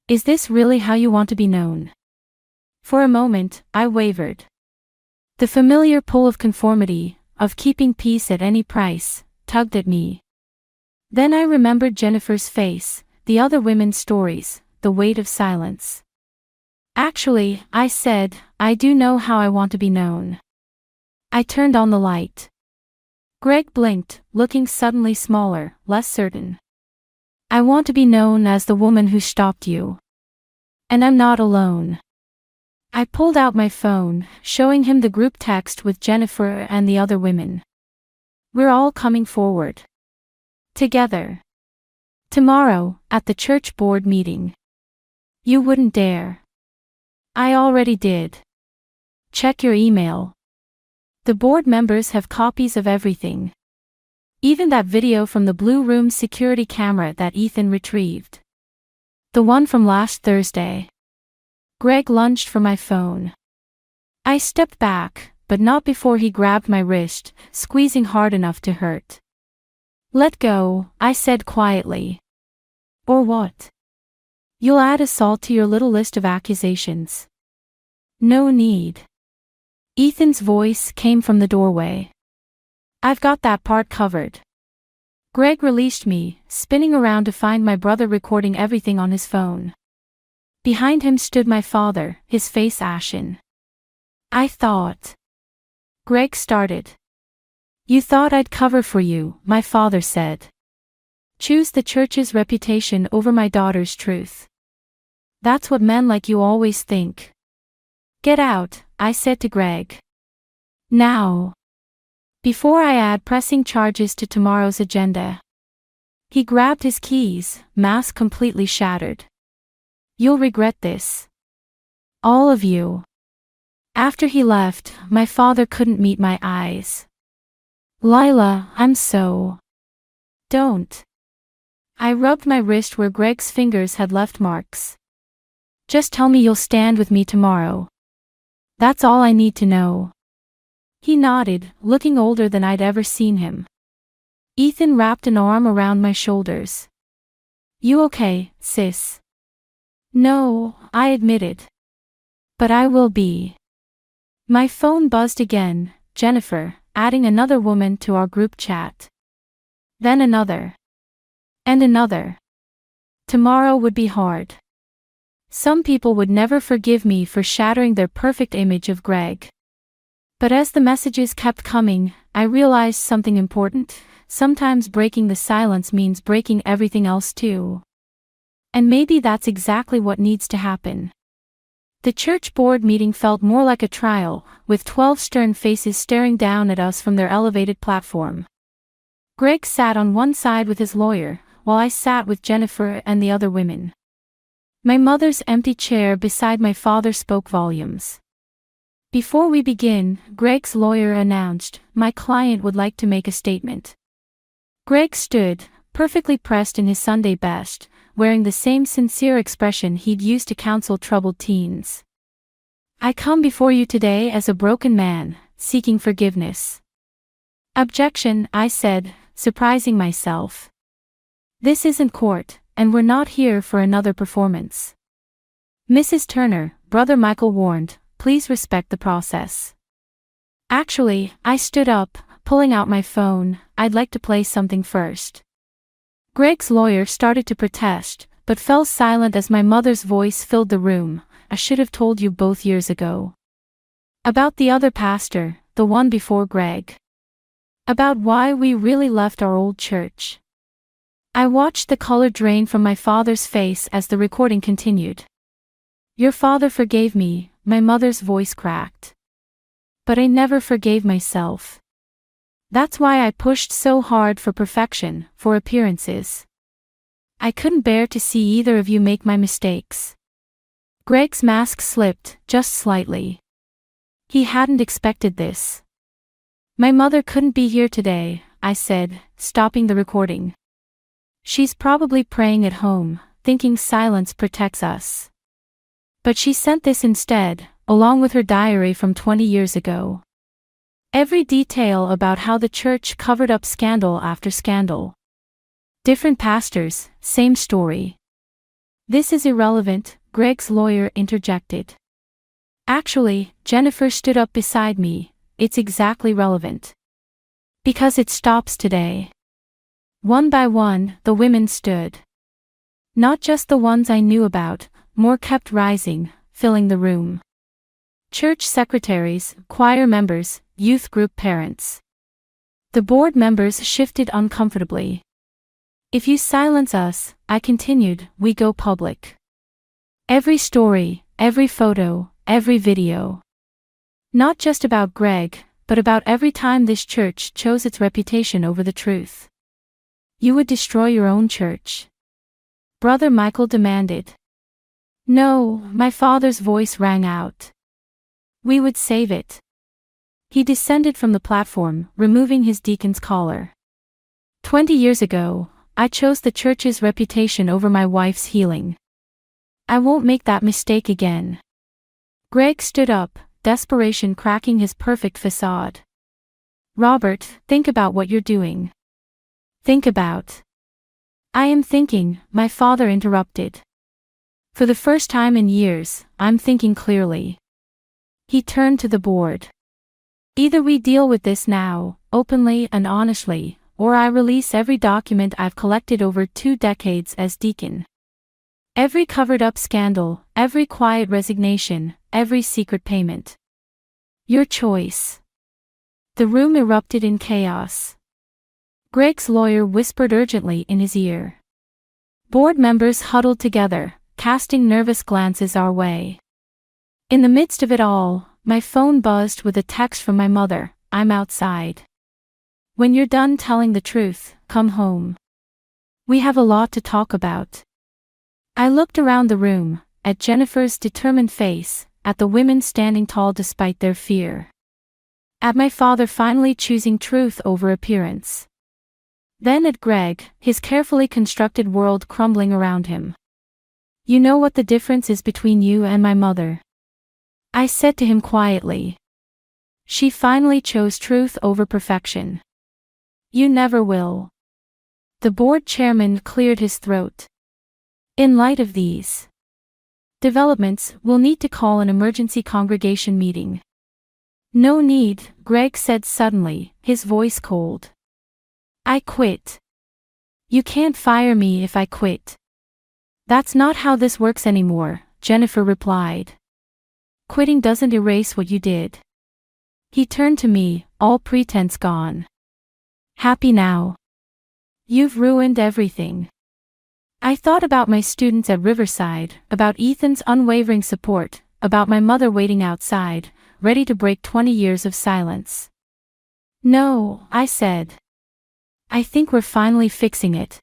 D: Is this really how you want to be known? For a moment, I wavered. The familiar pull of conformity, of keeping peace at any price, tugged at me. Then I remembered Jennifer's face, the other women's stories, the weight of silence. Actually, I said, I do know how I want to be known. I turned on the light. Greg blinked, looking suddenly smaller, less certain. I want to be known as the woman who stopped you. And I'm not alone. I pulled out my phone, showing him the group text with Jennifer and the other women. We're all coming forward. Together. Tomorrow, at the church board meeting. You wouldn't dare. I already did. Check your email. The board members have copies of everything. Even that video from the Blue Room security camera that Ethan retrieved. The one from last Thursday. Greg lunged for my phone. I stepped back, but not before he grabbed my wrist, squeezing hard enough to hurt. Let go, I said quietly. Or what? You'll add assault to your little list of accusations. No need. Ethan's voice came from the doorway. I've got that part covered. Greg released me, spinning around to find my brother recording everything on his phone. Behind him stood my father, his face ashen. I thought. Greg started. You thought I'd cover for you, my father said. Choose the church's reputation over my daughter's truth. That's what men like you always think. Get out, I said to Greg. Now. Before I add pressing charges to tomorrow's agenda. He grabbed his keys, mask completely shattered. You'll regret this. All of you. After he left, my father couldn't meet my eyes. Lila, I'm so. Don't. I rubbed my wrist where Greg's fingers had left marks. Just tell me you'll stand with me tomorrow. That's all I need to know. He nodded, looking older than I'd ever seen him. Ethan wrapped an arm around my shoulders. You okay, sis? No, I admitted. But I will be. My phone buzzed again, Jennifer, adding another woman to our group chat. Then another. And another. Tomorrow would be hard. Some people would never forgive me for shattering their perfect image of Greg. But as the messages kept coming, I realized something important. Sometimes breaking the silence means breaking everything else too. And maybe that's exactly what needs to happen. The church board meeting felt more like a trial, with 12 stern faces staring down at us from their elevated platform. Greg sat on one side with his lawyer, while I sat with Jennifer and the other women. My mother's empty chair beside my father spoke volumes. Before we begin, Greg's lawyer announced, my client would like to make a statement. Greg stood, perfectly pressed in his Sunday best, wearing the same sincere expression he'd used to counsel troubled teens. I come before you today as a broken man, seeking forgiveness. Objection, I said, surprising myself. This isn't court, and we're not here for another performance. Mrs. Turner, Brother Michael warned, please respect the process. Actually, I stood up, pulling out my phone, I'd like to play something first. Greg's lawyer started to protest, but fell silent as my mother's voice filled the room. I should have told you both years ago. About the other pastor, the one before Greg. About why we really left our old church. I watched the color drain from my father's face as the recording continued. Your father forgave me, my mother's voice cracked. But I never forgave myself. That's why I pushed so hard for perfection, for appearances. I couldn't bear to see either of you make my mistakes. Greg's mask slipped, just slightly. He hadn't expected this. My mother couldn't be here today, I said, stopping the recording. She's probably praying at home, thinking silence protects us. But she sent this instead, along with her diary from 20 years ago. Every detail about how the church covered up scandal after scandal. Different pastors, same story. This is irrelevant, Greg's lawyer interjected. Actually, Jennifer stood up beside me, it's exactly relevant. Because it stops today. One by one, the women stood. Not just the ones I knew about, more kept rising, filling the room. Church secretaries, choir members, youth group parents. The board members shifted uncomfortably. If you silence us, I continued, we go public. Every story, every photo, every video. Not just about Greg, but about every time this church chose its reputation over the truth. You would destroy your own church? Brother Michael demanded. No, my father's voice rang out. We would save it. He descended from the platform, removing his deacon's collar. 20 years ago, I chose the church's reputation over my wife's healing. I won't make that mistake again. Greg stood up, desperation cracking his perfect facade. Robert, think about what you're doing. Think about. I am thinking, my father interrupted. For the first time in years, I'm thinking clearly. He turned to the board. Either we deal with this now, openly and honestly, or I release every document I've collected over 2 decades as deacon. Every covered-up scandal, every quiet resignation, every secret payment. Your choice. The room erupted in chaos. Greg's lawyer whispered urgently in his ear. Board members huddled together, casting nervous glances our way. In the midst of it all, my phone buzzed with a text from my mother, I'm outside. When you're done telling the truth, come home. We have a lot to talk about. I looked around the room, at Jennifer's determined face, at the women standing tall despite their fear. At my father finally choosing truth over appearance. Then at Greg, his carefully constructed world crumbling around him. You know what the difference is between you and my mother? I said to him quietly. She finally chose truth over perfection. You never will. The board chairman cleared his throat. In light of these developments, we'll need to call an emergency congregation meeting. No need, Greg said suddenly, his voice cold. I quit. You can't fire me if I quit. That's not how this works anymore, Jennifer replied. Quitting doesn't erase what you did. He turned to me, all pretense gone. Happy now? You've ruined everything. I thought about my students at Riverside, about Ethan's unwavering support, about my mother waiting outside, ready to break 20 years of silence. No, I said. I think we're finally fixing it.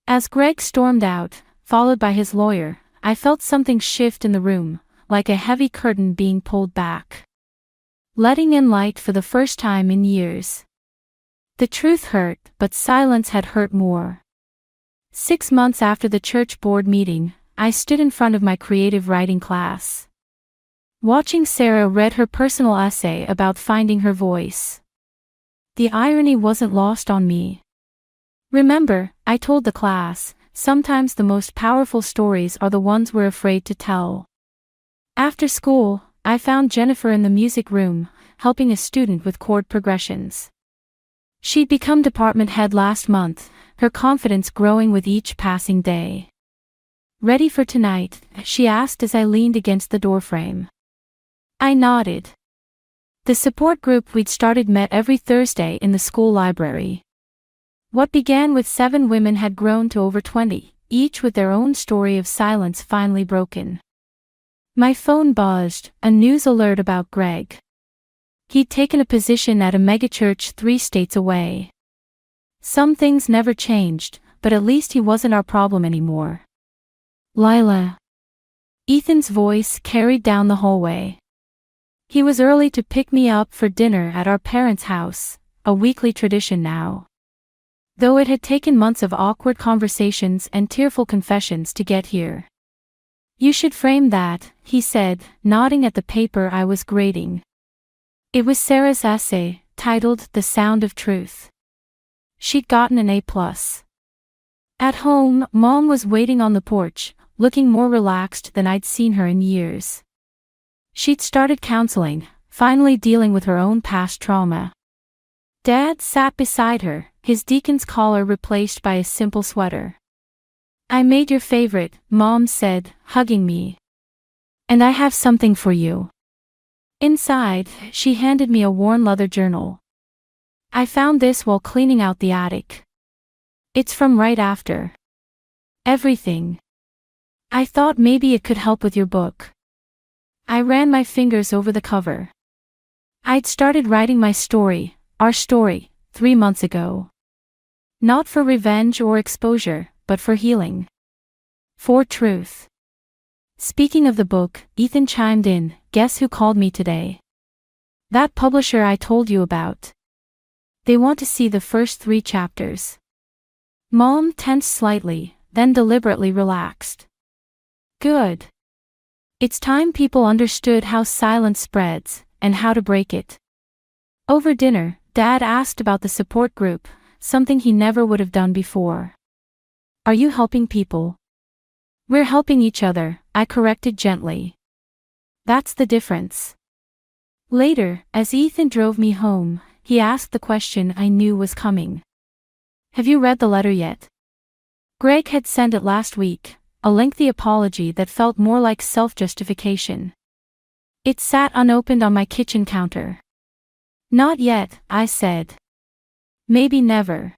D: As Greg stormed out, followed by his lawyer, I felt something shift in the room, like a heavy curtain being pulled back. Letting in light for the first time in years. The truth hurt, but silence had hurt more. 6 months after the church board meeting, I stood in front of my creative writing class. Watching Sarah read her personal essay about finding her voice. The irony wasn't lost on me. Remember, I told the class, sometimes the most powerful stories are the ones we're afraid to tell. After school, I found Jennifer in the music room, helping a student with chord progressions. She'd become department head last month, her confidence growing with each passing day. Ready for tonight? She asked as I leaned against the doorframe. I nodded. The support group we'd started met every Thursday in the school library. What began with 7 women had grown to over 20, each with their own story of silence finally broken. My phone buzzed, a news alert about Greg. He'd taken a position at a megachurch 3 states away. Some things never changed, but at least he wasn't our problem anymore. Lila. Ethan's voice carried down the hallway. He was early to pick me up for dinner at our parents' house, a weekly tradition now. Though it had taken months of awkward conversations and tearful confessions to get here. You should frame that, he said, nodding at the paper I was grading. It was Sarah's essay, titled The Sound of Truth. She'd gotten an A+. At home, Mom was waiting on the porch, looking more relaxed than I'd seen her in years. She'd started counseling, finally dealing with her own past trauma. Dad sat beside her, his deacon's collar replaced by a simple sweater. "I made your favorite," Mom said, hugging me. "And I have something for you." Inside, she handed me a worn leather journal. "I found this while cleaning out the attic. It's from right after everything. I thought maybe it could help with your book." I ran my fingers over the cover. I'd started writing my story, our story, 3 months ago. Not for revenge or exposure, but for healing. For truth. Speaking of the book, Ethan chimed in, "Guess who called me today? That publisher I told you about. They want to see the first 3 chapters." Mom tensed slightly, then deliberately relaxed. Good. It's time people understood how silence spreads, and how to break it. Over dinner, Dad asked about the support group, something he never would have done before. "Are you helping people?" "We're helping each other," I corrected gently. "That's the difference." Later, as Ethan drove me home, he asked the question I knew was coming. "Have you read the letter yet?" Greg had sent it last week, a lengthy apology that felt more like self-justification. It sat unopened on my kitchen counter. "Not yet," I said. "Maybe never.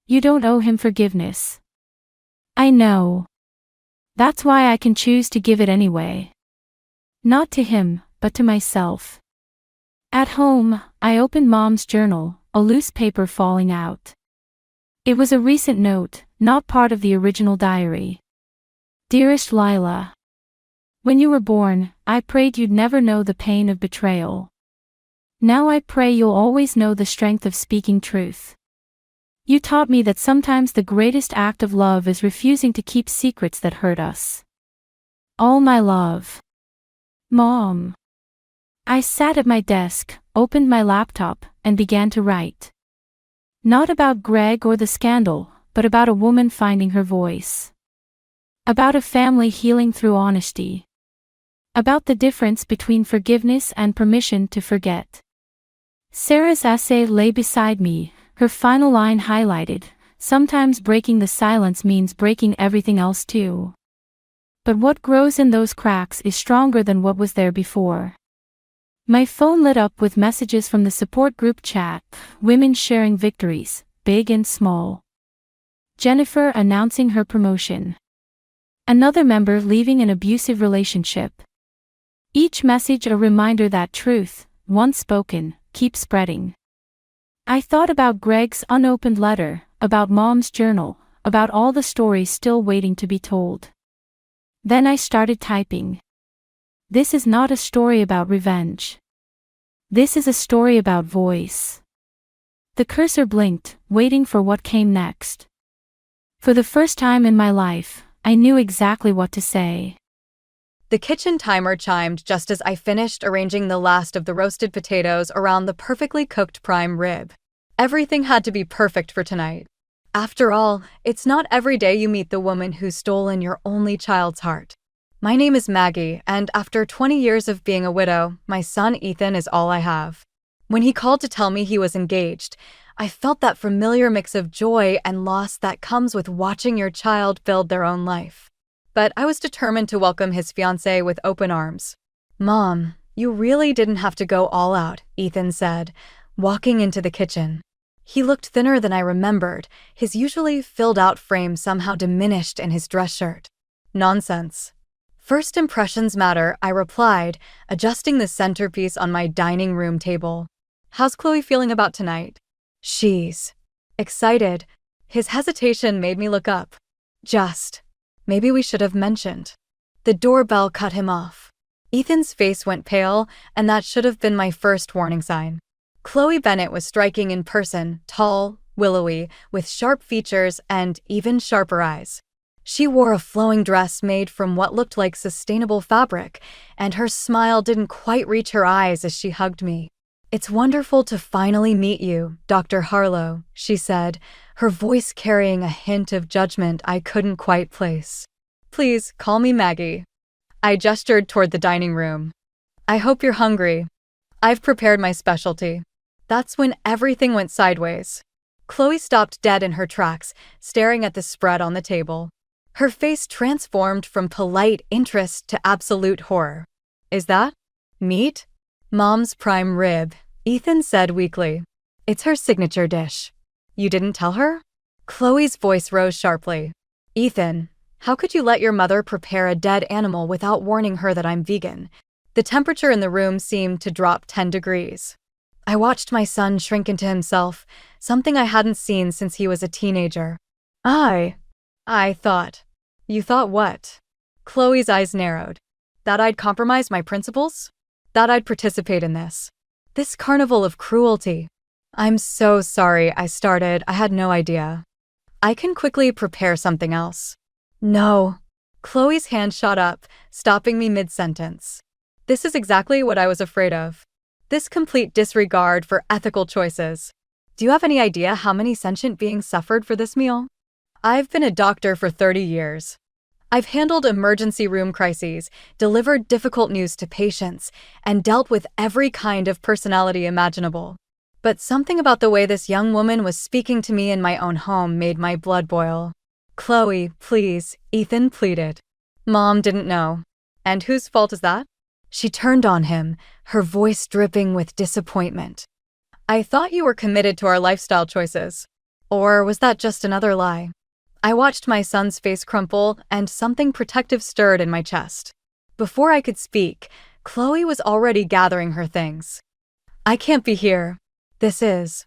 D: You don't owe him forgiveness." "I know. That's why I can choose to give it anyway. Not to him, but to myself." At home, I opened Mom's journal, a loose paper falling out. It was a recent note, not part of the original diary. "Dearest Lila. When you were born, I prayed you'd never know the pain of betrayal. Now I pray you'll always know the strength of speaking truth. You taught me that sometimes the greatest act of love is refusing to keep secrets that hurt us. All my love. Mom." I sat at my desk, opened my laptop, and began to write. Not about Greg or the scandal, but about a woman finding her voice. About a family healing through honesty. About the difference between forgiveness and permission to forget. Sarah's essay lay beside me, her final line highlighted. "Sometimes breaking the silence means breaking everything else too. But what grows in those cracks is stronger than what was there before." My phone lit up with messages from the support group chat, women sharing victories, big and small. Jennifer announcing her promotion. Another member leaving an abusive relationship. Each message a reminder that truth, once spoken, keeps spreading. I thought about Greg's unopened letter, about Mom's journal, about all the stories still waiting to be told. Then I started typing. This is not a story about revenge. This is a story about voice. The cursor blinked, waiting for what came next. For the first time in my life, I knew exactly what to say.
B: The kitchen timer chimed just as I finished arranging the last of the roasted potatoes around the perfectly cooked prime rib. Everything had to be perfect for tonight. After all, it's not every day you meet the woman who's stolen your only child's heart. My name is Maggie, and after 20 years of being a widow, my son Ethan is all I have. When he called to tell me he was engaged, I felt that familiar mix of joy and loss that comes with watching your child build their own life. But I was determined to welcome his fiancée with open arms. "Mom, you really didn't have to go all out," Ethan said, walking into the kitchen. He looked thinner than I remembered, his usually filled-out frame somehow diminished in his dress shirt. "Nonsense. First impressions matter," I replied, adjusting the centerpiece on my dining room table. "How's Chloe feeling about tonight?" "She's excited." His hesitation made me look up. Maybe we should have mentioned." The doorbell cut him off. Ethan's face went pale, and that should have been my first warning sign. Chloe Bennett was striking in person, tall, willowy, with sharp features and even sharper eyes. She wore a flowing dress made from what looked like sustainable fabric, and her smile didn't quite reach her eyes as she hugged me. "It's wonderful to finally meet you, Dr. Harlow," she said, her voice carrying a hint of judgment I couldn't quite place. "Please, call me Maggie." I gestured toward the dining room. "I hope you're hungry. I've prepared my specialty." That's when everything went sideways. Chloe stopped dead in her tracks, staring at the spread on the table. Her face transformed from polite interest to absolute horror. "Is that meat?" "Mom's prime rib," Ethan said weakly. "It's her signature dish." "You didn't tell her?" Chloe's voice rose sharply. "Ethan, how could you let your mother prepare a dead animal without warning her that I'm vegan?" The temperature in the room seemed to drop 10 degrees. I watched my son shrink into himself, something I hadn't seen since he was a teenager. I thought. "You thought what?" Chloe's eyes narrowed. "That I'd compromise my principles? That I'd participate in this carnival of cruelty." "I'm so sorry," I started. I had no idea. "I can quickly prepare something else." "No." Chloe's hand shot up, stopping me mid-sentence. This is exactly what I was afraid of. This complete disregard for ethical choices. "Do you have any idea how many sentient beings suffered for this meal?" I've been a doctor for 30 years. I've handled emergency room crises, delivered difficult news to patients, and dealt with every kind of personality imaginable. But something about the way this young woman was speaking to me in my own home made my blood boil. "Chloe, please," Ethan pleaded. "Mom didn't know." "And whose fault is that?" She turned on him, her voice dripping with disappointment. "I thought you were committed to our lifestyle choices. Or was that just another lie?" I watched my son's face crumple, and something protective stirred in my chest. Before I could speak, Chloe was already gathering her things. "I can't be here. This is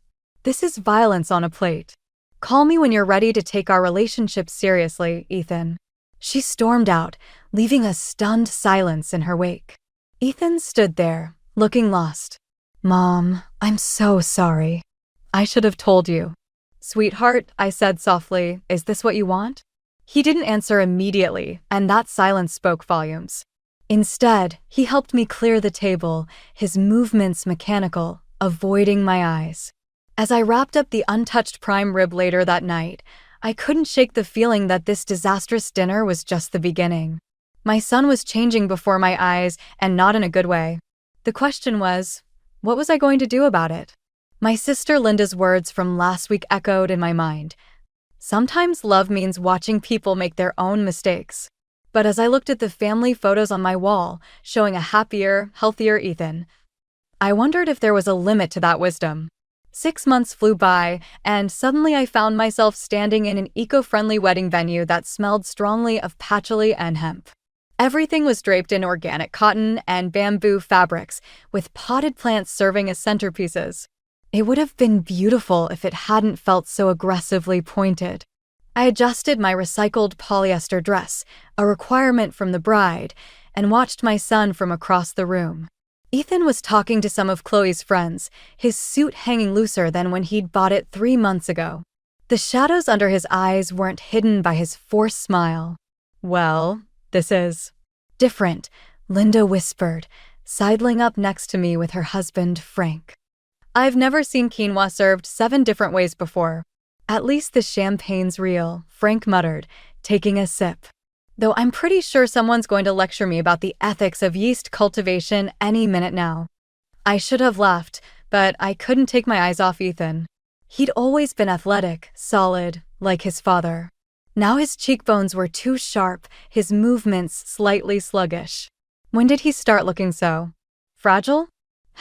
B: violence on a plate. Call me when you're ready to take our relationship seriously, Ethan." She stormed out, leaving a stunned silence in her wake. Ethan stood there, looking lost. "Mom, I'm so sorry. I should have told you." "Sweetheart," I said softly, "is this what you want?" He didn't answer immediately, and that silence spoke volumes. Instead, he helped me clear the table, his movements mechanical, avoiding my eyes. As I wrapped up the untouched prime rib later that night, I couldn't shake the feeling that this disastrous dinner was just the beginning. My son was changing before my eyes, and not in a good way. The question was, what was I going to do about it? My sister Linda's words from last week echoed in my mind. Sometimes love means watching people make their own mistakes. But as I looked at the family photos on my wall, showing a happier, healthier Ethan, I wondered if there was a limit to that wisdom. 6 months flew by, and suddenly I found myself standing in an eco-friendly wedding venue that smelled strongly of patchouli and hemp. Everything was draped in organic cotton and bamboo fabrics, with potted plants serving as centerpieces. It would have been beautiful if it hadn't felt so aggressively pointed. I adjusted my recycled polyester dress, a requirement from the bride, and watched my son from across the room. Ethan was talking to some of Chloe's friends, his suit hanging looser than when he'd bought it 3 months ago. The shadows under his eyes weren't hidden by his forced smile. "Well, this is different," Linda whispered, sidling up next to me with her husband, Frank. "I've never seen quinoa served 7 different ways before." "At least the champagne's real," Frank muttered, taking a sip. "Though I'm pretty sure someone's going to lecture me about the ethics of yeast cultivation any minute now." I should have laughed, but I couldn't take my eyes off Ethan. He'd always been athletic, solid, like his father. Now his cheekbones were too sharp, his movements slightly sluggish. When did he start looking so fragile?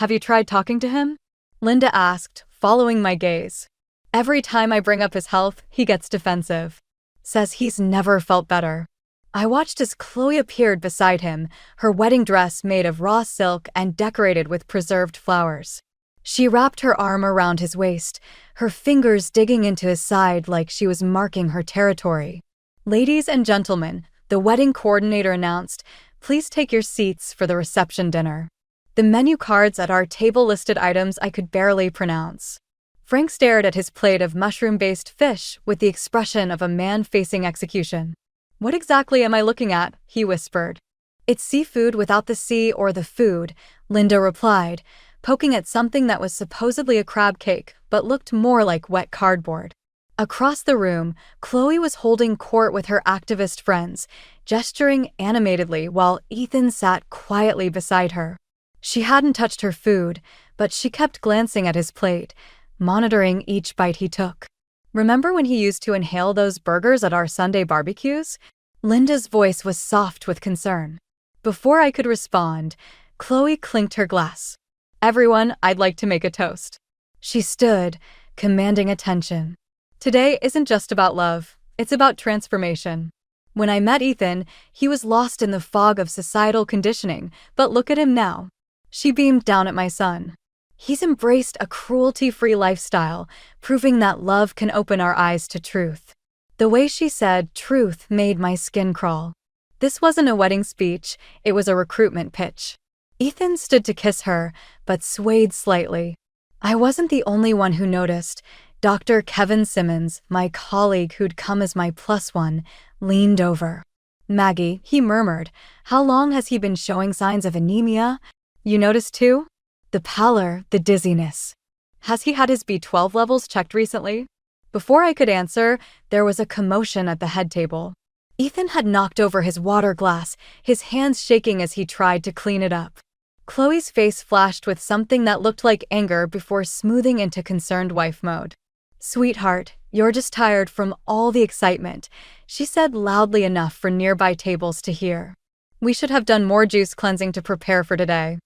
B: "Have you tried talking to him?" Linda asked, following my gaze. "Every time I bring up his health, he gets defensive. Says he's never felt better." I watched as Chloe appeared beside him, her wedding dress made of raw silk and decorated with preserved flowers. She wrapped her arm around his waist, her fingers digging into his side like she was marking her territory. "Ladies and gentlemen," the wedding coordinator announced, "please take your seats for the reception dinner." The menu cards at our table listed items I could barely pronounce. Frank stared at his plate of mushroom-based fish with the expression of a man facing execution. "What exactly am I looking at?" he whispered. "It's seafood without the sea or the food," Linda replied, poking at something that was supposedly a crab cake but looked more like wet cardboard. Across the room, Chloe was holding court with her activist friends, gesturing animatedly while Ethan sat quietly beside her. She hadn't touched her food, but she kept glancing at his plate, monitoring each bite he took. Remember when he used to inhale those burgers at our Sunday barbecues? Linda's voice was soft with concern. Before I could respond, Chloe clinked her glass. "Everyone, I'd like to make a toast." She stood, commanding attention. Today isn't just about love, it's about transformation. When I met Ethan, he was lost in the fog of societal conditioning, but look at him now. She beamed down at my son. He's embraced a cruelty-free lifestyle, proving that love can open our eyes to truth. The way she said truth made my skin crawl. This wasn't a wedding speech, it was a recruitment pitch. Ethan stood to kiss her, but swayed slightly. I wasn't the only one who noticed. Dr. Kevin Simmons, my colleague who'd come as my +1, leaned over. "Maggie," he murmured, "how long has he been showing signs of anemia? You noticed too? The pallor, the dizziness. Has he had his B12 levels checked recently?" Before I could answer, there was a commotion at the head table. Ethan had knocked over his water glass, his hands shaking as he tried to clean it up. Chloe's face flashed with something that looked like anger before smoothing into concerned wife mode. "Sweetheart, you're just tired from all the excitement," she said loudly enough for nearby tables to hear. "We should have done more juice cleansing to prepare for today."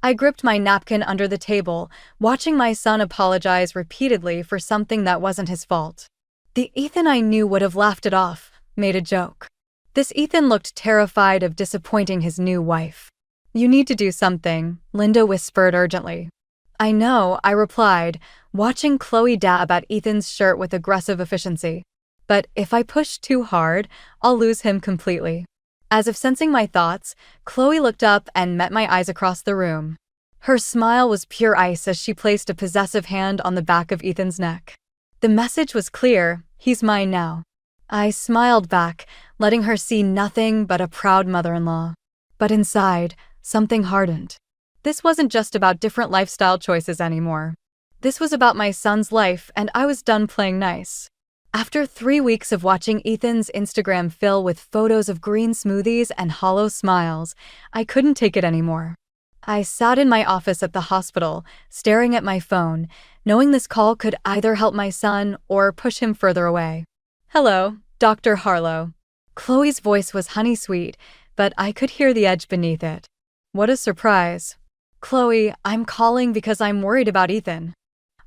B: I gripped my napkin under the table, watching my son apologize repeatedly for something that wasn't his fault. The Ethan I knew would have laughed it off, made a joke. This Ethan looked terrified of disappointing his new wife. "You need to do something," Linda whispered urgently. "I know," I replied, watching Chloe dab at Ethan's shirt with aggressive efficiency. "But if I push too hard, I'll lose him completely." As if sensing my thoughts, Chloe looked up and met my eyes across the room. Her smile was pure ice as she placed a possessive hand on the back of Ethan's neck. The message was clear: he's mine now. I smiled back, letting her see nothing but a proud mother-in-law. But inside, something hardened. This wasn't just about different lifestyle choices anymore. This was about my son's life, and I was done playing nice. After 3 weeks of watching Ethan's Instagram fill with photos of green smoothies and hollow smiles, I couldn't take it anymore. I sat in my office at the hospital, staring at my phone, knowing this call could either help my son or push him further away. "Hello, Dr. Harlow." Chloe's voice was honey-sweet, but I could hear the edge beneath it. What a surprise. "Chloe, I'm calling because I'm worried about Ethan."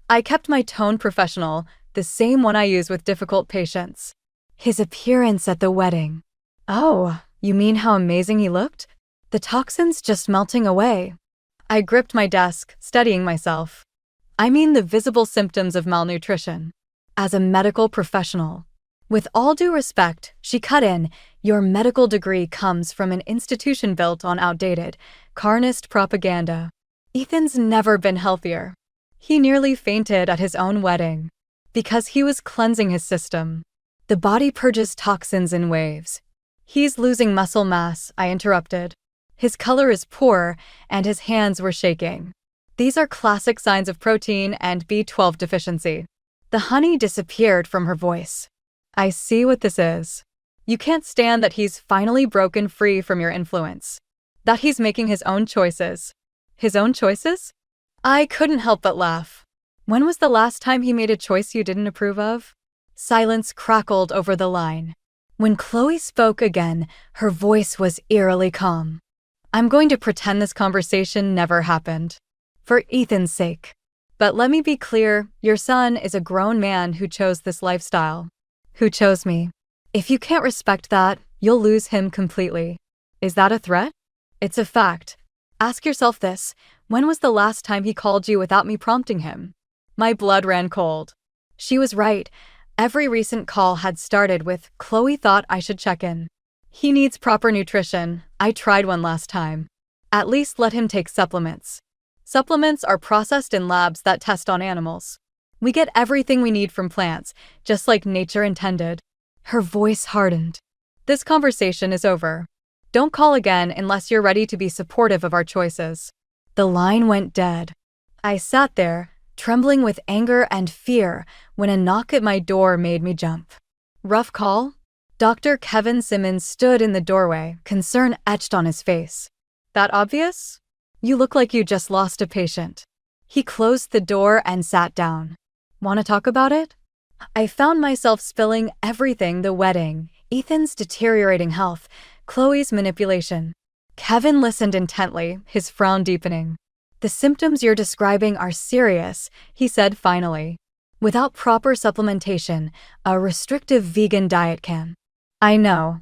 B: I kept my tone professional, the same one I use with difficult patients. "His appearance at the wedding." "Oh, you mean how amazing he looked? The toxins just melting away." I gripped my desk, steadying myself. "I mean the visible symptoms of malnutrition." As a medical professional. With all due respect, she cut in, "Your medical degree comes from an institution built on outdated, carnist propaganda." Ethan's never been healthier. He nearly fainted at his own wedding. Because he was cleansing his system. The body purges toxins in waves. "He's losing muscle mass," I interrupted. "His color is poor, and his hands were shaking. These are classic signs of protein and B12 deficiency." The honey disappeared from her voice. "I see what this is. You can't stand that he's finally broken free from your influence. That he's making his own choices." "His own choices?" I couldn't help but laugh. "When was the last time he made a choice you didn't approve of?" Silence crackled over the line. When Chloe spoke again, her voice was eerily calm. "I'm going to pretend this conversation never happened. For Ethan's sake. But let me be clear, your son is a grown man who chose this lifestyle. Who chose me. If you can't respect that, you'll lose him completely." Is that a threat? It's a fact. Ask yourself this: when was the last time he called you without me prompting him? My blood ran cold. She was right. Every recent call had started with, "Chloe thought I should check in." "He needs proper nutrition. I tried one last time." "At least let him take supplements." Supplements are processed in labs that test on animals. We get everything we need from plants, just like nature intended. Her voice hardened. "This conversation is over. Don't call again unless you're ready to be supportive of our choices." The line went dead. I sat there, trembling with anger and fear when a knock at my door made me jump. Rough call? Dr. Kevin Simmons stood in the doorway, concern etched on his face. That obvious? You look like you just lost a patient. He closed the door and sat down. Want to talk about it? I found myself spilling everything: the wedding, Ethan's deteriorating health, Chloe's manipulation. Kevin listened intently, his frown deepening. The symptoms you're describing are serious, he said finally. Without proper supplementation, a restrictive vegan diet can. I know.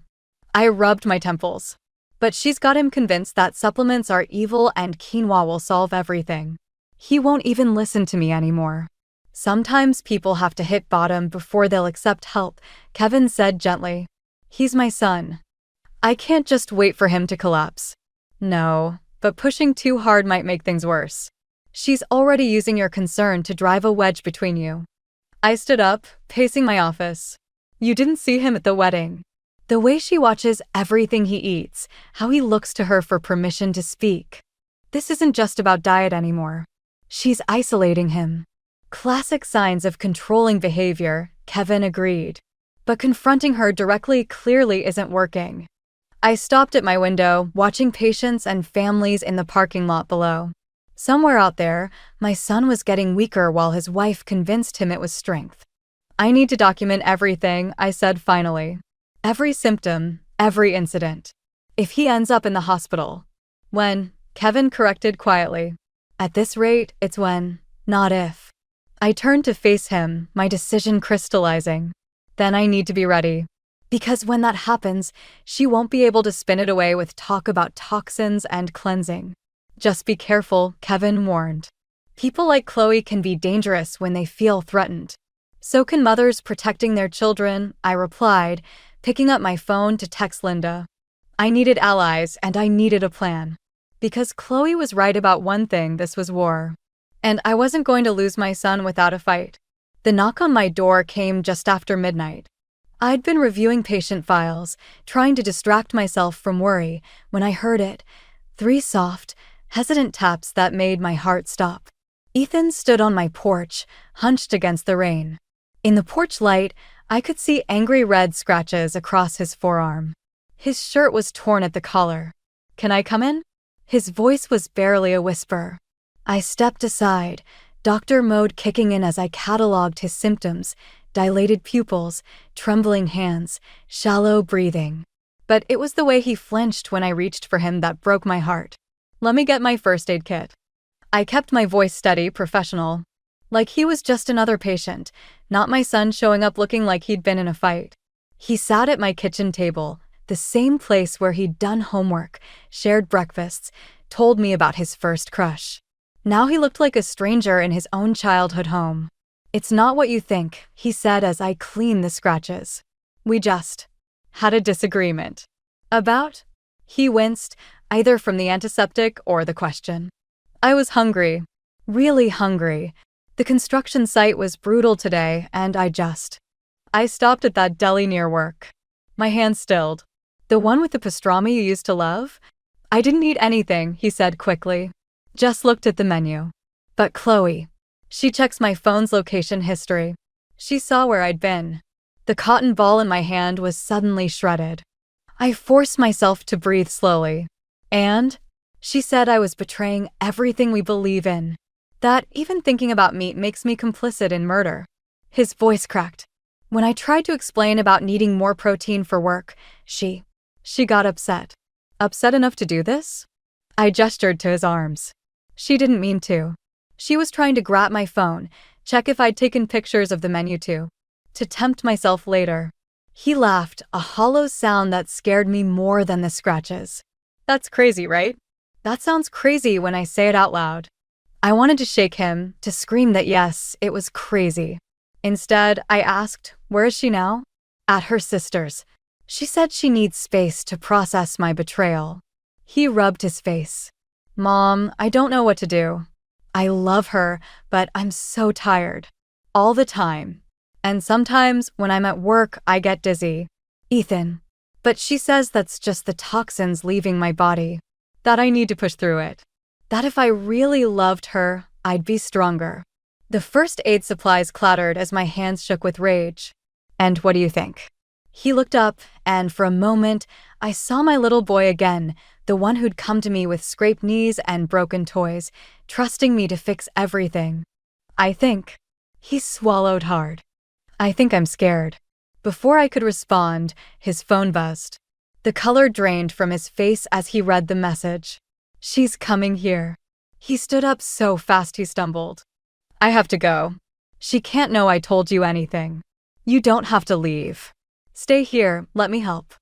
B: I rubbed my temples. But she's got him convinced that supplements are evil and quinoa will solve everything. He won't even listen to me anymore. Sometimes people have to hit bottom before they'll accept help, Kevin said gently. He's my son. I can't just wait for him to collapse. No, but pushing too hard might make things worse. She's already using your concern to drive a wedge between you. I stood up, pacing my office. You didn't see him at the wedding. The way she watches everything he eats, how he looks to her for permission to speak. This isn't just about diet anymore. She's isolating him. Classic signs of controlling behavior, Kevin agreed. But confronting her directly clearly isn't working. I stopped at my window, watching patients and families in the parking lot below. Somewhere out there, my son was getting weaker while his wife convinced him it was strength. I need to document everything, I said finally. Every symptom, every incident. If he ends up in the hospital. When, Kevin corrected quietly. At this rate, it's when, not if. I turned to face him, my decision crystallizing. Then I need to be ready. Because when that happens, she won't be able to spin it away with talk about toxins and cleansing. Just be careful, Kevin warned. People like Chloe can be dangerous when they feel threatened. So can mothers protecting their children, I replied, picking up my phone to text Linda. I needed allies and I needed a plan. Because Chloe was right about one thing: this was war. And I wasn't going to lose my son without a fight. The knock on my door came just after midnight. I'd been reviewing patient files, trying to distract myself from worry, when I heard it. 3 soft, hesitant taps that made my heart stop. Ethan stood on my porch, hunched against the rain. In the porch light, I could see angry red scratches across his forearm. His shirt was torn at the collar. Can I come in? His voice was barely a whisper. I stepped aside, doctor mode kicking in as I catalogued his symptoms: dilated pupils, trembling hands, shallow breathing. But it was the way he flinched when I reached for him that broke my heart. Let me get my first aid kit. I kept my voice steady, professional. Like he was just another patient, not my son showing up looking like he'd been in a fight. He sat at my kitchen table, the same place where he'd done homework, shared breakfasts, told me about his first crush. Now he looked like a stranger in his own childhood home. It's not what you think, he said as I cleaned the scratches. We just had a disagreement. About? He winced, either from the antiseptic or the question. I was hungry. Really hungry. The construction site was brutal today, and I stopped at that deli near work. My hand stilled. The one with the pastrami you used to love? I didn't eat anything, he said quickly. Just looked at the menu. But Chloe. She checks my phone's location history. She saw where I'd been. The cotton ball in my hand was suddenly shredded. I forced myself to breathe slowly. And? She said I was betraying everything we believe in. That even thinking about meat makes me complicit in murder. His voice cracked. When I tried to explain about needing more protein for work, she got upset. Upset enough to do this? I gestured to his arms. She didn't mean to. She was trying to grab my phone, check if I'd taken pictures of the menu too, to tempt myself later. He laughed, a hollow sound that scared me more than the scratches. That's crazy, right? That sounds crazy when I say it out loud. I wanted to shake him, to scream that yes, it was crazy. Instead, I asked, where is she now? At her sister's. She said she needs space to process my betrayal. He rubbed his face. Mom, I don't know what to do. I love her, but I'm so tired. All the time. And sometimes, when I'm at work, I get dizzy. Ethan. But she says that's just the toxins leaving my body. That I need to push through it. That if I really loved her, I'd be stronger. The first aid supplies clattered as my hands shook with rage. And what do you think? He looked up, and for a moment, I saw my little boy again, the one who'd come to me with scraped knees and broken toys, trusting me to fix everything. I think. He swallowed hard. I think I'm scared. Before I could respond, his phone buzzed. The color drained from his face as he read the message. She's coming here. He stood up so fast he stumbled. I have to go. She can't know I told you anything. You don't have to leave. Stay here, let me help.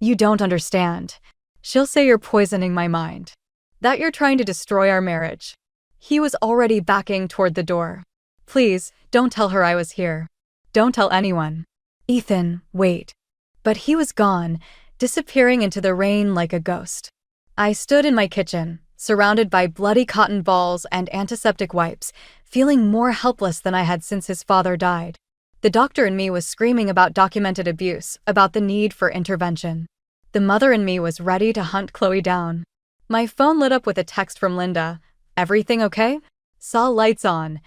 B: You don't understand. She'll say you're poisoning my mind. That you're trying to destroy our marriage. He was already backing toward the door. Please, don't tell her I was here. Don't tell anyone. Ethan, wait. But he was gone, disappearing into the rain like a ghost. I stood in my kitchen, surrounded by bloody cotton balls and antiseptic wipes, feeling more helpless than I had since his father died. The doctor in me was screaming about documented abuse, about the need for intervention. The mother in me was ready to hunt Chloe down. My phone lit up with a text from Linda. Everything okay? Saw lights on.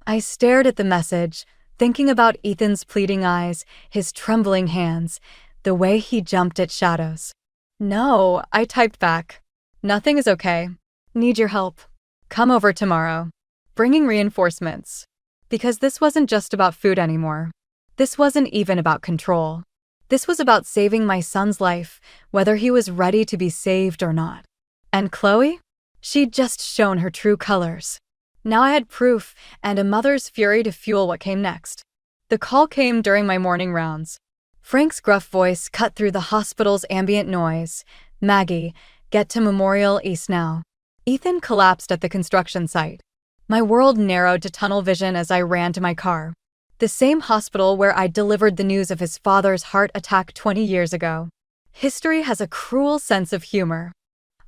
B: I stared at the message, thinking about Ethan's pleading eyes, his trembling hands, the way he jumped at shadows. No, I typed back. Nothing is okay. Need your help. Come over tomorrow. Bringing reinforcements. Because this wasn't just about food anymore. This wasn't even about control. This was about saving my son's life, whether he was ready to be saved or not. And Chloe? She'd just shown her true colors. Now I had proof and a mother's fury to fuel what came next. The call came during my morning rounds. Frank's gruff voice cut through the hospital's ambient noise. Maggie, get to Memorial East now. Ethan collapsed at the construction site. My world narrowed to tunnel vision as I ran to my car. The same hospital where I delivered the news of his father's heart attack 20 years ago. History has a cruel sense of humor.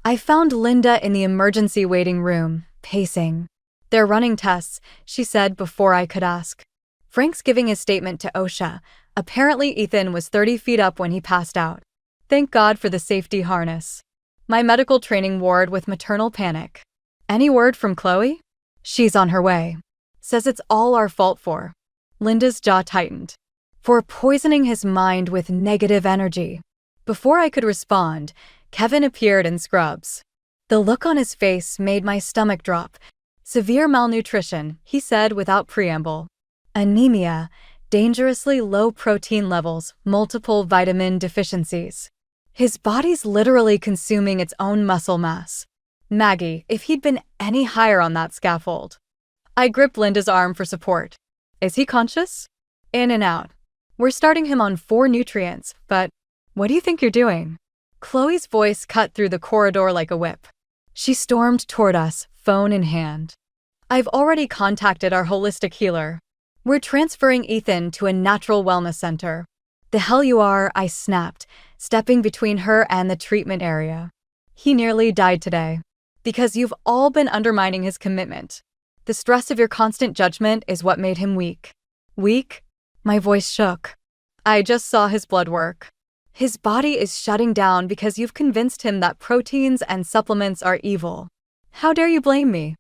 B: I found Linda in the emergency waiting room, pacing. They're running tests, she said before I could ask. Frank's giving his statement to OSHA. Apparently Ethan was 30 feet up when he passed out. Thank God for the safety harness. My medical training ward with maternal panic. Any word from Chloe? She's on her way. Says it's all our fault for. Linda's jaw tightened. For poisoning his mind with negative energy. Before I could respond, Kevin appeared in scrubs. The look on his face made my stomach drop. Severe malnutrition, he said without preamble. Anemia, dangerously low protein levels, multiple vitamin deficiencies. His body's literally consuming its own muscle mass. Maggie, if he'd been any higher on that scaffold. I gripped Linda's arm for support. Is he conscious? In and out. We're starting him on 4 nutrients, but what do you think you're doing? Chloe's voice cut through the corridor like a whip. She stormed toward us, phone in hand. I've already contacted our holistic healer. We're transferring Ethan to a natural wellness center. The hell you are, I snapped, stepping between her and the treatment area. He nearly died today. Because you've all been undermining his commitment. The stress of your constant judgment is what made him weak. Weak? My voice shook. I just saw his blood work. His body is shutting down because you've convinced him that proteins and supplements are evil. How dare you blame me?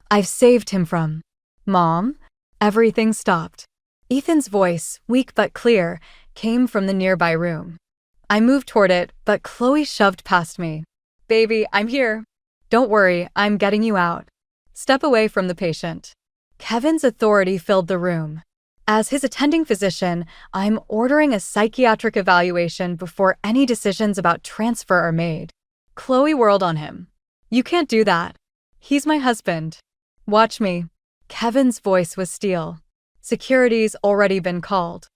B: I've saved him from. Mom? Everything stopped. Ethan's voice, weak but clear, came from the nearby room. I moved toward it, but Chloe shoved past me. Baby, I'm here. Don't worry, I'm getting you out. Step away from the patient. Kevin's authority filled the room. As his attending physician, I'm ordering a psychiatric evaluation before any decisions about transfer are made. Chloe whirled on him. You can't do that. He's my husband. Watch me. Kevin's voice was steel. Security's already been called.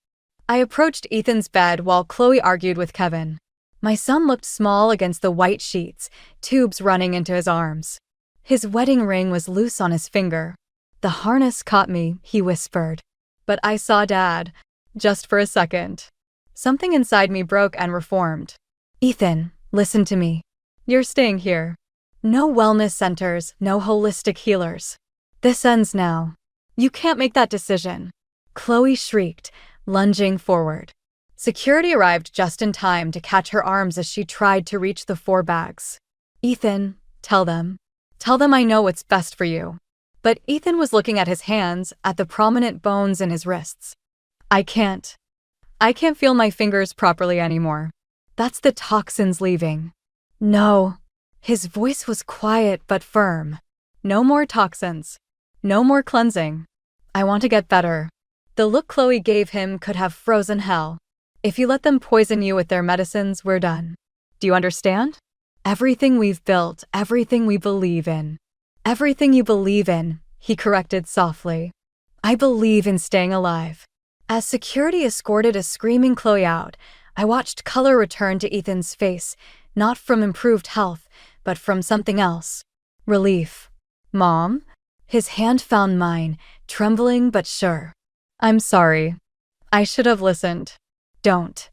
B: I approached Ethan's bed while Chloe argued with Kevin. My son looked small against the white sheets, tubes running into his arms. His wedding ring was loose on his finger. The harness caught me, he whispered. But I saw Dad. Just for a second. Something inside me broke and reformed. Ethan, listen to me. You're staying here. No wellness centers, no holistic healers. This ends now. You can't make that decision. Chloe shrieked, lunging forward. Security arrived just in time to catch her arms as she tried to reach the 4 bags. Ethan, tell them. Tell them I know what's best for you. But Ethan was looking at his hands, at the prominent bones in his wrists. I can't feel my fingers properly anymore. That's the toxins leaving. No. His voice was quiet but firm. No more toxins. No more cleansing. I want to get better. The look Chloe gave him could have frozen hell. If you let them poison you with their medicines, we're done. Do you understand? Everything we've built, everything we believe in. Everything you believe in, he corrected softly. I believe in staying alive. As security escorted a screaming Chloe out, I watched color return to Ethan's face, not from improved health, but from something else. Relief. Mom? His hand found mine, trembling but sure. I'm sorry. I should have listened. Don't.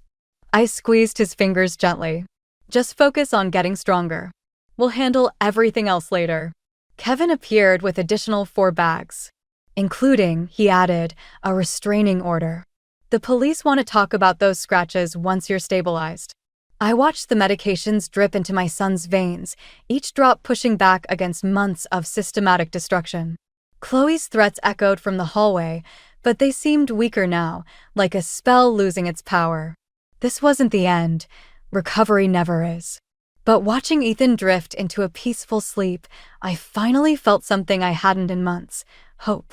B: I squeezed his fingers gently. Just focus on getting stronger. We'll handle everything else later. Kevin appeared with additional 4 bags, including, he added, a restraining order. The police want to talk about those scratches once you're stabilized. I watched the medications drip into my son's veins, each drop pushing back against months of systematic destruction. Chloe's threats echoed from the hallway, but they seemed weaker now, like a spell losing its power. This wasn't the end. Recovery never is. But watching Ethan drift into a peaceful sleep, I finally felt something I hadn't in months: hope.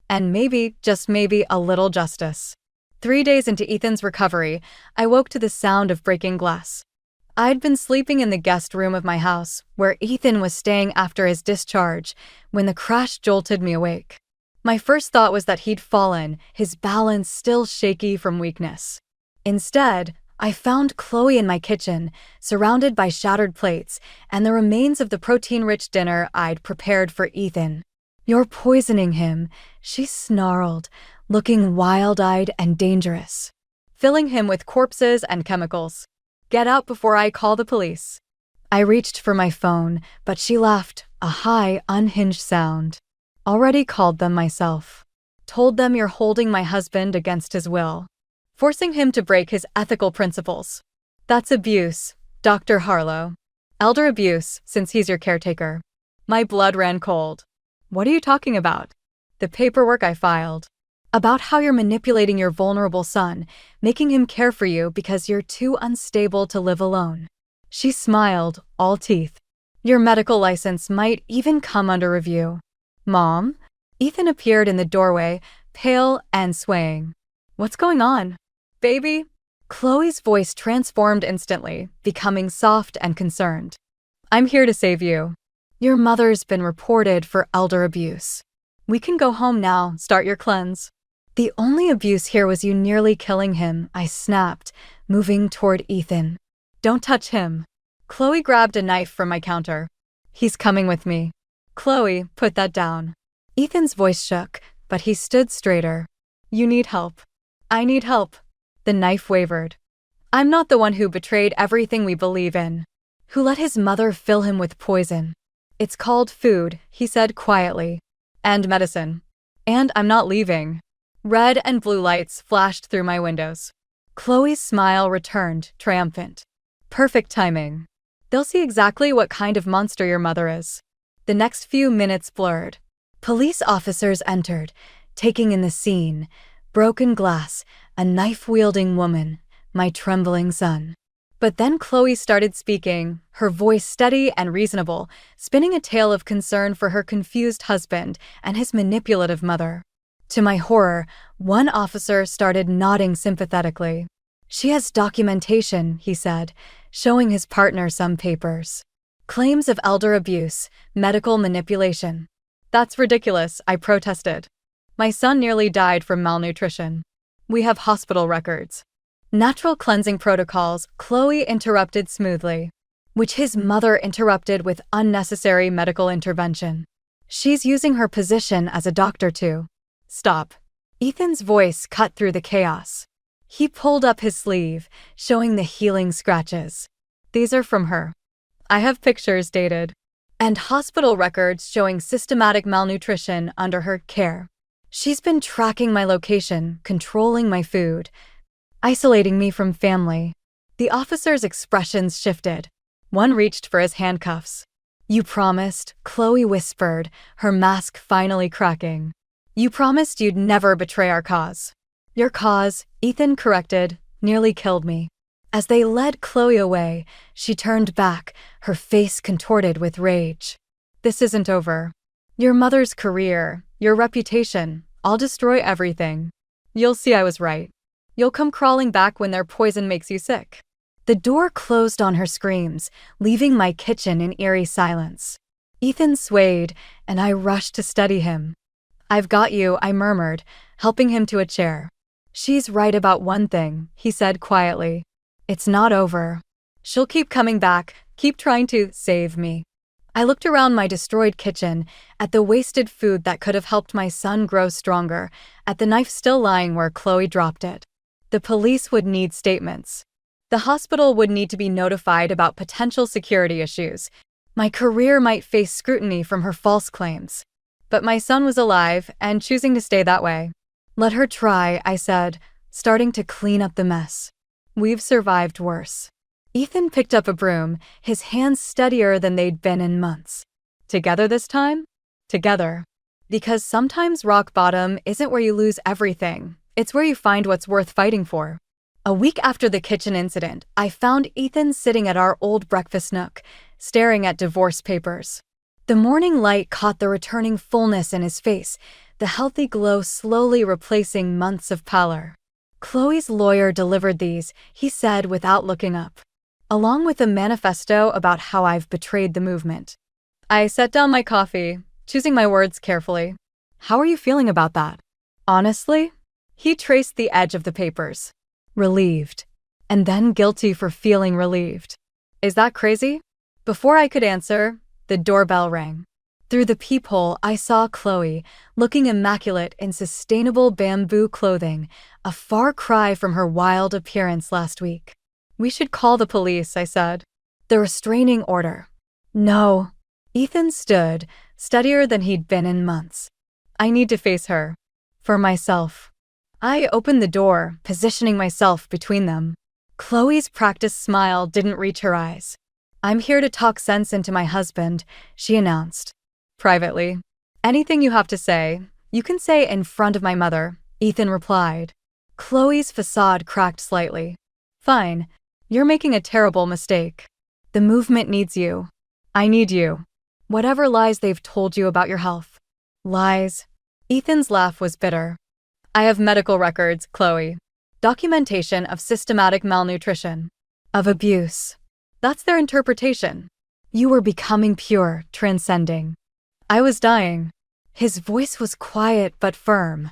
B: And maybe, just maybe, a little justice. 3 days into Ethan's recovery, I woke to the sound of breaking glass. I'd been sleeping in the guest room of my house, where Ethan was staying after his discharge, when the crash jolted me awake. My first thought was that he'd fallen, his balance still shaky from weakness. Instead, I found Chloe in my kitchen, surrounded by shattered plates and the remains of the protein-rich dinner I'd prepared for Ethan. You're poisoning him, she snarled, looking wild-eyed and dangerous. Filling him with corpses and chemicals. Get out before I call the police. I reached for my phone, but she laughed, a high, unhinged sound. Already called them myself. Told them you're holding my husband against his will. Forcing him to break his ethical principles. That's abuse, Dr. Harlow. Elder abuse, since he's your caretaker. My blood ran cold. What are you talking about? The paperwork I filed. About how you're manipulating your vulnerable son, making him care for you because you're too unstable to live alone. She smiled, all teeth. Your medical license might even come under review. Mom? Ethan appeared in the doorway, pale and swaying. What's going on? Baby? Chloe's voice transformed instantly, becoming soft and concerned. I'm here to save you. Your mother's been reported for elder abuse. We can go home now, start your cleanse. The only abuse here was you nearly killing him, I snapped, moving toward Ethan. Don't touch him. Chloe grabbed a knife from my counter. He's coming with me. Chloe, put that down. Ethan's voice shook, but he stood straighter. You need help. I need help. The knife wavered. I'm not the one who betrayed everything we believe in. Who let his mother fill him with poison. It's called food, he said quietly. And medicine. And I'm not leaving. Red and blue lights flashed through my windows. Chloe's smile returned, triumphant. Perfect timing. They'll see exactly what kind of monster your mother is. The next few minutes blurred. Police officers entered, taking in the scene. Broken glass, a knife-wielding woman, my trembling son. But then Chloe started speaking, her voice steady and reasonable, spinning a tale of concern for her confused husband and his manipulative mother. To my horror, one officer started nodding sympathetically. She has documentation, he said, showing his partner some papers. Claims of elder abuse, medical manipulation. That's ridiculous, I protested. My son nearly died from malnutrition. We have hospital records. Natural cleansing protocols, Chloe interrupted smoothly, which his mother interrupted with unnecessary medical intervention. She's using her position as a doctor to stop. Ethan's voice cut through the chaos. He pulled up his sleeve, showing the healing scratches. These are from her. I have pictures dated. And hospital records showing systematic malnutrition under her care. She's been tracking my location, controlling my food, isolating me from family. The officer's expressions shifted. One reached for his handcuffs. You promised, Chloe whispered, her mask finally cracking. You promised you'd never betray our cause. Your cause, Ethan corrected, nearly killed me. As they led Chloe away, she turned back, her face contorted with rage. This isn't over. Your mother's career, your reputation, I'll destroy everything. You'll see I was right. You'll come crawling back when their poison makes you sick. The door closed on her screams, leaving my kitchen in eerie silence. Ethan swayed, and I rushed to steady him. I've got you, I murmured, helping him to a chair. She's right about one thing, he said quietly. It's not over. She'll keep coming back, keep trying to save me. I looked around my destroyed kitchen, at the wasted food that could have helped my son grow stronger, at the knife still lying where Chloe dropped it. The police would need statements. The hospital would need to be notified about potential security issues. My career might face scrutiny from her false claims. But my son was alive and choosing to stay that way. Let her try, I said, starting to clean up the mess. We've survived worse. Ethan picked up a broom, his hands steadier than they'd been in months. Together this time? Together. Because sometimes rock bottom isn't where you lose everything. It's where you find what's worth fighting for. A week after the kitchen incident, I found Ethan sitting at our old breakfast nook, staring at divorce papers. The morning light caught the returning fullness in his face, the healthy glow slowly replacing months of pallor. Chloe's lawyer delivered these, he said without looking up, along with a manifesto about how I've betrayed the movement. I set down my coffee, choosing my words carefully. How are you feeling about that? Honestly? He traced the edge of the papers. Relieved. And then guilty for feeling relieved. Is that crazy? Before I could answer, the doorbell rang. Through the peephole, I saw Chloe, looking immaculate in sustainable bamboo clothing, a far cry from her wild appearance last week. We should call the police, I said. The restraining order. No. Ethan stood, steadier than he'd been in months. I need to face her. For myself. I opened the door, positioning myself between them. Chloe's practiced smile didn't reach her eyes. I'm here to talk sense into my husband, she announced. Privately. Anything you have to say, you can say in front of my mother, Ethan replied. Chloe's facade cracked slightly. Fine. You're making a terrible mistake. The movement needs you. I need you. Whatever lies they've told you about your health. Lies. Ethan's laugh was bitter. I have medical records, Chloe. Documentation of systematic malnutrition. Of abuse. That's their interpretation. You were becoming pure, transcending. I was dying. His voice was quiet but firm.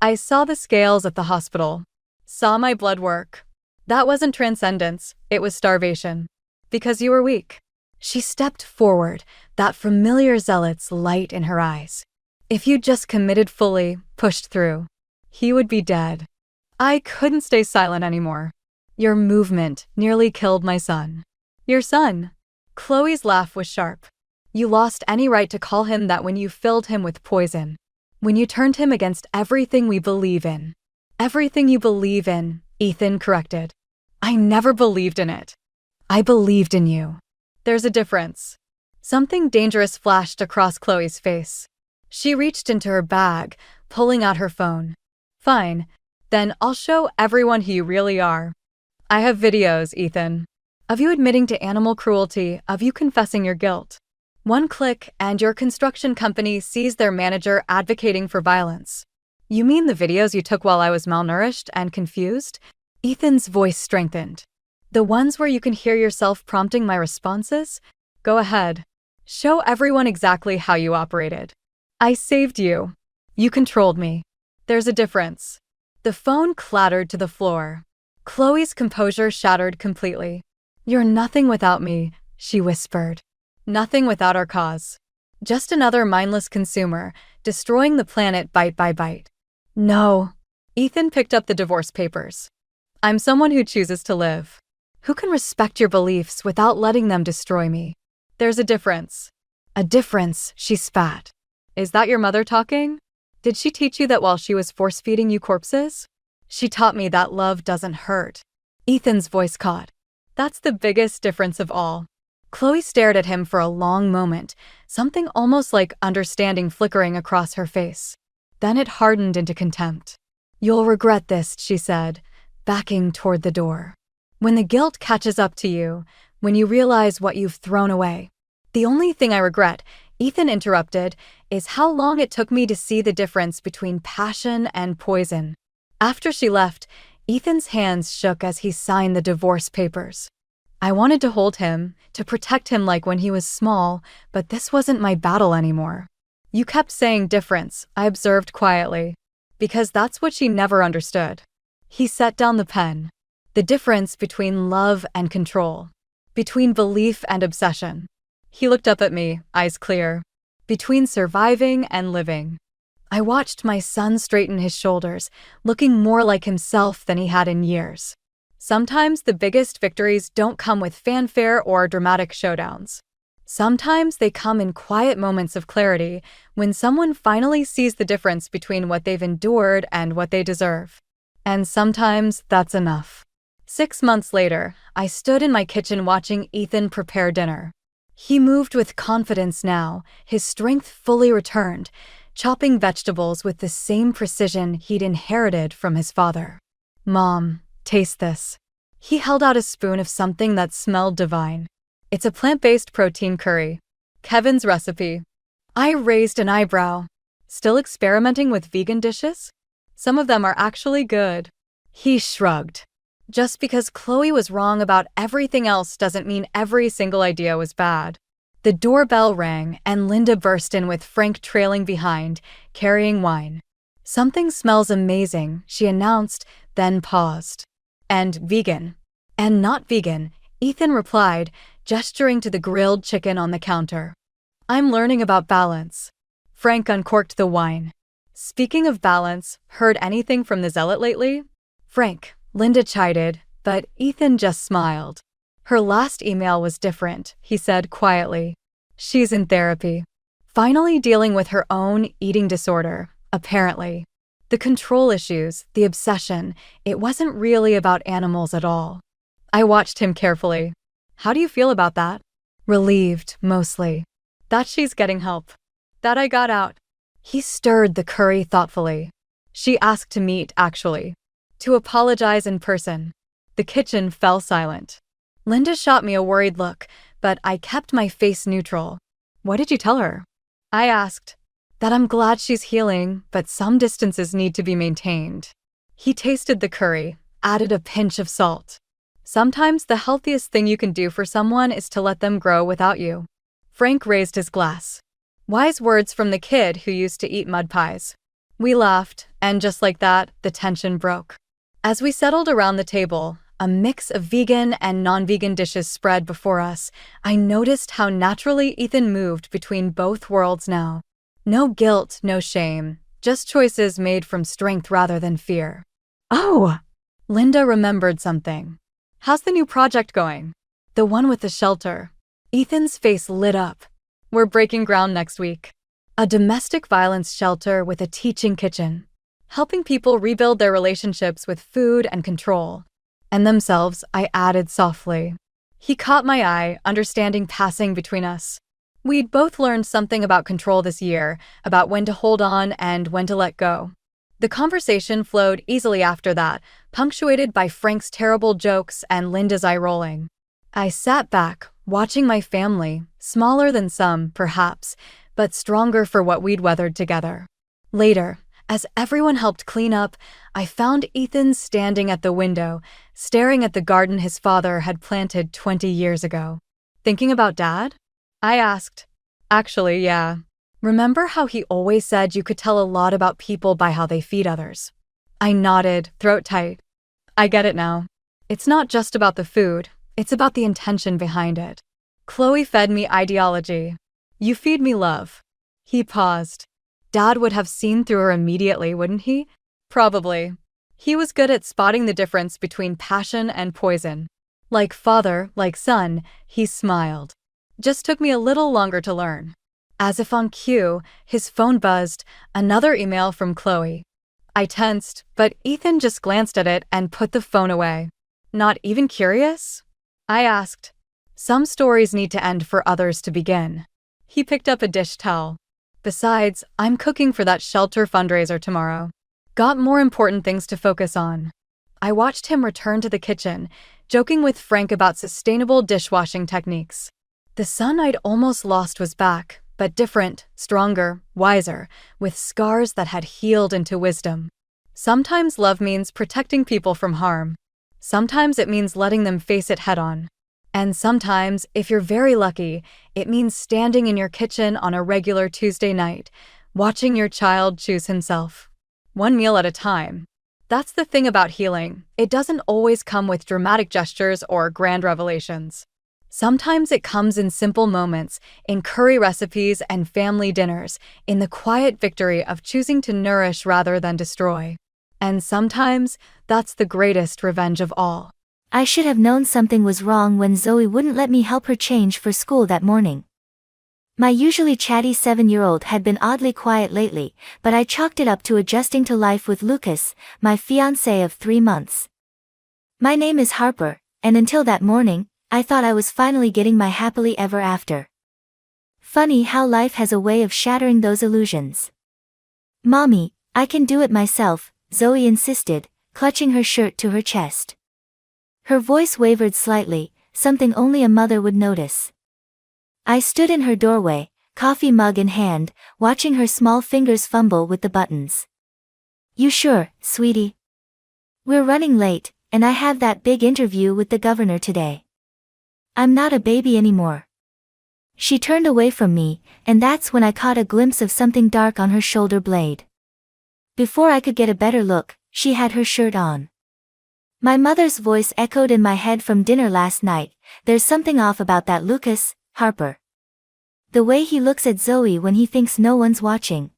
B: I saw the scales at the hospital. Saw my blood work. That wasn't transcendence, it was starvation. Because you were weak. She stepped forward, that familiar zealot's light in her eyes. If you just committed fully, pushed through, he would be dead. I couldn't stay silent anymore. Your movement nearly killed my son. Your son. Chloe's laugh was sharp. You lost any right to call him that when you filled him with poison. When you turned him against everything we believe in. Everything you believe in, Ethan corrected. I never believed in it. I believed in you. There's a difference. Something dangerous flashed across Chloe's face. She reached into her bag, pulling out her phone. Fine. Then I'll show everyone who you really are. I have videos, Ethan. Of you admitting to animal cruelty, of you confessing your guilt. One click and your construction company sees their manager advocating for violence. You mean the videos you took while I was malnourished and confused? Ethan's voice strengthened. The ones where you can hear yourself prompting my responses? Go ahead. Show everyone exactly how you operated. I saved you. You controlled me. There's a difference. The phone clattered to the floor. Chloe's composure shattered completely. You're nothing without me, she whispered. Nothing without our cause. Just another mindless consumer, destroying the planet bite by bite. No. Ethan picked up the divorce papers. I'm someone who chooses to live. Who can respect your beliefs without letting them destroy me? There's a difference. A difference, she spat. Is that your mother talking? Did she teach you that while she was force-feeding you corpses? She taught me that love doesn't hurt. Ethan's voice caught. That's the biggest difference of all. Chloe stared at him for a long moment, something almost like understanding flickering across her face. Then it hardened into contempt. "You'll regret this," she said, backing toward the door. "When the guilt catches up to you, when you realize what you've thrown away." "The only thing I regret," Ethan interrupted, "is how long it took me to see the difference between passion and poison." After she left, Ethan's hands shook as he signed the divorce papers. I wanted to hold him, to protect him like when he was small, but this wasn't my battle anymore. "You kept saying difference," I observed quietly, because that's what she never understood. He set down the pen. "The difference between love and control. Between belief and obsession." He looked up at me, eyes clear. "Between surviving and living." I watched my son straighten his shoulders, looking more like himself than he had in years. Sometimes the biggest victories don't come with fanfare or dramatic showdowns. Sometimes they come in quiet moments of clarity, when someone finally sees the difference between what they've endured and what they deserve. And sometimes that's enough. 6 months later, I stood in my kitchen watching Ethan prepare dinner. He moved with confidence now, his strength fully returned, chopping vegetables with the same precision he'd inherited from his father. "Mom, taste this." He held out a spoon of something that smelled divine. "It's a plant-based protein curry. Kevin's recipe." I raised an eyebrow. "Still experimenting with vegan dishes? Some of them are actually good." He shrugged. "Just because Chloe was wrong about everything else doesn't mean every single idea was bad." The doorbell rang, and Linda burst in with Frank trailing behind, carrying wine. "Something smells amazing," she announced, then paused. "And vegan." "And not vegan," Ethan replied, gesturing to the grilled chicken on the counter. "I'm learning about balance." Frank uncorked the wine. "Speaking of balance, heard anything from the zealot lately?" "Frank," Linda chided, but Ethan just smiled. "Her last email was different," he said quietly. "She's in therapy. Finally dealing with her own eating disorder, apparently. The control issues, the obsession, it wasn't really about animals at all." I watched him carefully. "How do you feel about that?" "Relieved, mostly. That she's getting help. That I got out." He stirred the curry thoughtfully. "She asked to meet, actually. To apologize in person." The kitchen fell silent. Linda shot me a worried look, but I kept my face neutral. "What did you tell her?" I asked. "That I'm glad she's healing, but some distances need to be maintained." He tasted the curry, added a pinch of salt. "Sometimes the healthiest thing you can do for someone is to let them grow without you." Frank raised his glass. Wise words from the kid who used to eat mud pies. We laughed, and just like that, the tension broke. As we settled around the table, a mix of vegan and non-vegan dishes spread before us, I noticed how naturally Ethan moved between both worlds now. No guilt, no shame, just choices made from strength rather than fear. "Oh!" Linda remembered something. "How's the new project going?" "The one with the shelter." Ethan's face lit up. "We're breaking ground next week. A domestic violence shelter with a teaching kitchen. Helping people rebuild their relationships with food and control. And themselves," I added softly. He caught my eye, understanding passing between us. We'd both learned something about control this year, about when to hold on and when to let go. The conversation flowed easily after that, punctuated by Frank's terrible jokes and Linda's eye rolling. I sat back, watching my family, smaller than some, perhaps, but stronger for what we'd weathered together. Later, as everyone helped clean up, I found Ethan standing at the window, staring at the garden his father had planted 20 years ago. "Thinking about Dad?" I asked. "Actually, yeah. Remember how he always said you could tell a lot about people by how they feed others?" I nodded, throat tight. "I get it now. It's not just about the food, it's about the intention behind it. Chloe fed me ideology. You feed me love." He paused. "Dad would have seen through her immediately, wouldn't he?" "Probably. He was good at spotting the difference between passion and poison. Like father, like son," he smiled. "Just took me a little longer to learn." As if on cue, his phone buzzed, another email from Chloe. I tensed, but Ethan just glanced at it and put the phone away. "Not even curious?" I asked. Some stories need to end for others to begin. He picked up a dish towel. Besides, I'm cooking for that shelter fundraiser tomorrow. Got more important things to focus on. I watched him return to the kitchen, joking with Frank about sustainable dishwashing techniques. The son I'd almost lost was back, but different, stronger, wiser, with scars that had healed into wisdom. Sometimes love means protecting people from harm. Sometimes it means letting them face it head-on. And sometimes, if you're very lucky, it means standing in your kitchen on a regular Tuesday night, watching your child choose himself. One meal at a time. That's the thing about healing. It doesn't always come with dramatic gestures or grand revelations. Sometimes it comes in simple moments, in curry recipes and family dinners, in the quiet victory of choosing to nourish rather than destroy. And sometimes, that's the greatest revenge of all.
E: I should have known something was wrong when Zoe wouldn't let me help her change for school that morning. My usually chatty 7-year-old had been oddly quiet lately, but I chalked it up to adjusting to life with Lucas, my fiancé of 3 months. My name is Harper, and until that morning, I thought I was finally getting my happily ever after. Funny how life has a way of shattering those illusions. Mommy, I can do it myself, Zoe insisted, clutching her shirt to her chest. Her voice wavered slightly, something only a mother would notice. I stood in her doorway, coffee mug in hand, watching her small fingers fumble with the buttons. You sure, sweetie? We're running late, and I have that big interview with the governor today. I'm not a baby anymore. She turned away from me, and that's when I caught a glimpse of something dark on her shoulder blade. Before I could get a better look, she had her shirt on. My mother's voice echoed in my head from dinner last night. There's something off about that Lucas, Harper. The way he looks at Zoe when he thinks no one's watching.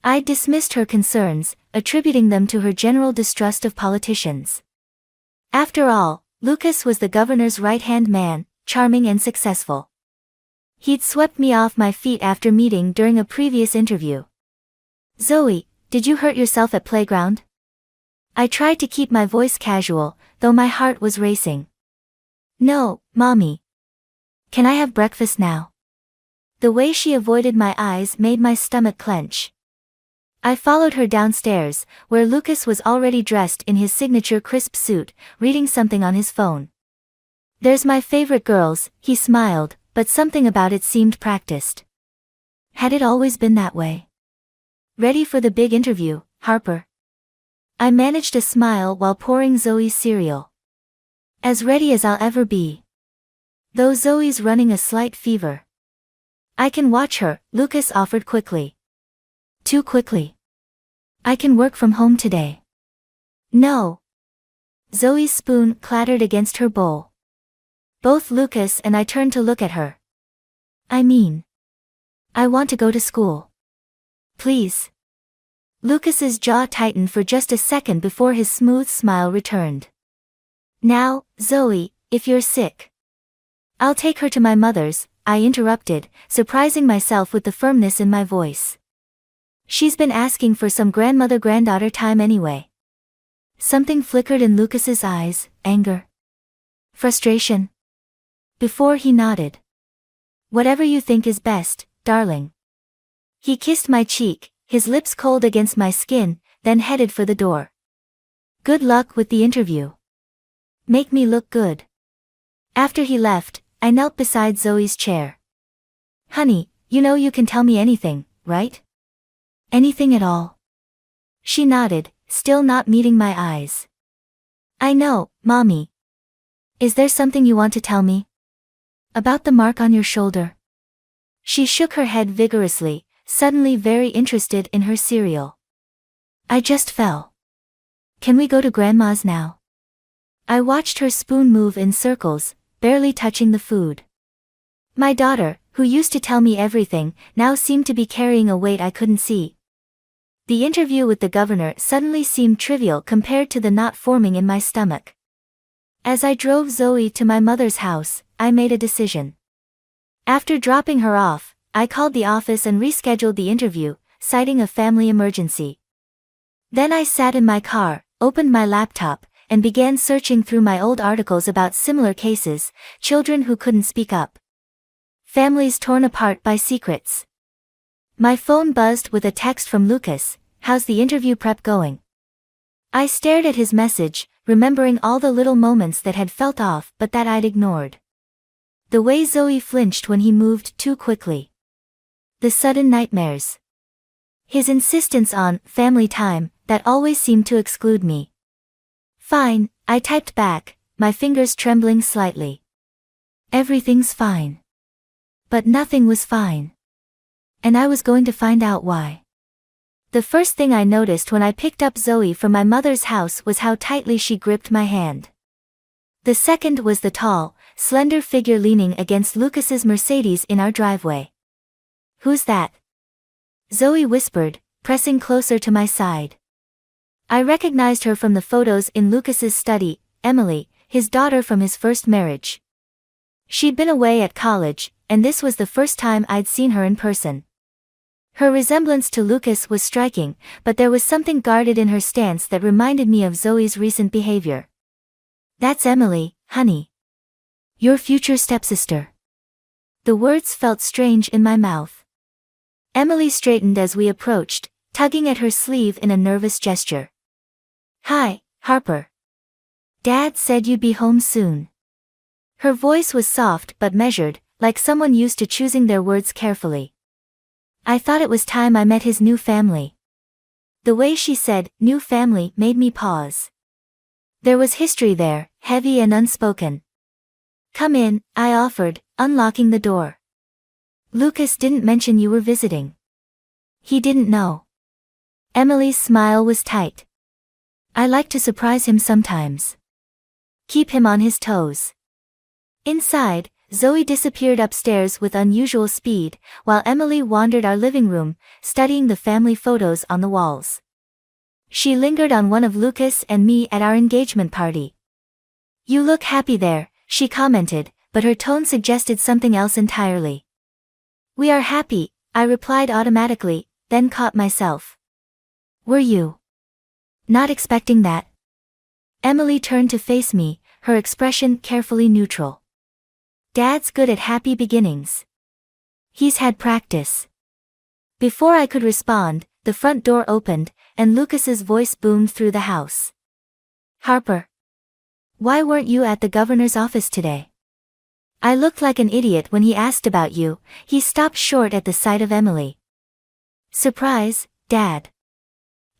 E: I dismissed her concerns, attributing them to her general distrust of politicians. After all, Lucas was the governor's right-hand man, charming and successful. He'd swept me off my feet after meeting during a previous interview. Zoe, did you hurt yourself at playground? I tried to keep my voice casual, though my heart was racing. No, Mommy. Can I have breakfast now? The way she avoided my eyes made my stomach clench. I followed her downstairs, where Lucas was already dressed in his signature crisp suit, reading something on his phone. There's my favorite girls, he smiled, but something about it seemed practiced. Had it always been that way? Ready for the big interview, Harper? I managed a smile while pouring Zoe's cereal. As ready as I'll ever be. Though Zoe's running a slight fever. I can watch her, Lucas offered quickly. Too quickly. I can work from home today. No. Zoe's spoon clattered against her bowl. Both Lucas and I turned to look at her. I want to go to school. Please. Lucas's jaw tightened for just a second before his smooth smile returned. Now, Zoe, if you're sick. I'll take her to my mother's, I interrupted, surprising myself with the firmness in my voice. She's been asking for some grandmother-granddaughter time anyway. Something flickered in Lucas's eyes, anger. Frustration. Before he nodded. Whatever you think is best, darling. He kissed my cheek, his lips cold against my skin, then headed for the door. Good luck with the interview. Make me look good. After he left, I knelt beside Zoe's chair. Honey, you know you can tell me anything, right? Anything at all. She nodded, still not meeting my eyes. I know, Mommy. Is there something you want to tell me? About the mark on your shoulder? She shook her head vigorously, suddenly very interested in her cereal. I just fell. Can we go to Grandma's now? I watched her spoon move in circles, barely touching the food. My daughter, who used to tell me everything, now seemed to be carrying a weight I couldn't see. The interview with the governor suddenly seemed trivial compared to the knot forming in my stomach. As I drove Zoe to my mother's house, I made a decision. After dropping her off, I called the office and rescheduled the interview, citing a family emergency. Then I sat in my car, opened my laptop, and began searching through my old articles about similar cases, children who couldn't speak up. Families torn apart by secrets. My phone buzzed with a text from Lucas. "How's the interview prep going?" I stared at his message, remembering all the little moments that had felt off but that I'd ignored. The way Zoe flinched when he moved too quickly. The sudden nightmares. His insistence on family time that always seemed to exclude me. "Fine," I typed back, my fingers trembling slightly. Everything's fine. But nothing was fine. And I was going to find out why. The first thing I noticed when I picked up Zoe from my mother's house was how tightly she gripped my hand. The second was the tall, slender figure leaning against Lucas's Mercedes in our driveway. "Who's that?" Zoe whispered, pressing closer to my side. I recognized her from the photos in Lucas's study, Emily, his daughter from his first marriage. She'd been away at college, and this was the first time I'd seen her in person. Her resemblance to Lucas was striking, but there was something guarded in her stance that reminded me of Zoe's recent behavior. "That's Emily, honey. Your future stepsister." The words felt strange in my mouth. Emily straightened as we approached, tugging at her sleeve in a nervous gesture. "Hi, Harper. Dad said you'd be home soon." Her voice was soft but measured, like someone used to choosing their words carefully. I thought it was time I met his new family. The way she said, "new family," made me pause. There was history there, heavy and unspoken. "Come in," I offered, unlocking the door. "Lucas didn't mention you were visiting." "He didn't know." Emily's smile was tight. "I like to surprise him sometimes. Keep him on his toes." Inside, Zoe disappeared upstairs with unusual speed, while Emily wandered our living room, studying the family photos on the walls. She lingered on one of Lucas and me at our engagement party. "You look happy there," she commented, but her tone suggested something else entirely. "We are happy," I replied automatically, then caught myself. "Were you not expecting that?" Emily turned to face me, her expression carefully neutral. "Dad's good at happy beginnings. He's had practice." Before I could respond, the front door opened, and Lucas's voice boomed through the house. "Harper. Why weren't you at the governor's office today?" I looked like an idiot when he asked about you. He stopped short at the sight of Emily. "Surprise, Dad."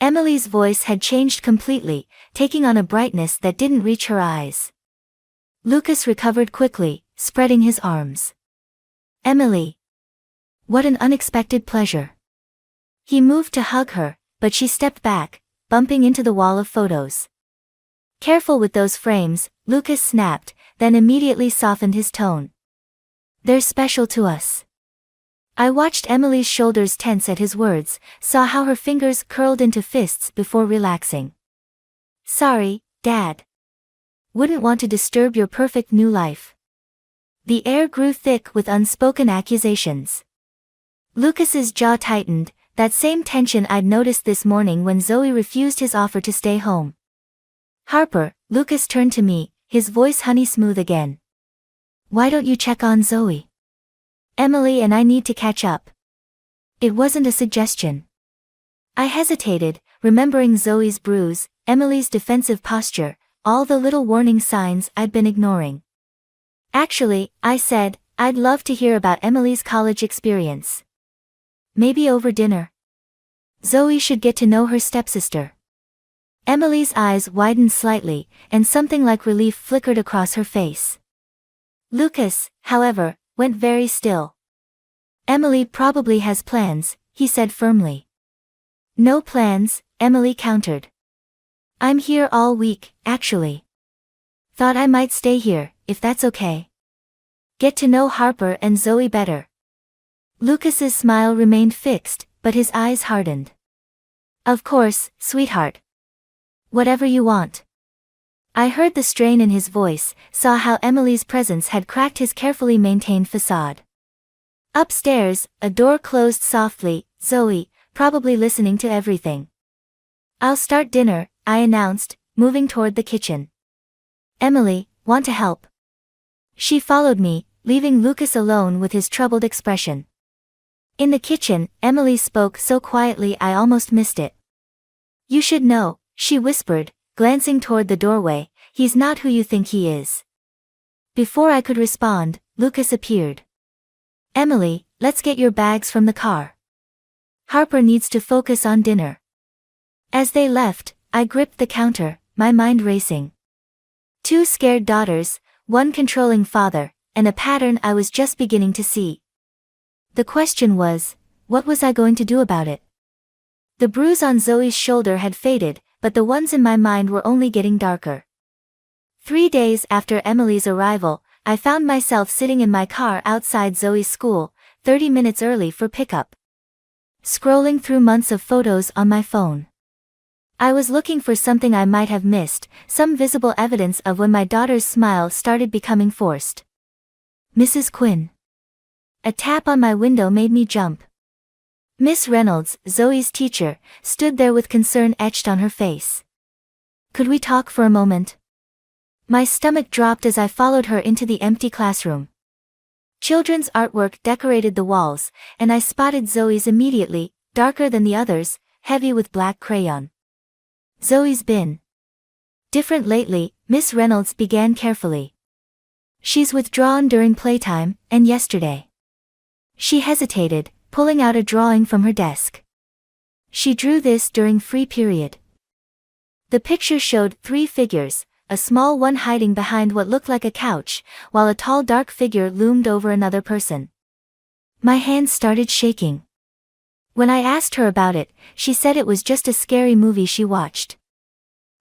E: Emily's voice had changed completely, taking on a brightness that didn't reach her eyes. Lucas recovered quickly, spreading his arms. "Emily. What an unexpected pleasure." He moved to hug her, but she stepped back, bumping into the wall of photos. "Careful with those frames," Lucas snapped, then immediately softened his tone. "They're special to us." I watched Emily's shoulders tense at his words, saw how her fingers curled into fists before relaxing. "Sorry, Dad. Wouldn't want to disturb your perfect new life." The air grew thick with unspoken accusations. Lucas's jaw tightened, that same tension I'd noticed this morning when Zoe refused his offer to stay home. "Harper," Lucas turned to me, his voice honey smooth again. "Why don't you check on Zoe? Emily and I need to catch up." It wasn't a suggestion. I hesitated, remembering Zoe's bruise, Emily's defensive posture, all the little warning signs I'd been ignoring. "Actually," I said, "I'd love to hear about Emily's college experience. Maybe over dinner. Zoe should get to know her stepsister." Emily's eyes widened slightly, and something like relief flickered across her face. Lucas, however, went very still. "Emily probably has plans," he said firmly. "No plans," Emily countered. "I'm here all week, actually. Thought I might stay here, if that's okay. Get to know Harper and Zoe better." Lucas's smile remained fixed, but his eyes hardened. "Of course, sweetheart. Whatever you want." I heard the strain in his voice, saw how Emily's presence had cracked his carefully maintained facade. Upstairs, a door closed softly, Zoe, probably listening to everything. "I'll start dinner," I announced, moving toward the kitchen. "Emily, want to help?" She followed me, leaving Lucas alone with his troubled expression. In the kitchen, Emily spoke so quietly I almost missed it. "You should know," she whispered, glancing toward the doorway, "he's not who you think he is." Before I could respond, Lucas appeared. "Emily, let's get your bags from the car. Harper needs to focus on dinner." As they left, I gripped the counter, my mind racing. 2 scared daughters, 1 controlling father, and a pattern I was just beginning to see. The question was, what was I going to do about it? The bruise on Zoe's shoulder had faded, but the ones in my mind were only getting darker. 3 days after Emily's arrival, I found myself sitting in my car outside Zoe's school, 30 minutes early for pickup. Scrolling through months of photos on my phone. I was looking for something I might have missed, some visible evidence of when my daughter's smile started becoming forced. "Mrs. Quinn." A tap on my window made me jump. Miss Reynolds, Zoe's teacher, stood there with concern etched on her face. "Could we talk for a moment?" My stomach dropped as I followed her into the empty classroom. Children's artwork decorated the walls, and I spotted Zoe's immediately, darker than the others, heavy with black crayon. "Zoe's been different lately," Miss Reynolds began carefully. "She's withdrawn during playtime, and yesterday." She hesitated, pulling out a drawing from her desk. "She drew this during free period." The picture showed 3 figures, a small one hiding behind what looked like a couch, while a tall dark figure loomed over another person. My hands started shaking. When I asked her about it, she said it was just a scary movie she watched.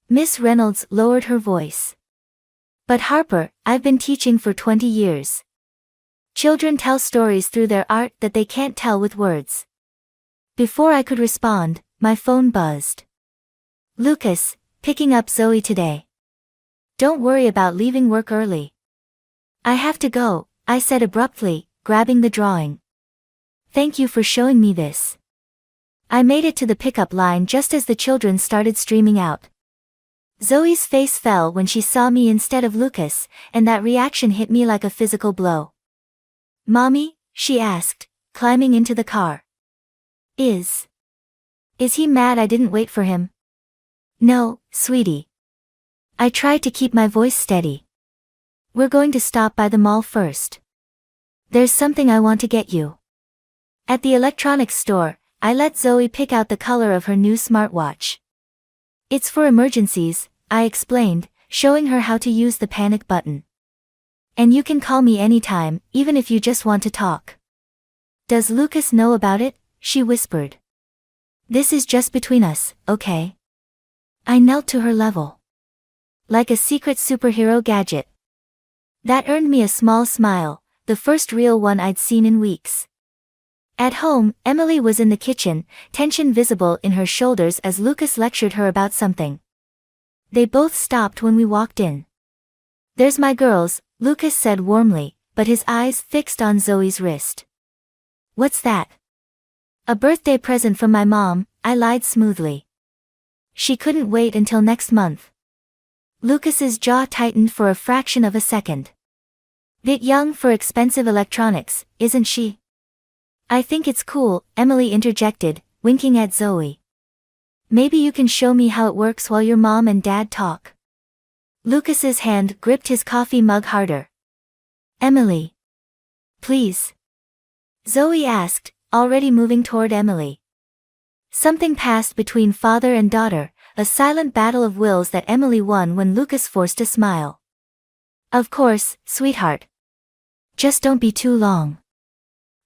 E: Miss Reynolds lowered her voice. "But Harper, I've been teaching for 20 years. Children tell stories through their art that they can't tell with words." Before I could respond, my phone buzzed. "Lucas, picking up Zoe today. Don't worry about leaving work early." "I have to go," I said abruptly, grabbing the drawing. "Thank you for showing me this." I made it to the pickup line just as the children started streaming out. Zoe's face fell when she saw me instead of Lucas, and that reaction hit me like a physical blow. "Mommy?" she asked, climbing into the car. Is he mad I didn't wait for him?" "No, sweetie." I tried to keep my voice steady. "We're going to stop by the mall first. There's something I want to get you." At the electronics store, I let Zoe pick out the color of her new smartwatch. "It's for emergencies," I explained, showing her how to use the panic button. "And you can call me anytime, even if you just want to talk." "Does Lucas know about it?" she whispered. "This is just between us, okay?" I knelt to her level. Like a secret superhero gadget. That earned me a small smile, the first real one I'd seen in weeks. At home, Emily was in the kitchen, tension visible in her shoulders as Lucas lectured her about something. They both stopped when we walked in. "There's my girls," Lucas said warmly, but his eyes fixed on Zoe's wrist. "What's that?" "A birthday present from my mom," I lied smoothly. "She couldn't wait until next month." Lucas's jaw tightened for a fraction of a second. "Bit young for expensive electronics, isn't she?" "I think it's cool," Emily interjected, winking at Zoe. "Maybe you can show me how it works while your mom and dad talk." Lucas's hand gripped his coffee mug harder. "Emily. Please." Zoe asked, already moving toward Emily. Something passed between father and daughter, a silent battle of wills that Emily won when Lucas forced a smile. "Of course, sweetheart. Just don't be too long.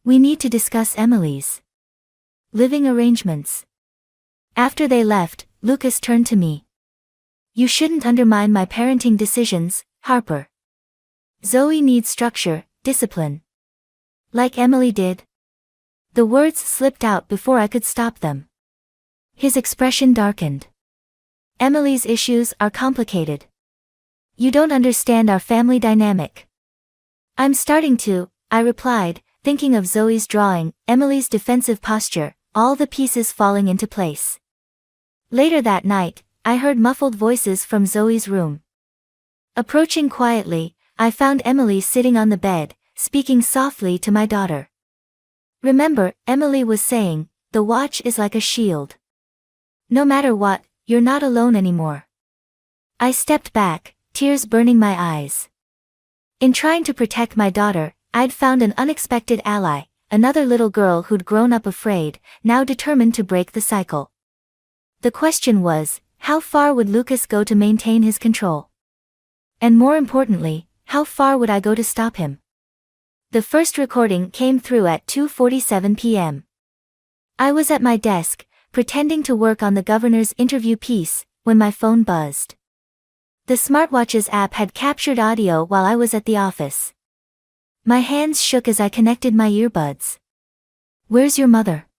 E: We need to discuss Emily's living arrangements." After they left, Lucas turned to me. "You shouldn't undermine my parenting decisions, Harper. Zoe needs structure, discipline. Like Emily did." The words slipped out before I could stop them. His expression darkened. "Emily's issues are complicated. You don't understand our family dynamic." "I'm starting to," I replied, thinking of Zoe's drawing, Emily's defensive posture, all the pieces falling into place. Later that night, I heard muffled voices from Zoe's room. Approaching quietly, I found Emily sitting on the bed, speaking softly to my daughter. "Remember," Emily was saying, "the watch is like a shield. No matter what, you're not alone anymore." I stepped back, tears burning my eyes. In trying to protect my daughter, I'd found an unexpected ally, another little girl who'd grown up afraid, now determined to break the cycle. The question was, how far would Lucas go to maintain his control? And more importantly, how far would I go to stop him? The first recording came through at 2:47 p.m. I was at my desk, pretending to work on the governor's interview piece, when my phone buzzed. The smartwatch's app had captured audio while I was at the office. My hands shook as I connected my earbuds. "Where's your mother?"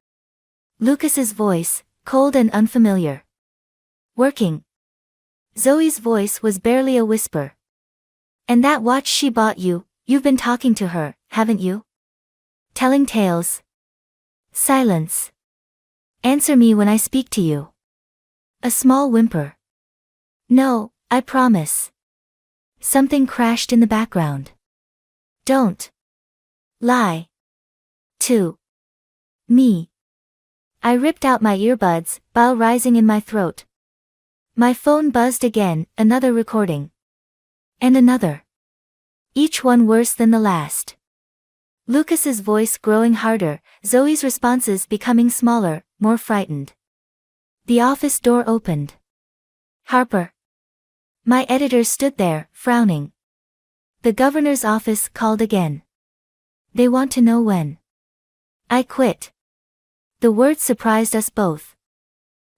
E: Lucas's voice, cold and unfamiliar. "Working." Zoe's voice was barely a whisper. "And that watch she bought you, you've been talking to her, haven't you? Telling tales?" Silence. "Answer me when I speak to you." A small whimper. "No, I promise." Something crashed in the background. "Don't lie to me." I ripped out my earbuds, bile rising in my throat. My phone buzzed again, another recording. And another. Each one worse than the last. Lucas's voice growing harder, Zoe's responses becoming smaller, more frightened. The office door opened. "Harper." My editor stood there, frowning. The governor's office called again. "They want to know when I quit." The words surprised us both.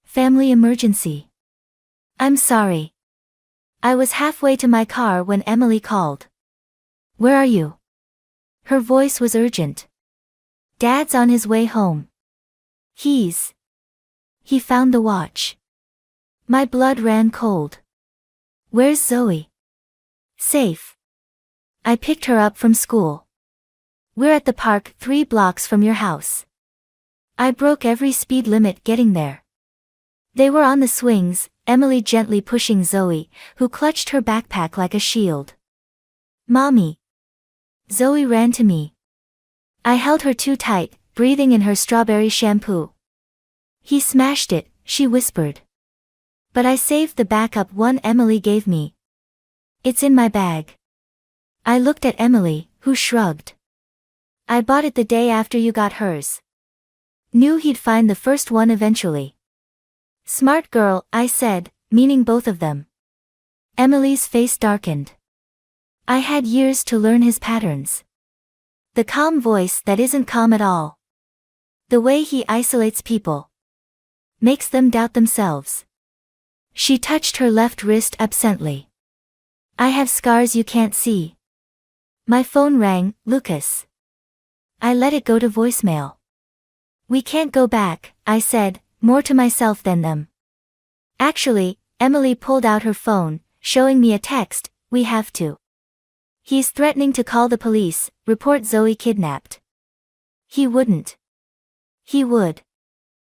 E: "Family emergency." "I'm sorry." I was halfway to my car when Emily called. "Where are you?" Her voice was urgent. "Dad's on his way home. He found the watch." My blood ran cold. "Where's Zoe?" "Safe. I picked her up from school. We're at the park 3 blocks from your house." I broke every speed limit getting there. They were on the swings, Emily gently pushing Zoe, who clutched her backpack like a shield. "Mommy." Zoe ran to me. I held her too tight, breathing in her strawberry shampoo. "He smashed it," she whispered. "But I saved the backup one Emily gave me. It's in my bag." I looked at Emily, who shrugged. "I bought it the day after you got hers. Knew he'd find the first one eventually." "Smart girl," I said, meaning both of them. Emily's face darkened. I had years to learn his patterns. The calm voice that isn't calm at all. The way he isolates people. Makes them doubt themselves. She touched her left wrist absently. "I have scars you can't see." My phone rang, "Lucas." I let it go to voicemail. "We can't go back," I said, more to myself than them. "Actually," Emily pulled out her phone, showing me a text, "We have to. He's threatening to call the police, report Zoe kidnapped." He wouldn't. He would.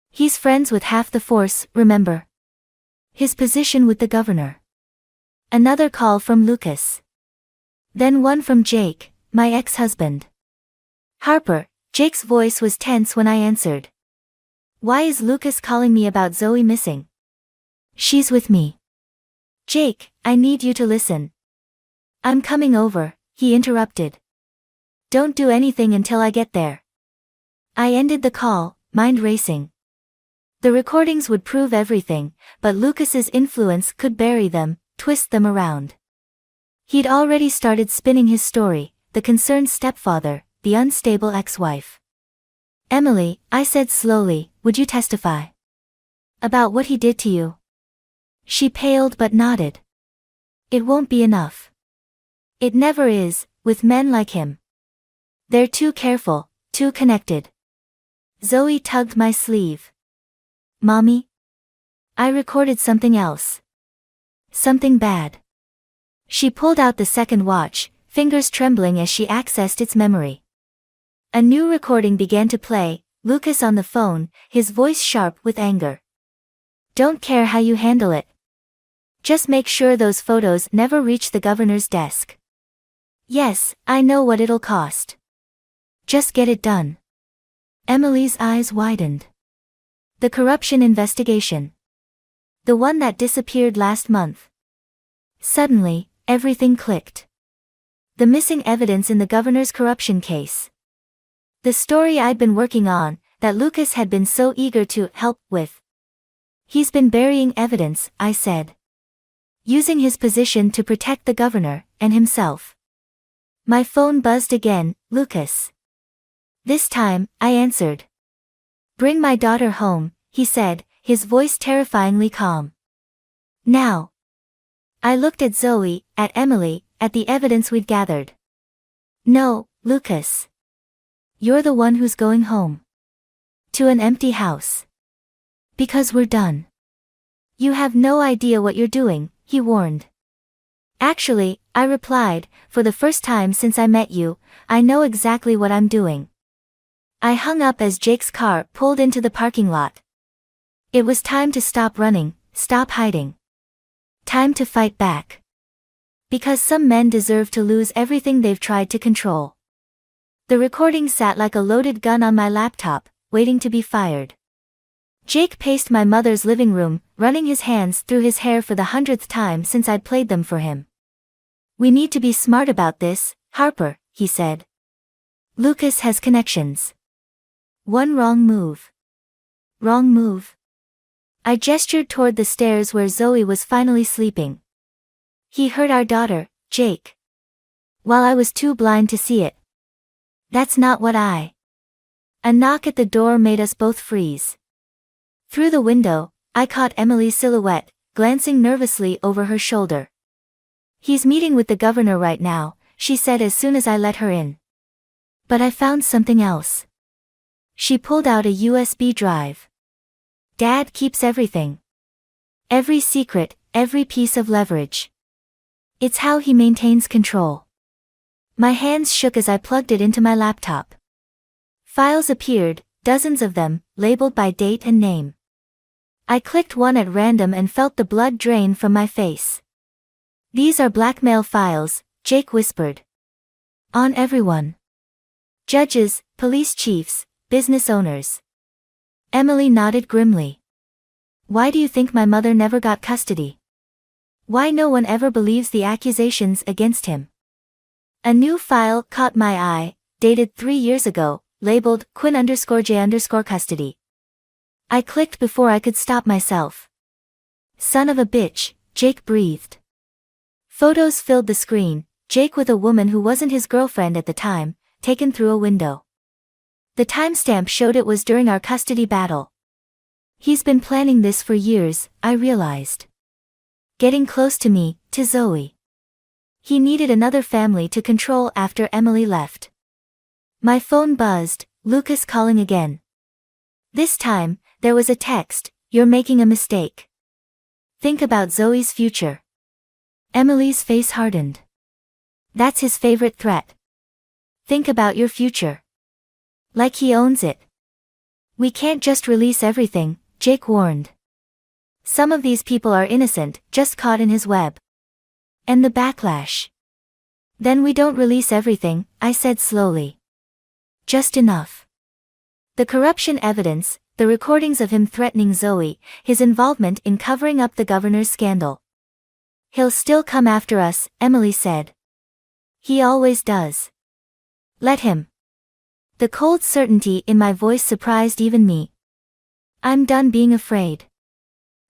E: He's friends with half the force, remember? His position with the governor. Another call from Lucas. Then one from Jake, my ex-husband. "Harper." Jake's voice was tense when I answered. "Why is Lucas calling me about Zoe missing?" "She's with me." "Jake, I need you to listen." "I'm coming over," he interrupted. "Don't do anything until I get there." I ended the call, mind racing. The recordings would prove everything, but Lucas's influence could bury them, twist them around. He'd already started spinning his story, the concerned stepfather, the unstable ex-wife. "Emily," I said slowly, "would you testify? About what he did to you?" She paled but nodded. "It won't be enough. It never is, with men like him. They're too careful, too connected." Zoe tugged my sleeve. "Mommy?" I recorded something else. Something bad. She pulled out the second watch, fingers trembling as she accessed its memory. A new recording began to play, Lucas on the phone, his voice sharp with anger. "Don't care how you handle it, Just make sure those photos never reach the governor's desk. Yes, I know what it'll cost. Just get it done. Emily's eyes widened. The corruption investigation. The one that disappeared last month. Suddenly, everything clicked. The missing evidence in the governor's corruption case. The story I'd been working on, that Lucas had been so eager to help with. He's been burying evidence, I said. Using his position to protect the governor, and himself. My phone buzzed again, Lucas. This time, I answered. Bring my daughter home, he said, his voice terrifyingly calm. Now. I looked at Zoe, at Emily, at the evidence we'd gathered. No, Lucas. You're the one who's going home. To an empty house. Because we're done. You have no idea what you're doing, he warned. Actually, I replied, for the first time since I met you, I know exactly what I'm doing. I hung up as Jake's car pulled into the parking lot. It was time to stop running, stop hiding. Time to fight back. Because some men deserve to lose everything they've tried to control. The recording sat like a loaded gun on my laptop, waiting to be fired. Jake paced my mother's living room, running his hands through his hair for the 100th time since I'd played them for him. We need to be smart about this, Harper, he said. Lucas has connections. One wrong move. Wrong move. I gestured toward the stairs where Zoe was finally sleeping. He hurt our daughter, Jake. While I was too blind to see it. That's not what I. A knock at the door made us both freeze. Through the window, I caught Emily's silhouette, glancing nervously over her shoulder. He's meeting with the governor right now, she said as soon as I let her in. But I found something else. She pulled out a USB drive. Dad keeps everything. Every secret, every piece of leverage. It's how he maintains control. My hands shook as I plugged it into my laptop. Files appeared, dozens of them, labeled by date and name. I clicked one at random and felt the blood drain from my face. These are blackmail files, Jake whispered. On everyone. Judges, police chiefs, business owners. Emily nodded grimly. Why do you think my mother never got custody? Why no one ever believes the accusations against him? A new file caught my eye, dated 3 years ago, labeled Quinn_J_custody. I clicked before I could stop myself. Son of a bitch, Jake breathed. Photos filled the screen, Jake with a woman who wasn't his girlfriend at the time, taken through a window. The timestamp showed it was during our custody battle. He's been planning this for years, I realized. Getting close to me, to Zoe. He needed another family to control after Emily left. My phone buzzed, Lucas calling again. This time, there was a text, you're making a mistake. Think about Zoe's future. Emily's face hardened. That's his favorite threat. Think about your future. Like he owns it. We can't just release everything, Jake warned. Some of these people are innocent, just caught in his web. And the backlash. Then we don't release everything, I said slowly. Just enough. The corruption evidence, the recordings of him threatening Zoe, his involvement in covering up the governor's scandal. He'll still come after us, Emily said. He always does. Let him. The cold certainty in my voice surprised even me. I'm done being afraid.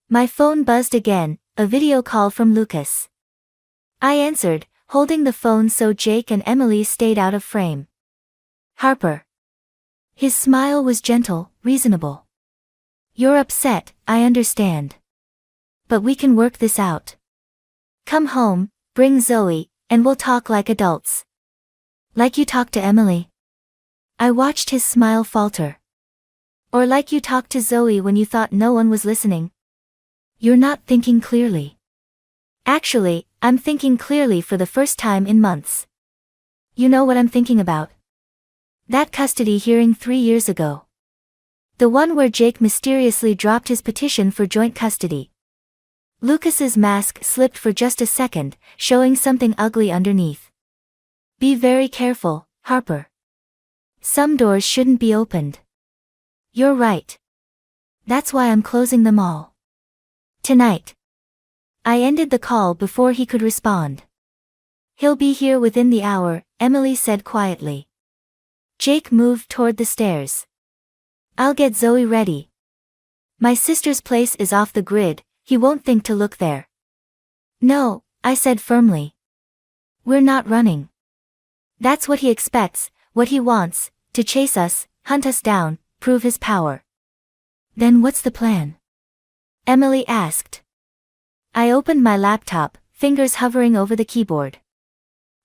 E: My phone buzzed again, a video call from Lucas. I answered, holding the phone so Jake and Emily stayed out of frame. Harper. His smile was gentle, reasonable. You're upset, I understand. But we can work this out. Come home, bring Zoe, and we'll talk like adults. Like you talked to Emily. I watched his smile falter. Or like you talked to Zoe when you thought no one was listening. You're not thinking clearly. Actually, I'm thinking clearly for the first time in months. You know what I'm thinking about? That custody hearing 3 years ago. The one where Jake mysteriously dropped his petition for joint custody. Lucas's mask slipped for just a second, showing something ugly underneath. Be very careful, Harper. Some doors shouldn't be opened. You're right. That's why I'm closing them all. Tonight. I ended the call before he could respond. He'll be here within the hour, Emily said quietly. Jake moved toward the stairs. I'll get Zoe ready. My sister's place is off the grid, he won't think to look there. No, I said firmly. We're not running. That's what he expects, what he wants, to chase us, hunt us down, prove his power. Then what's the plan? Emily asked. I opened my laptop, fingers hovering over the keyboard.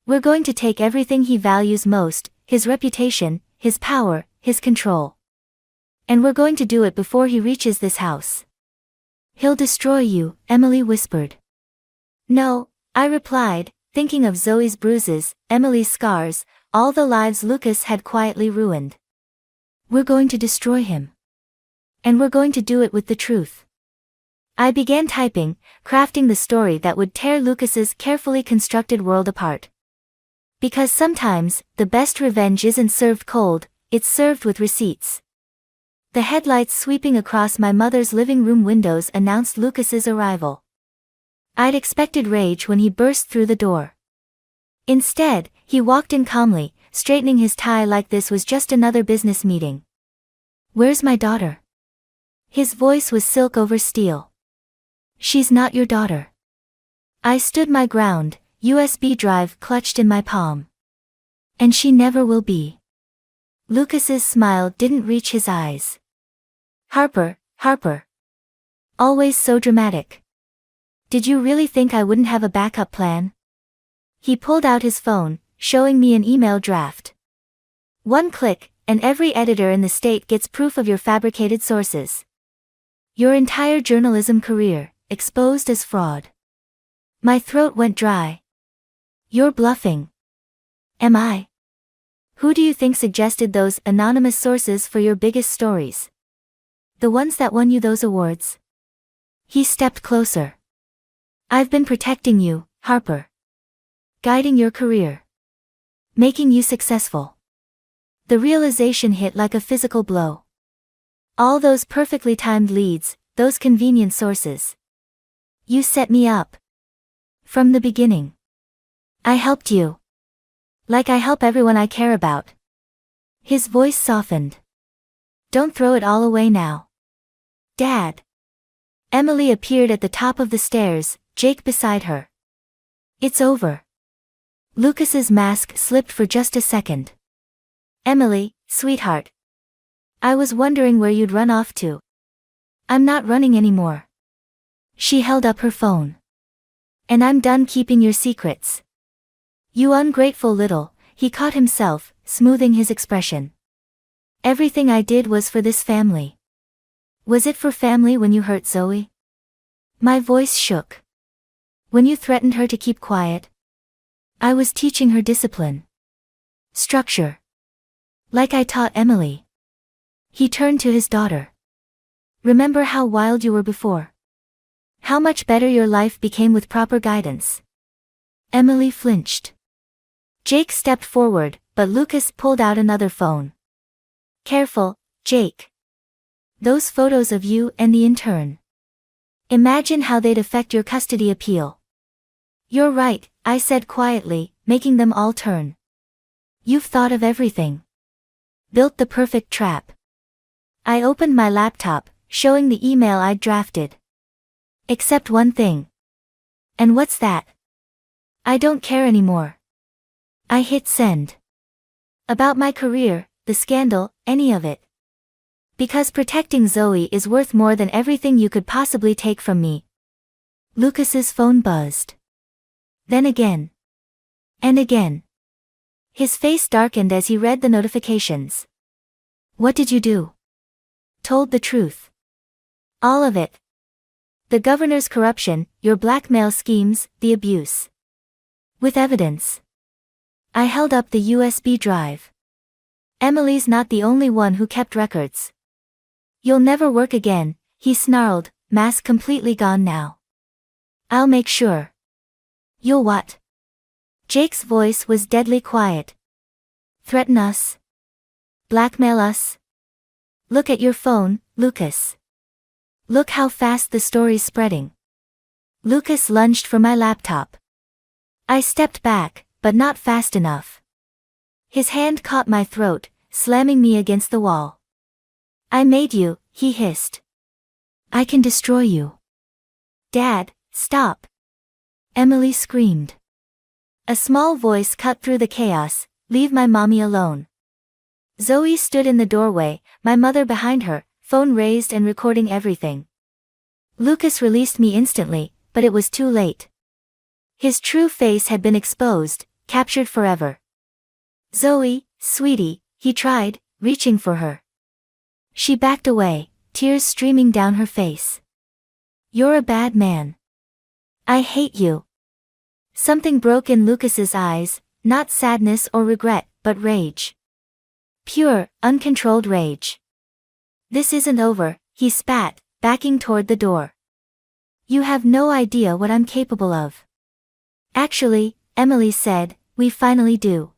E: We're going to take everything he values most, his reputation, his power, his control. And we're going to do it before he reaches this house. He'll destroy you, Emily whispered. No, I replied, thinking of Zoe's bruises, Emily's scars, all the lives Lucas had quietly ruined. We're going to destroy him. And we're going to do it with the truth. I began typing, crafting the story that would tear Lucas's carefully constructed world apart. Because sometimes, the best revenge isn't served cold, it's served with receipts. The headlights sweeping across my mother's living room windows announced Lucas's arrival. I'd expected rage when he burst through the door. Instead, he walked in calmly, straightening his tie like this was just another business meeting. Where's my daughter? His voice was silk over steel. She's not your daughter. I stood my ground, USB drive clutched in my palm. And she never will be. Lucas's smile didn't reach his eyes. Harper, Harper. Always so dramatic. Did you really think I wouldn't have a backup plan? He pulled out his phone, showing me an email draft. One click, and every editor in the state gets proof of your fabricated sources. Your entire journalism career, exposed as fraud. My throat went dry. You're bluffing. Am I? Who do you think suggested those anonymous sources for your biggest stories? The ones that won you those awards? He stepped closer. I've been protecting you, Harper. Guiding your career. Making you successful. The realization hit like a physical blow. All those perfectly timed leads, those convenient sources. You set me up. From the beginning. I helped you. Like I help everyone I care about. His voice softened. Don't throw it all away now. Dad. Emily appeared at the top of the stairs, Jake beside her. It's over. Lucas's mask slipped for just a second. Emily, sweetheart. I was wondering where you'd run off to. I'm not running anymore. She held up her phone. And I'm done keeping your secrets. You ungrateful little, he caught himself, smoothing his expression. Everything I did was for this family. Was it for family when you hurt Zoe? My voice shook. When you threatened her to keep quiet? I was teaching her discipline. Structure. Like I taught Emily. He turned to his daughter. Remember how wild you were before? How much better your life became with proper guidance. Emily flinched. Jake stepped forward, but Lucas pulled out another phone. Careful, Jake. Those photos of you and the intern. Imagine how they'd affect your custody appeal. You're right, I said quietly, making them all turn. You've thought of everything. Built the perfect trap. I opened my laptop, showing the email I'd drafted. Except one thing. And what's that? I don't care anymore. I hit send. About my career, the scandal, any of it. Because protecting Zoe is worth more than everything you could possibly take from me. Lucas's phone buzzed. Then again. And again. His face darkened as he read the notifications. What did you do? Told the truth. All of it. The governor's corruption, your blackmail schemes, the abuse. With evidence. I held up the USB drive. Emily's not the only one who kept records. You'll never work again, he snarled, mask completely gone now. I'll make sure. You'll what? Jake's voice was deadly quiet. Threaten us? Blackmail us? Look at your phone, Lucas. Look how fast the story's spreading. Lucas lunged for my laptop. I stepped back, but not fast enough. His hand caught my throat, slamming me against the wall. I made you, he hissed. I can destroy you. Dad, stop. Emily screamed. A small voice cut through the chaos, leave my mommy alone. Zoe stood in the doorway, my mother behind her, phone raised and recording everything. Lucas released me instantly, but it was too late. His true face had been exposed, captured forever. Zoe, sweetie, he tried, reaching for her. She backed away, tears streaming down her face. You're a bad man. I hate you. Something broke in Lucas's eyes, not sadness or regret, but rage. Pure, uncontrolled rage. This isn't over, he spat, backing toward the door. You have no idea what I'm capable of. Actually, Emily said, we finally do.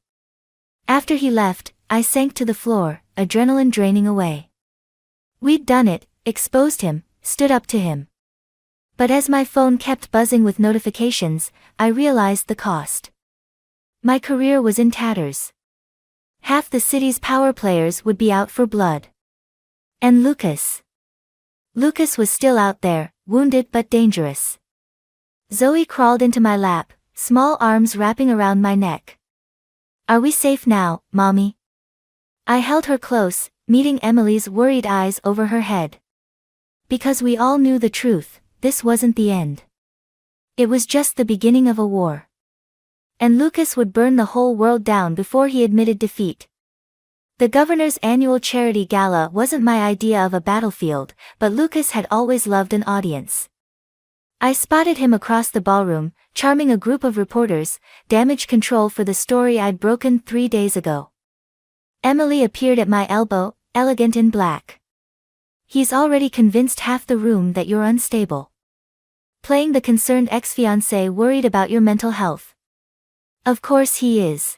E: After he left, I sank to the floor, adrenaline draining away. We'd done it, exposed him, stood up to him. But as my phone kept buzzing with notifications, I realized the cost. My career was in tatters. Half the city's power players would be out for blood. And Lucas. Lucas was still out there, wounded but dangerous. Zoe crawled into my lap, small arms wrapping around my neck. Are we safe now, Mommy? I held her close, meeting Emily's worried eyes over her head. Because we all knew the truth, this wasn't the end. It was just the beginning of a war. And Lucas would burn the whole world down before he admitted defeat. The governor's annual charity gala wasn't my idea of a battlefield, but Lucas had always loved an audience. I spotted him across the ballroom, charming a group of reporters, damage control for the story I'd broken 3 days ago. Emily appeared at my elbow, elegant in black. He's already convinced half the room that you're unstable. Playing the concerned ex-fiancé worried about your mental health. Of course he is.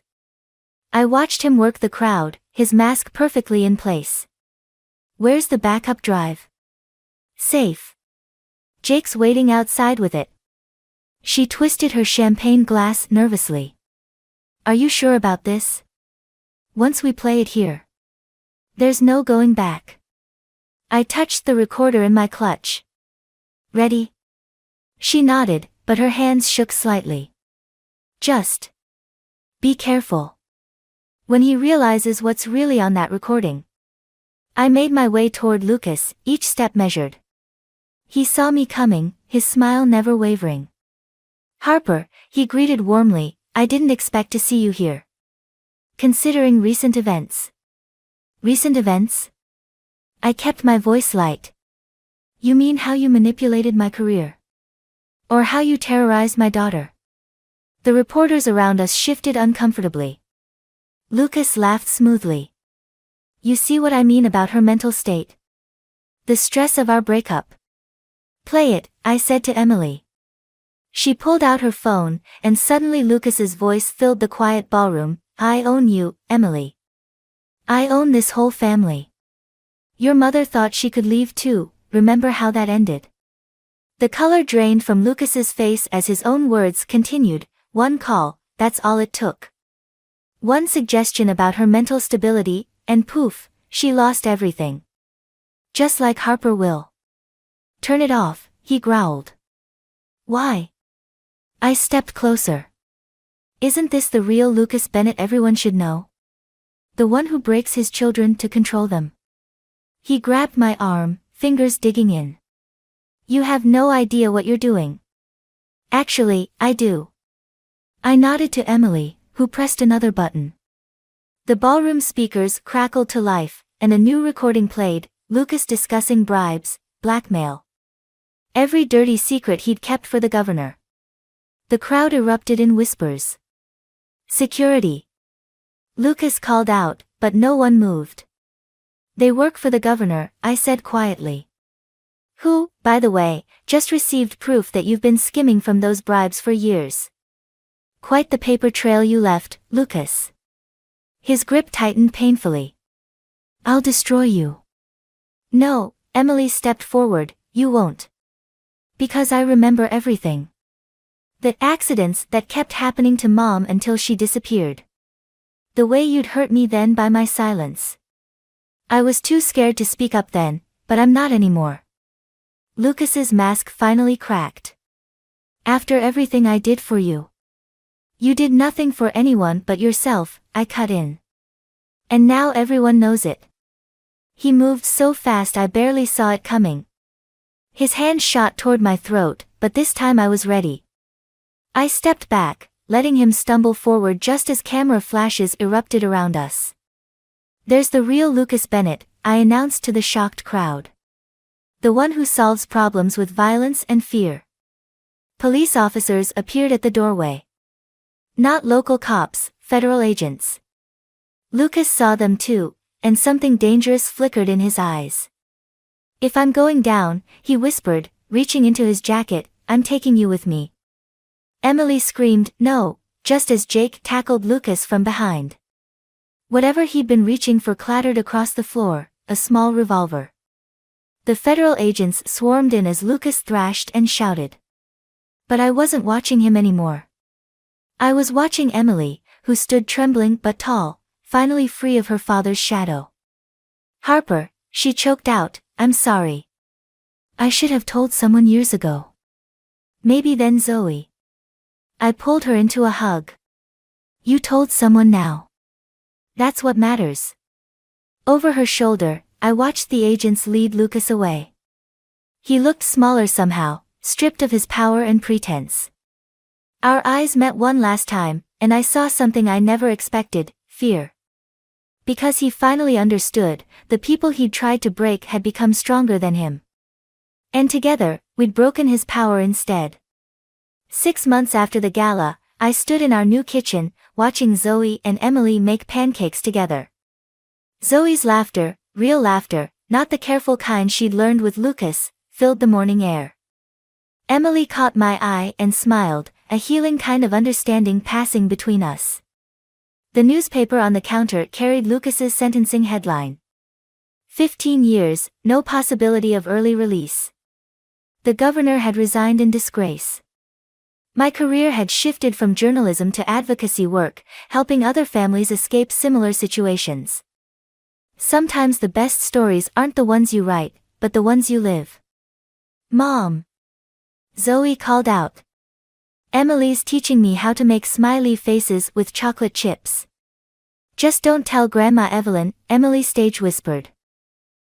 E: I watched him work the crowd, his mask perfectly in place. Where's the backup drive? Safe. Jake's waiting outside with it. She twisted her champagne glass nervously. Are you sure about this? Once we play it here, there's no going back. I touched the recorder in my clutch. Ready? She nodded, but her hands shook slightly. Just be careful. When he realizes what's really on that recording. I made my way toward Lucas, each step measured. He saw me coming, his smile never wavering. Harper, he greeted warmly, I didn't expect to see you here. Considering recent events. Recent events? I kept my voice light. You mean how you manipulated my career? Or how you terrorized my daughter? The reporters around us shifted uncomfortably. Lucas laughed smoothly. You see what I mean about her mental state? The stress of our breakup. Play it, I said to Emily. She pulled out her phone, and suddenly Lucas's voice filled the quiet ballroom. I own you, Emily. I own this whole family. Your mother thought she could leave too, remember how that ended? The color drained from Lucas's face as his own words continued, one call, that's all it took. One suggestion about her mental stability, and poof, she lost everything. Just like Harper will. Turn it off, he growled. Why? I stepped closer. Isn't this the real Lucas Bennett everyone should know? The one who breaks his children to control them. He grabbed my arm, fingers digging in. You have no idea what you're doing. Actually, I do. I nodded to Emily, who pressed another button. The ballroom speakers crackled to life, and a new recording played, Lucas discussing bribes, blackmail. Every dirty secret he'd kept for the governor. The crowd erupted in whispers. Security. Lucas called out, but no one moved. They work for the governor, I said quietly. Who, by the way, just received proof that you've been skimming from those bribes for years. Quite the paper trail you left, Lucas. His grip tightened painfully. I'll destroy you. No, Emily stepped forward, you won't. Because I remember everything. The accidents that kept happening to Mom until she disappeared. The way you'd hurt me then by my silence. I was too scared to speak up then, but I'm not anymore. Lucas's mask finally cracked. After everything I did for you. You did nothing for anyone but yourself, I cut in. And now everyone knows it. He moved so fast I barely saw it coming. His hand shot toward my throat, but this time I was ready. I stepped back, letting him stumble forward just as camera flashes erupted around us. There's the real Lucas Bennett, I announced to the shocked crowd. The one who solves problems with violence and fear. Police officers appeared at the doorway. Not local cops, federal agents. Lucas saw them too, and something dangerous flickered in his eyes. If I'm going down, he whispered, reaching into his jacket, I'm taking you with me. Emily screamed, no, just as Jake tackled Lucas from behind. Whatever he'd been reaching for clattered across the floor, a small revolver. The federal agents swarmed in as Lucas thrashed and shouted. But I wasn't watching him anymore. I was watching Emily, who stood trembling but tall, finally free of her father's shadow. Harper, she choked out, I'm sorry. I should have told someone years ago. Maybe then Zoe. I pulled her into a hug. You told someone now. That's what matters. Over her shoulder, I watched the agents lead Lucas away. He looked smaller somehow, stripped of his power and pretense. Our eyes met one last time, and I saw something I never expected, fear. Because he finally understood, the people he'd tried to break had become stronger than him. And together, we'd broken his power instead. 6 months after the gala, I stood in our new kitchen, watching Zoe and Emily make pancakes together. Zoe's laughter, real laughter, not the careful kind she'd learned with Lucas, filled the morning air. Emily caught my eye and smiled, a healing kind of understanding passing between us. The newspaper on the counter carried Lucas's sentencing headline. 15 years, no possibility of early release. The governor had resigned in disgrace. My career had shifted from journalism to advocacy work, helping other families escape similar situations. Sometimes the best stories aren't the ones you write, but the ones you live. Mom! Zoe called out. Emily's teaching me how to make smiley faces with chocolate chips. Just don't tell Grandma Evelyn, Emily stage whispered.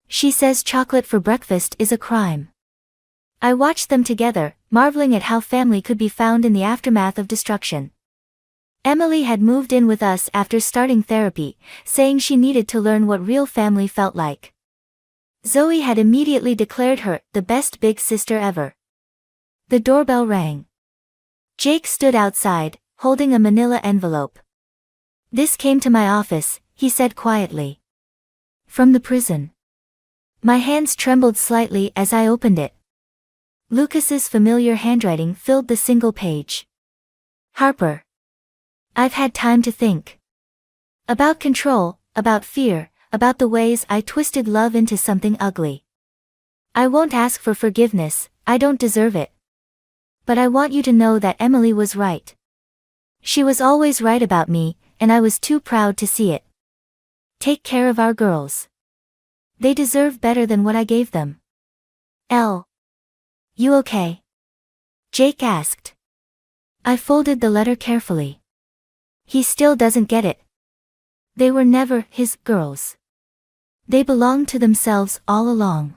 E: She says chocolate for breakfast is a crime. I watched them together, marveling at how family could be found in the aftermath of destruction. Emily had moved in with us after starting therapy, saying she needed to learn what real family felt like. Zoe had immediately declared her the best big sister ever. The doorbell rang. Jake stood outside, holding a manila envelope. This came to my office, he said quietly. From the prison. My hands trembled slightly as I opened it. Lucas's familiar handwriting filled the single page. Harper. I've had time to think. About control, about fear, about the ways I twisted love into something ugly. I won't ask for forgiveness, I don't deserve it. But I want you to know that Emily was right. She was always right about me, and I was too proud to see it. Take care of our girls. They deserve better than what I gave them. You okay? Jake asked. I folded the letter carefully. He still doesn't get it. They were never his girls. They belonged to themselves all along.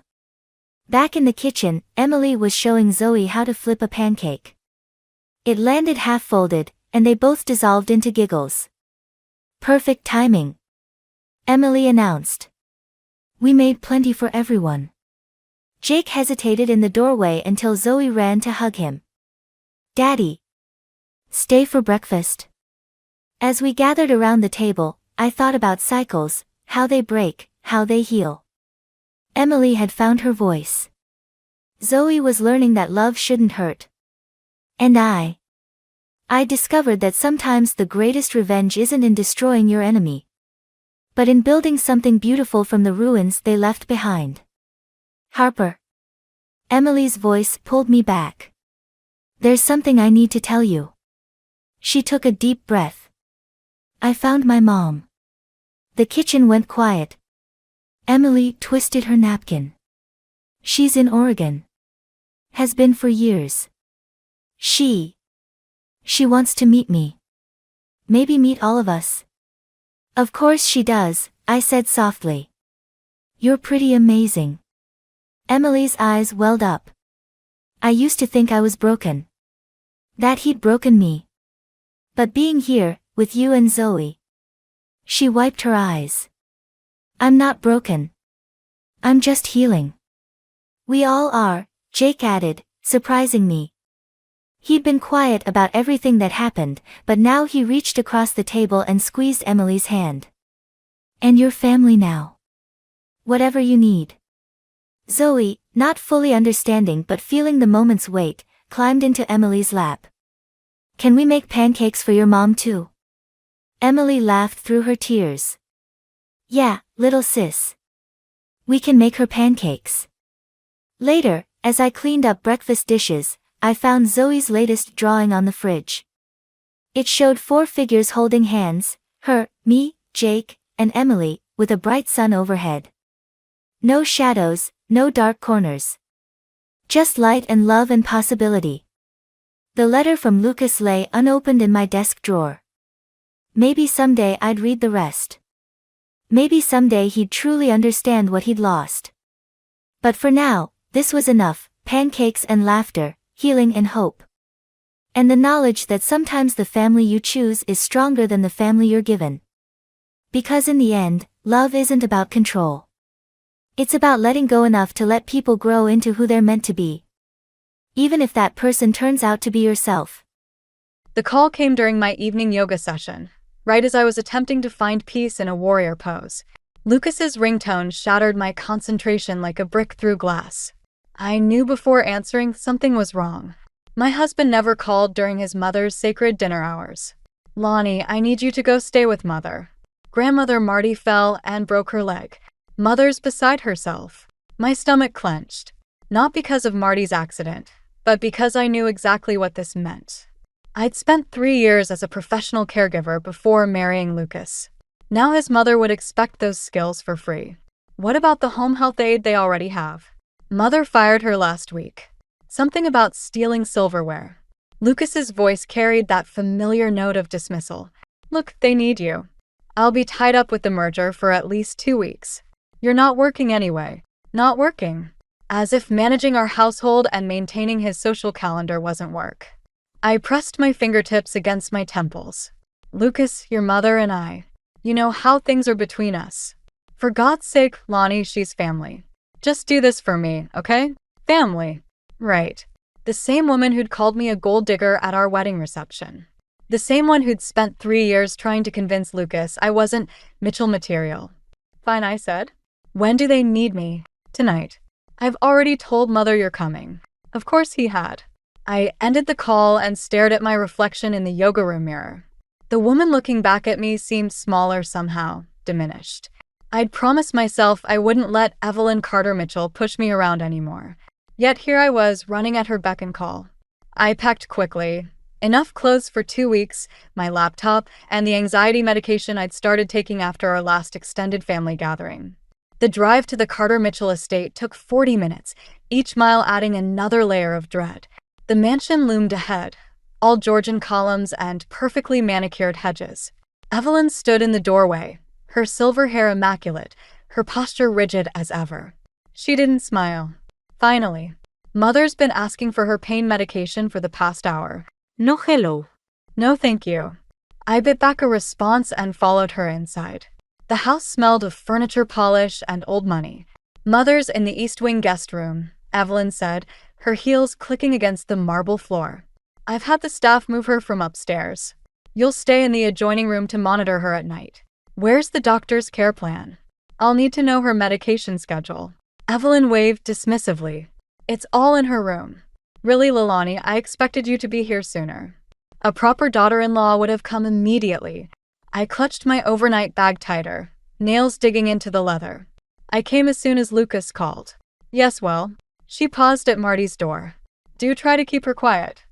E: Back in the kitchen, Emily was showing Zoe how to flip a pancake. It landed half-folded, and they both dissolved into giggles. Perfect timing. Emily announced. We made plenty for everyone. Jake hesitated in the doorway until Zoe ran to hug him. Daddy. Stay for breakfast. As we gathered around the table, I thought about cycles, how they break, how they heal. Emily had found her voice. Zoe was learning that love shouldn't hurt. And I discovered that sometimes the greatest revenge isn't in destroying your enemy, but in building something beautiful from the ruins they left behind. Harper. Emily's voice pulled me back. There's something I need to tell you. She took a deep breath. I found my mom. The kitchen went quiet. Emily twisted her napkin. She's in Oregon. Has been for years. She wants to meet me. Maybe meet all of us. Of course she does, I said softly. You're pretty amazing. Emily's eyes welled up. I used to think I was broken. That he'd broken me. But being here, with you and Zoe. She wiped her eyes. I'm not broken. I'm just healing. We all are, Jake added, surprising me. He'd been quiet about everything that happened, but now he reached across the table and squeezed Emily's hand. And your family now. Whatever you need. Zoe, not fully understanding but feeling the moment's weight, climbed into Emily's lap. Can we make pancakes for your mom too? Emily laughed through her tears. Yeah, little sis. We can make her pancakes. Later, as I cleaned up breakfast dishes, I found Zoe's latest drawing on the fridge. It showed 4 figures holding hands, her, me, Jake, and Emily, with a bright sun overhead. No shadows, no dark corners. Just light and love and possibility. The letter from Lucas lay unopened in my desk drawer. Maybe someday I'd read the rest. Maybe someday he'd truly understand what he'd lost. But for now, this was enough, pancakes and laughter, healing and hope. And the knowledge that sometimes the family you choose is stronger than the family you're given. Because in the end, love isn't about control. It's about letting go enough to let people grow into who they're meant to be. Even if that person turns out to be yourself.
B: The call came during my evening yoga session, right as I was attempting to find peace in a warrior pose. Lucas's ringtone shattered my concentration like a brick through glass. I knew before answering something was wrong. My husband never called during his mother's sacred dinner hours. Lonnie, I need you to go stay with Mother. Grandmother Marty fell and broke her leg. Mother's beside herself. My stomach clenched. Not because of Marty's accident, but because I knew exactly what this meant. I'd spent 3 years as a professional caregiver before marrying Lucas. Now his mother would expect those skills for free. What about the home health aide they already have? Mother fired her last week. Something about stealing silverware. Lucas's voice carried that familiar note of dismissal. Look, they need you. I'll be tied up with the merger for at least 2 weeks. You're not working anyway. Not working. As if managing our household and maintaining his social calendar wasn't work. I pressed my fingertips against my temples. Lucas, your mother and I. You know how things are between us. For God's sake, Lonnie, she's family. Just do this for me, okay? Family. Right. The same woman who'd called me a gold digger at our wedding reception. The same one who'd spent 3 years trying to convince Lucas I wasn't Mitchell material. Fine, I said. When do they need me? Tonight. I've already told Mother you're coming. Of course he had. I ended the call and stared at my reflection in the yoga room mirror. The woman looking back at me seemed smaller somehow, diminished. I'd promised myself I wouldn't let Evelyn Carter Mitchell push me around anymore. Yet here I was, running at her beck and call. I packed quickly. Enough clothes for 2 weeks, my laptop, and the anxiety medication I'd started taking after our last extended family gathering. The drive to the Carter Mitchell estate took 40 minutes, each mile adding another layer of dread. The mansion loomed ahead, all Georgian columns and perfectly manicured hedges. Evelyn stood in the doorway, her silver hair immaculate, her posture rigid as ever. She didn't smile. Finally, Mother's been asking for her pain medication for the past hour.
A: No hello.
B: No thank you. I bit back a response and followed her inside. The house smelled of furniture polish and old money. Mother's in the East Wing guest room, Evelyn said, her heels clicking against the marble floor. I've had the staff move her from upstairs. You'll stay in the adjoining room to monitor her at night. Where's the doctor's care plan? I'll need to know her medication schedule. Evelyn waved dismissively. It's all in her room. Really, Leilani, I expected you to be here sooner. A proper daughter-in-law would have come immediately. I clutched my overnight bag tighter, nails digging into the leather. I came as soon as Lucas called. Yes, well. She paused at Marty's door. Do try to keep her quiet.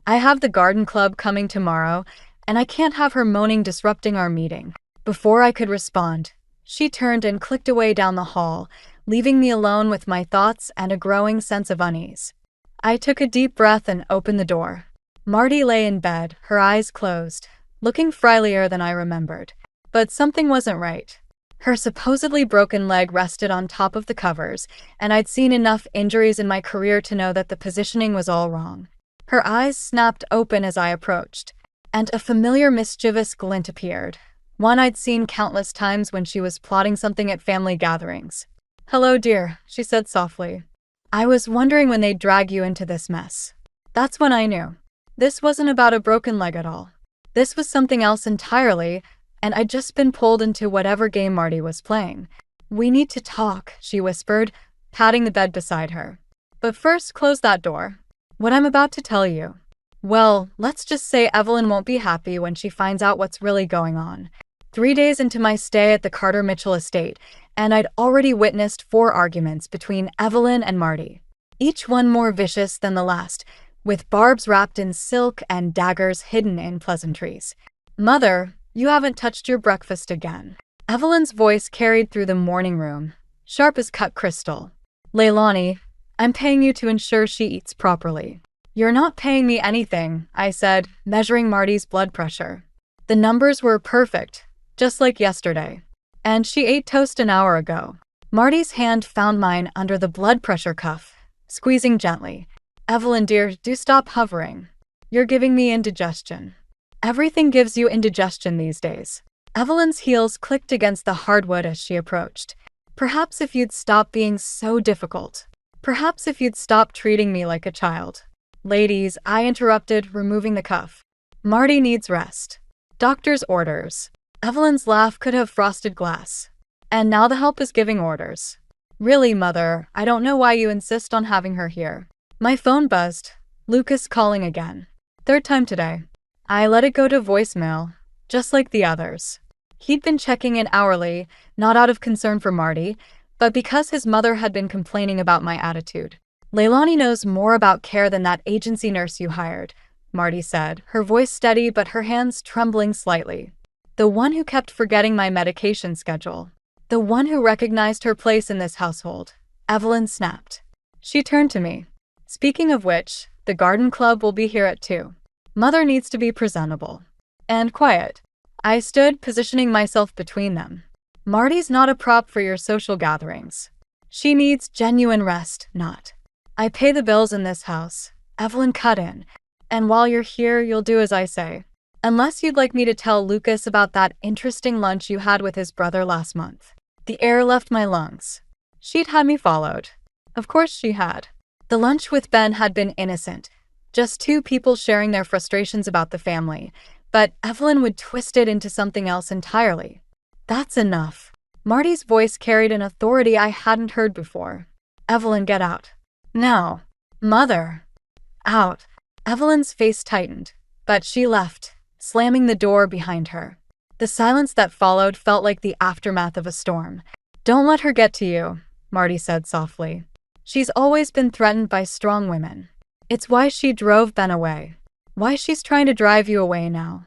B: I have the garden club coming tomorrow, and I can't have her moaning disrupting our meeting. Before I could respond, she turned and clicked away down the hall, leaving me alone with my thoughts and a growing sense of unease. I took a deep breath and opened the door. Marty lay in bed, her eyes closed, looking frilier than I remembered. But something wasn't right. Her supposedly broken leg rested on top of the covers, and I'd seen enough injuries in my career to know that the positioning was all wrong. Her eyes snapped open as I approached, and a familiar mischievous glint appeared, one I'd seen countless times when she was plotting something at family gatherings. Hello, dear, she said softly. I was wondering when they'd drag you into this mess. That's when I knew. This wasn't about a broken leg at all. This was something else entirely, and I'd just been pulled into whatever game Marty was playing. We need to talk, she whispered, patting the bed beside her. But first, close that door. What I'm about to tell you. Well, let's just say Evelyn won't be happy when she finds out what's really going on. 3 days into my stay at the Carter Mitchell estate, and I'd already witnessed 4 arguments between Evelyn and Marty, each one more vicious than the last, with barbs wrapped in silk and daggers hidden in pleasantries. Mother, you haven't touched your breakfast again. Evelyn's voice carried through the morning room, sharp as cut crystal. Leilani, I'm paying you to ensure she eats properly. You're not paying me anything, I said, measuring Marty's blood pressure. The numbers were perfect, just like yesterday. And she ate toast an hour ago. Marty's hand found mine under the blood pressure cuff, squeezing gently. Evelyn dear, do stop hovering. You're giving me indigestion. Everything gives you indigestion these days. Evelyn's heels clicked against the hardwood as she approached. Perhaps if you'd stop being so difficult. Perhaps if you'd stop treating me like a child. Ladies, I interrupted, removing the cuff. Marty needs rest. Doctor's orders. Evelyn's laugh could have frosted glass. And now the help is giving orders. Really, Mother, I don't know why you insist on having her here. My phone buzzed. Lucas calling again. 3rd time today. I let it go to voicemail, just like the others. He'd been checking in hourly, not out of concern for Marty, but because his mother had been complaining about my attitude. Leilani knows more about care than that agency nurse you hired, Marty said, her voice steady but her hands trembling slightly. The one who kept forgetting my medication schedule. The one who recognized her place in this household. Evelyn snapped. She turned to me. Speaking of which, the garden club will be here at 2. Mother needs to be presentable. And quiet. I stood, positioning myself between them. Marty's not a prop for your social gatherings. She needs genuine rest, not. I pay the bills in this house. Evelyn cut in. And while you're here, you'll do as I say. Unless you'd like me to tell Lucas about that interesting lunch you had with his brother last month. The air left my lungs. She'd had me followed. Of course she had. The lunch with Ben had been innocent. Just 2 people sharing their frustrations about the family. But Evelyn would twist it into something else entirely. That's enough. Marty's voice carried an authority I hadn't heard before. Evelyn, get out. Now. Mother. Out. Evelyn's face tightened, but she left, slamming the door behind her. The silence that followed felt like the aftermath of a storm. Don't let her get to you, Marty said softly. She's always been threatened by strong women. It's why she drove Ben away. Why she's trying to drive you away now.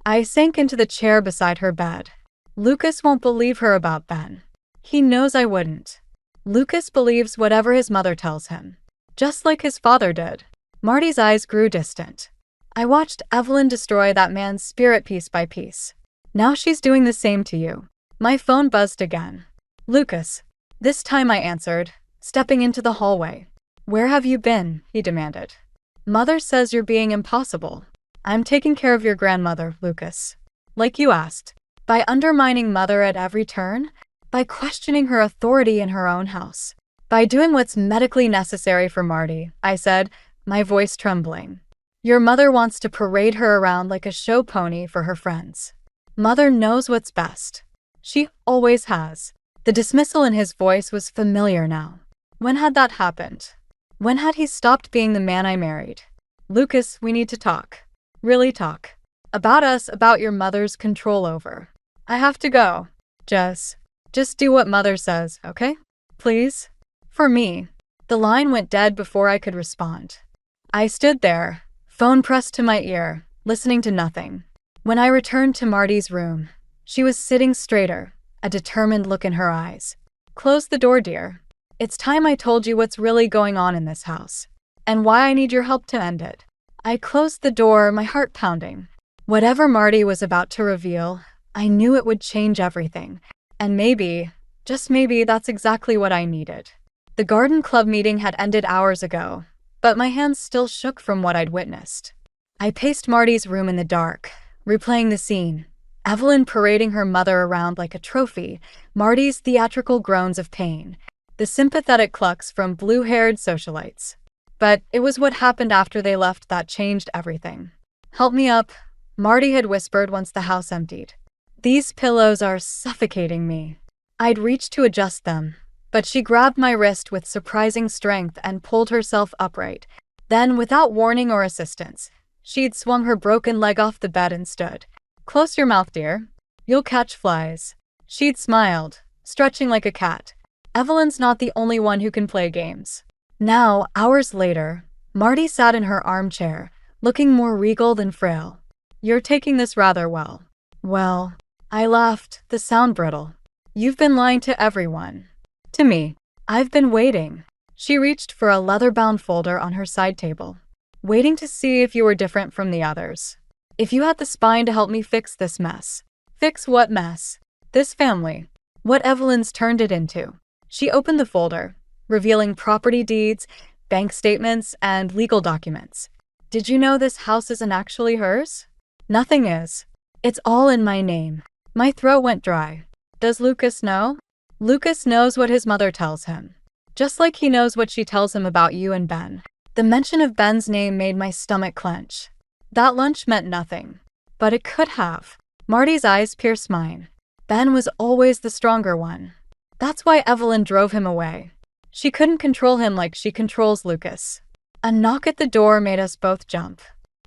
B: I sank into the chair beside her bed. Lucas won't believe her about Ben. He knows I wouldn't. Lucas believes whatever his mother tells him. Just like his father did. Marty's eyes grew distant. I watched Evelyn destroy that man's spirit piece by piece. Now she's doing the same to you. My phone buzzed again. Lucas. This time I answered, stepping into the hallway. Where have you been? He demanded. Mother says you're being impossible. I'm taking care of your grandmother, Lucas. Like you asked. By undermining Mother at every turn? By questioning her authority in her own house. By doing what's medically necessary for Marty, I said, my voice trembling. Your mother wants to parade her around like a show pony for her friends. Mother knows what's best. She always has. The dismissal in his voice was familiar now. When had that happened? When had he stopped being the man I married? Lucas, we need to talk. Really talk. About us, about your mother's control over. I have to go. Just do what mother says, okay? Please? For me. The line went dead before I could respond. I stood there, phone pressed to my ear, listening to nothing. When I returned to Marty's room, she was sitting straighter, a determined look in her eyes. Close the door, dear. It's time I told you what's really going on in this house, and why I need your help to end it. I closed the door, my heart pounding. Whatever Marty was about to reveal, I knew it would change everything, and maybe, just maybe, that's exactly what I needed. The garden club meeting had ended hours ago, but my hands still shook from what I'd witnessed. I paced Marty's room in the dark, replaying the scene. Evelyn parading her mother around like a trophy, Marty's theatrical groans of pain, the sympathetic clucks from blue-haired socialites. But it was what happened after they left that changed everything. Help me up, Marty had whispered once the house emptied. These pillows are suffocating me. I'd reached to adjust them, but she grabbed my wrist with surprising strength and pulled herself upright. Then, without warning or assistance, she'd swung her broken leg off the bed and stood. Close your mouth, dear. You'll catch flies. She'd smiled, stretching like a cat. Evelyn's not the only one who can play games. Now, hours later, Marty sat in her armchair, looking more regal than frail. You're taking this rather well. Well, I laughed, the sound brittle. You've been lying to everyone. To me. I've been waiting. She reached for a leather-bound folder on her side table. Waiting to see if you were different from the others. If you had the spine to help me fix this mess. Fix what mess? This family. What Evelyn's turned it into. She opened the folder, revealing property deeds, bank statements, and legal documents. Did you know this house isn't actually hers? Nothing is. It's all in my name. My throat went dry. Does Lucas know? Lucas knows what his mother tells him. Just like he knows what she tells him about you and Ben. The mention of Ben's name made my stomach clench. That lunch meant nothing. But it could have. Marty's eyes pierced mine. Ben was always the stronger one. That's why Evelyn drove him away. She couldn't control him like she controls Lucas. A knock at the door made us both jump.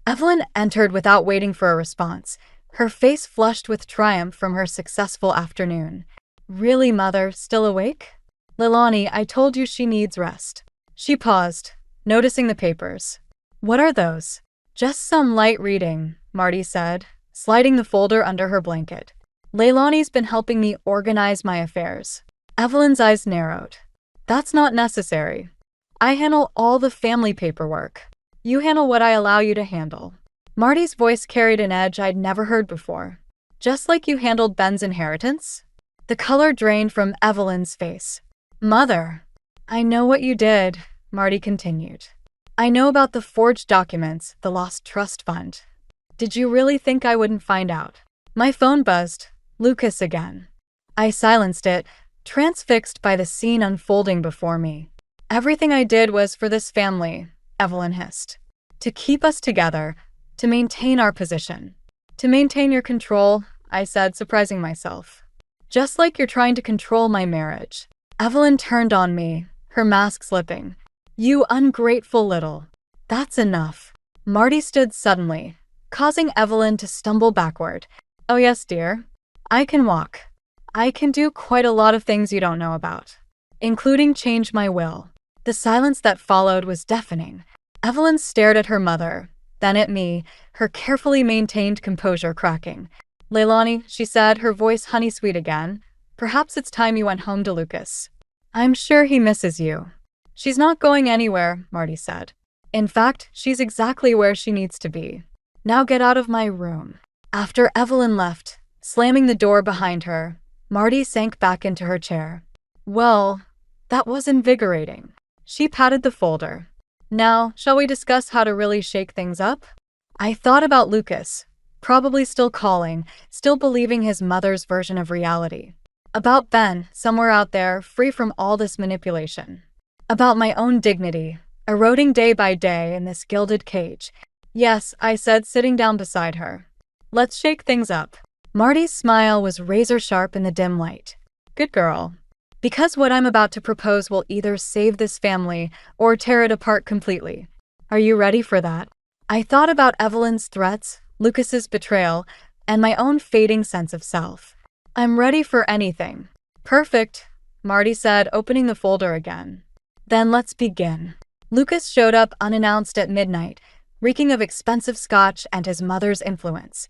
B: Evelyn entered without waiting for a response, her face flushed with triumph from her successful afternoon. Really, Mother, still awake? Leilani, I told you she needs rest. She paused, noticing the papers. What are those? Just some light reading, Marty said, sliding the folder under her blanket. Leilani's been helping me organize my affairs. Evelyn's eyes narrowed. That's not necessary. I handle all the family paperwork. You handle what I allow you to handle. Marty's voice carried an edge I'd never heard before. Just like you handled Ben's inheritance? The color drained from Evelyn's face. Mother, I know what you did, Marty continued. I know about the forged documents, the lost trust fund. Did you really think I wouldn't find out? My phone buzzed. Lucas again. I silenced it, transfixed by the scene unfolding before me. Everything I did was for this family, Evelyn hissed. To keep us together, to maintain our position. To maintain your control, I said, surprising myself. Just like you're trying to control my marriage. Evelyn turned on me, her mask slipping. You ungrateful little. That's enough. Marty stood suddenly, causing Evelyn to stumble backward. Oh yes, dear. I can walk. I can do quite a lot of things you don't know about. Including change my will. The silence that followed was deafening. Evelyn stared at her mother, then at me, her carefully maintained composure cracking. Leilani, she said, her voice honey-sweet again, perhaps it's time you went home to Lucas. I'm sure he misses you. She's not going anywhere, Marty said. In fact, she's exactly where she needs to be. Now get out of my room. After Evelyn left, slamming the door behind her, Marty sank back into her chair. Well, that was invigorating. She patted the folder. Now, shall we discuss how to really shake things up? I thought about Lucas, probably still calling, still believing his mother's version of reality. About Ben, somewhere out there, free from all this manipulation. About my own dignity, eroding day by day in this gilded cage. Yes, I said, sitting down beside her. Let's shake things up. Marty's smile was razor-sharp in the dim light. Good girl. Because what I'm about to propose will either save this family or tear it apart completely. Are you ready for that? I thought about Evelyn's threats, Lucas's betrayal, and my own fading sense of self. I'm ready for anything. Perfect, Marty said, opening the folder again. Then let's begin. Lucas showed up unannounced at midnight, reeking of expensive scotch and his mother's influence.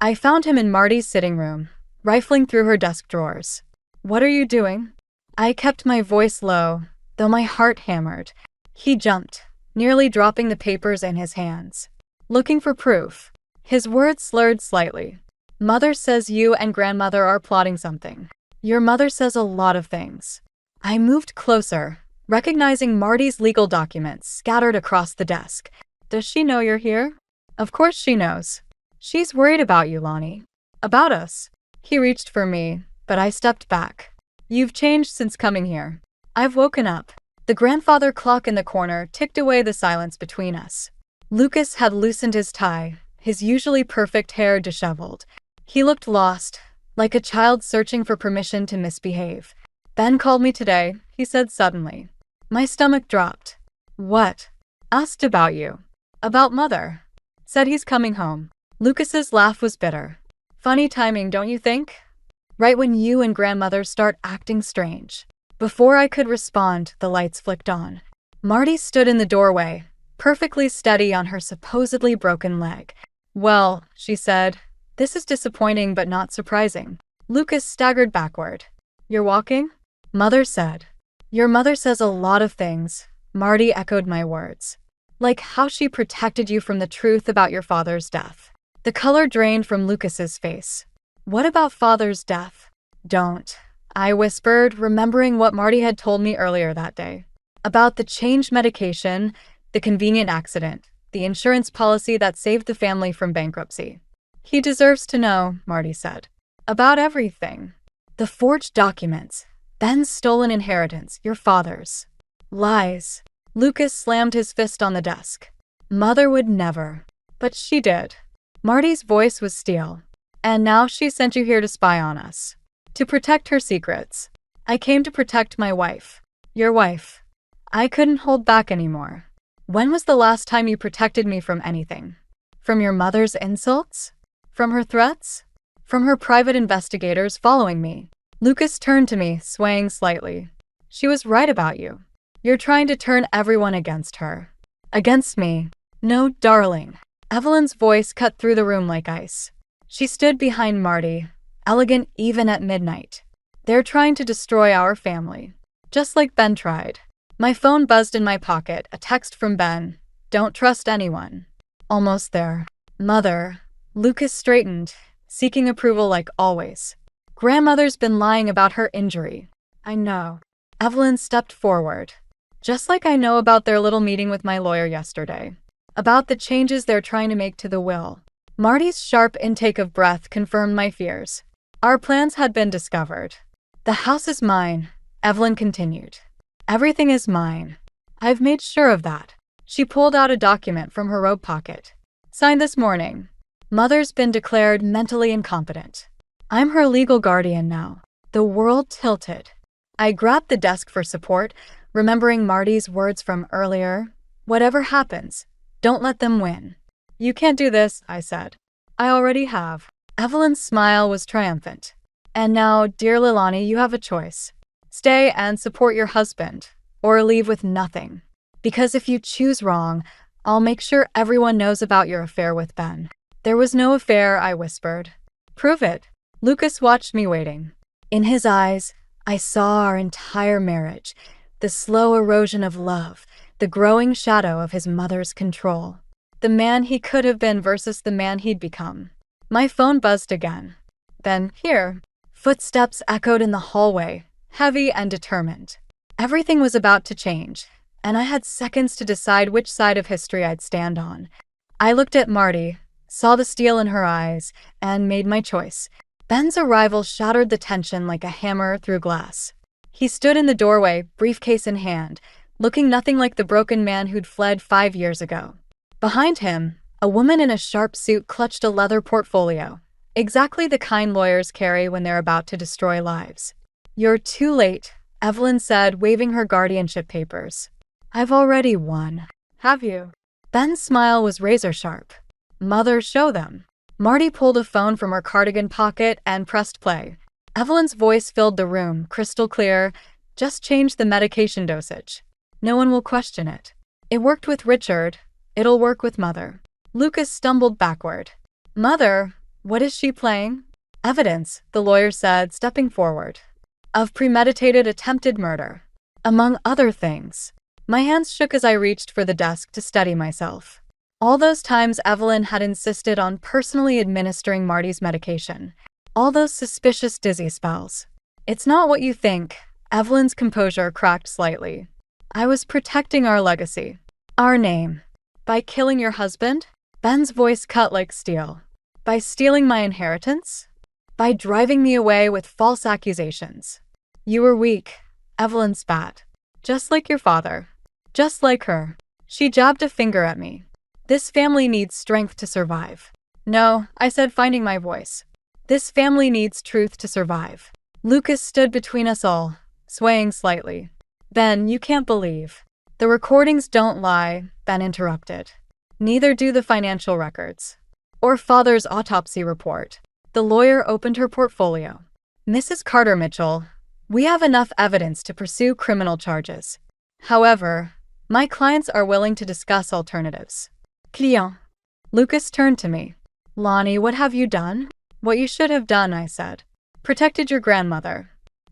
B: I found him in Marty's sitting room, rifling through her desk drawers. What are you doing? I kept my voice low, though my heart hammered. He jumped, nearly dropping the papers in his hands. Looking for proof. His words slurred slightly. Mother says you and grandmother are plotting something. Your mother says a lot of things. I moved closer, recognizing Marty's legal documents scattered across the desk. Does she know you're here? Of course she knows. She's worried about you, Lonnie. About us. He reached for me, but I stepped back. You've changed since coming here. I've woken up. The grandfather clock in the corner ticked away the silence between us. Lucas had loosened his tie, his usually perfect hair disheveled. He looked lost, like a child searching for permission to misbehave. Ben called me today, he said suddenly. My stomach dropped. What? Asked about you. About Mother. Said he's coming home. Lucas's laugh was bitter. Funny timing, don't you think? Right when you and grandmother start acting strange. Before I could respond, the lights flicked on. Marty stood in the doorway, perfectly steady on her supposedly broken leg. Well, she said, this is disappointing but not surprising. Lucas staggered backward. You're walking? Mother said. Your mother says a lot of things, Marty echoed my words. Like how she protected you from the truth about your father's death. The color drained from Lucas's face. What about father's death? Don't. I whispered, remembering what Marty had told me earlier that day. About the changed medication, the convenient accident, the insurance policy that saved the family from bankruptcy. He deserves to know, Marty said. About everything. The forged documents, Ben's stolen inheritance, your father's. Lies. Lucas slammed his fist on the desk. Mother would never. But she did. Marty's voice was steel. And now she sent you here to spy on us. To protect her secrets. I came to protect my wife. Your wife. I couldn't hold back anymore. When was the last time you protected me from anything? From your mother's insults? From her threats? From her private investigators following me? Lucas turned to me, swaying slightly. She was right about you. You're trying to turn everyone against her. Against me. No, darling. Evelyn's voice cut through the room like ice. She stood behind Marty, elegant even at midnight. They're trying to destroy our family. Just like Ben tried. My phone buzzed in my pocket, a text from Ben. Don't trust anyone. Almost there. Mother. Lucas straightened, seeking approval like always. Grandmother's been lying about her injury. I know. Evelyn stepped forward. Just like I know about their little meeting with my lawyer yesterday. About the changes they're trying to make to the will. Marty's sharp intake of breath confirmed my fears. Our plans had been discovered. The house is mine, Evelyn continued. Everything is mine. I've made sure of that. She pulled out a document from her robe pocket. Signed this morning. Mother's been declared mentally incompetent. I'm her legal guardian now. The world tilted. I grabbed the desk for support, remembering Marty's words from earlier. Whatever happens, don't let them win. You can't do this, I said. I already have. Evelyn's smile was triumphant. And now, dear Lilani, you have a choice. Stay and support your husband, or leave with nothing. Because if you choose wrong, I'll make sure everyone knows about your affair with Ben. There was no affair, I whispered. Prove it. Lucas watched me waiting. In his eyes, I saw our entire marriage, the slow erosion of love, the growing shadow of his mother's control. The man he could have been versus the man he'd become. My phone buzzed again. Then, here. Footsteps echoed in the hallway, heavy and determined. Everything was about to change, and I had seconds to decide which side of history I'd stand on. I looked at Marty, saw the steel in her eyes, and made my choice. Ben's arrival shattered the tension like a hammer through glass. He stood in the doorway, briefcase in hand, looking nothing like the broken man who'd fled 5 years ago. Behind him, a woman in a sharp suit clutched a leather portfolio, exactly the kind lawyers carry when they're about to destroy lives. You're too late, Evelyn said, waving her guardianship papers. I've already won. Have you? Ben's smile was razor sharp. Mother, show them. Marty pulled a phone from her cardigan pocket and pressed play. Evelyn's voice filled the room, crystal clear. Just change the medication dosage. No one will question it. It worked with Richard. It'll work with Mother. Lucas stumbled backward. Mother, what is she playing? Evidence, the lawyer said, stepping forward. Of premeditated attempted murder. Among other things. My hands shook as I reached for the desk to steady myself. All those times Evelyn had insisted on personally administering Marty's medication. All those suspicious dizzy spells. It's not what you think. Evelyn's composure cracked slightly. I was protecting our legacy. Our name. By killing your husband? Ben's voice cut like steel. By stealing my inheritance? By driving me away with false accusations. You were weak. Evelyn spat. Just like your father. Just like her. She jabbed a finger at me. This family needs strength to survive. No, I said, finding my voice. This family needs truth to survive. Lucas stood between us all, swaying slightly. Ben, you can't believe. The recordings don't lie, Ben interrupted. Neither do the financial records. Or Father's autopsy report. The lawyer opened her portfolio. Mrs. Carter Mitchell, we have enough evidence to pursue criminal charges. However, my clients are willing to discuss alternatives. Client. Lucas turned to me. Lonnie, what have you done? What you should have done, I said. Protected your grandmother.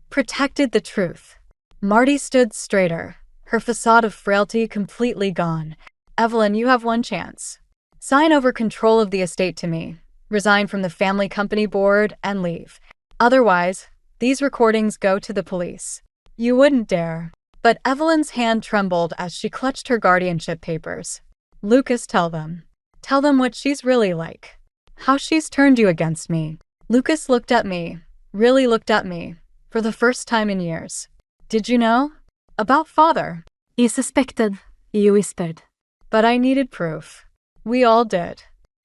B: Protected the truth. Marty stood straighter, her facade of frailty completely gone. Evelyn, you have one chance. Sign over control of the estate to me, resign from the family company board, and leave. Otherwise, these recordings go to the police. You wouldn't dare. But Evelyn's hand trembled as she clutched her guardianship papers. Lucas, tell them. Tell them what she's really like. How she's turned you against me. Lucas looked at me, really looked at me, for the first time in years. Did you know? About Father.
F: You suspected, you whispered.
B: But I needed proof. We all did.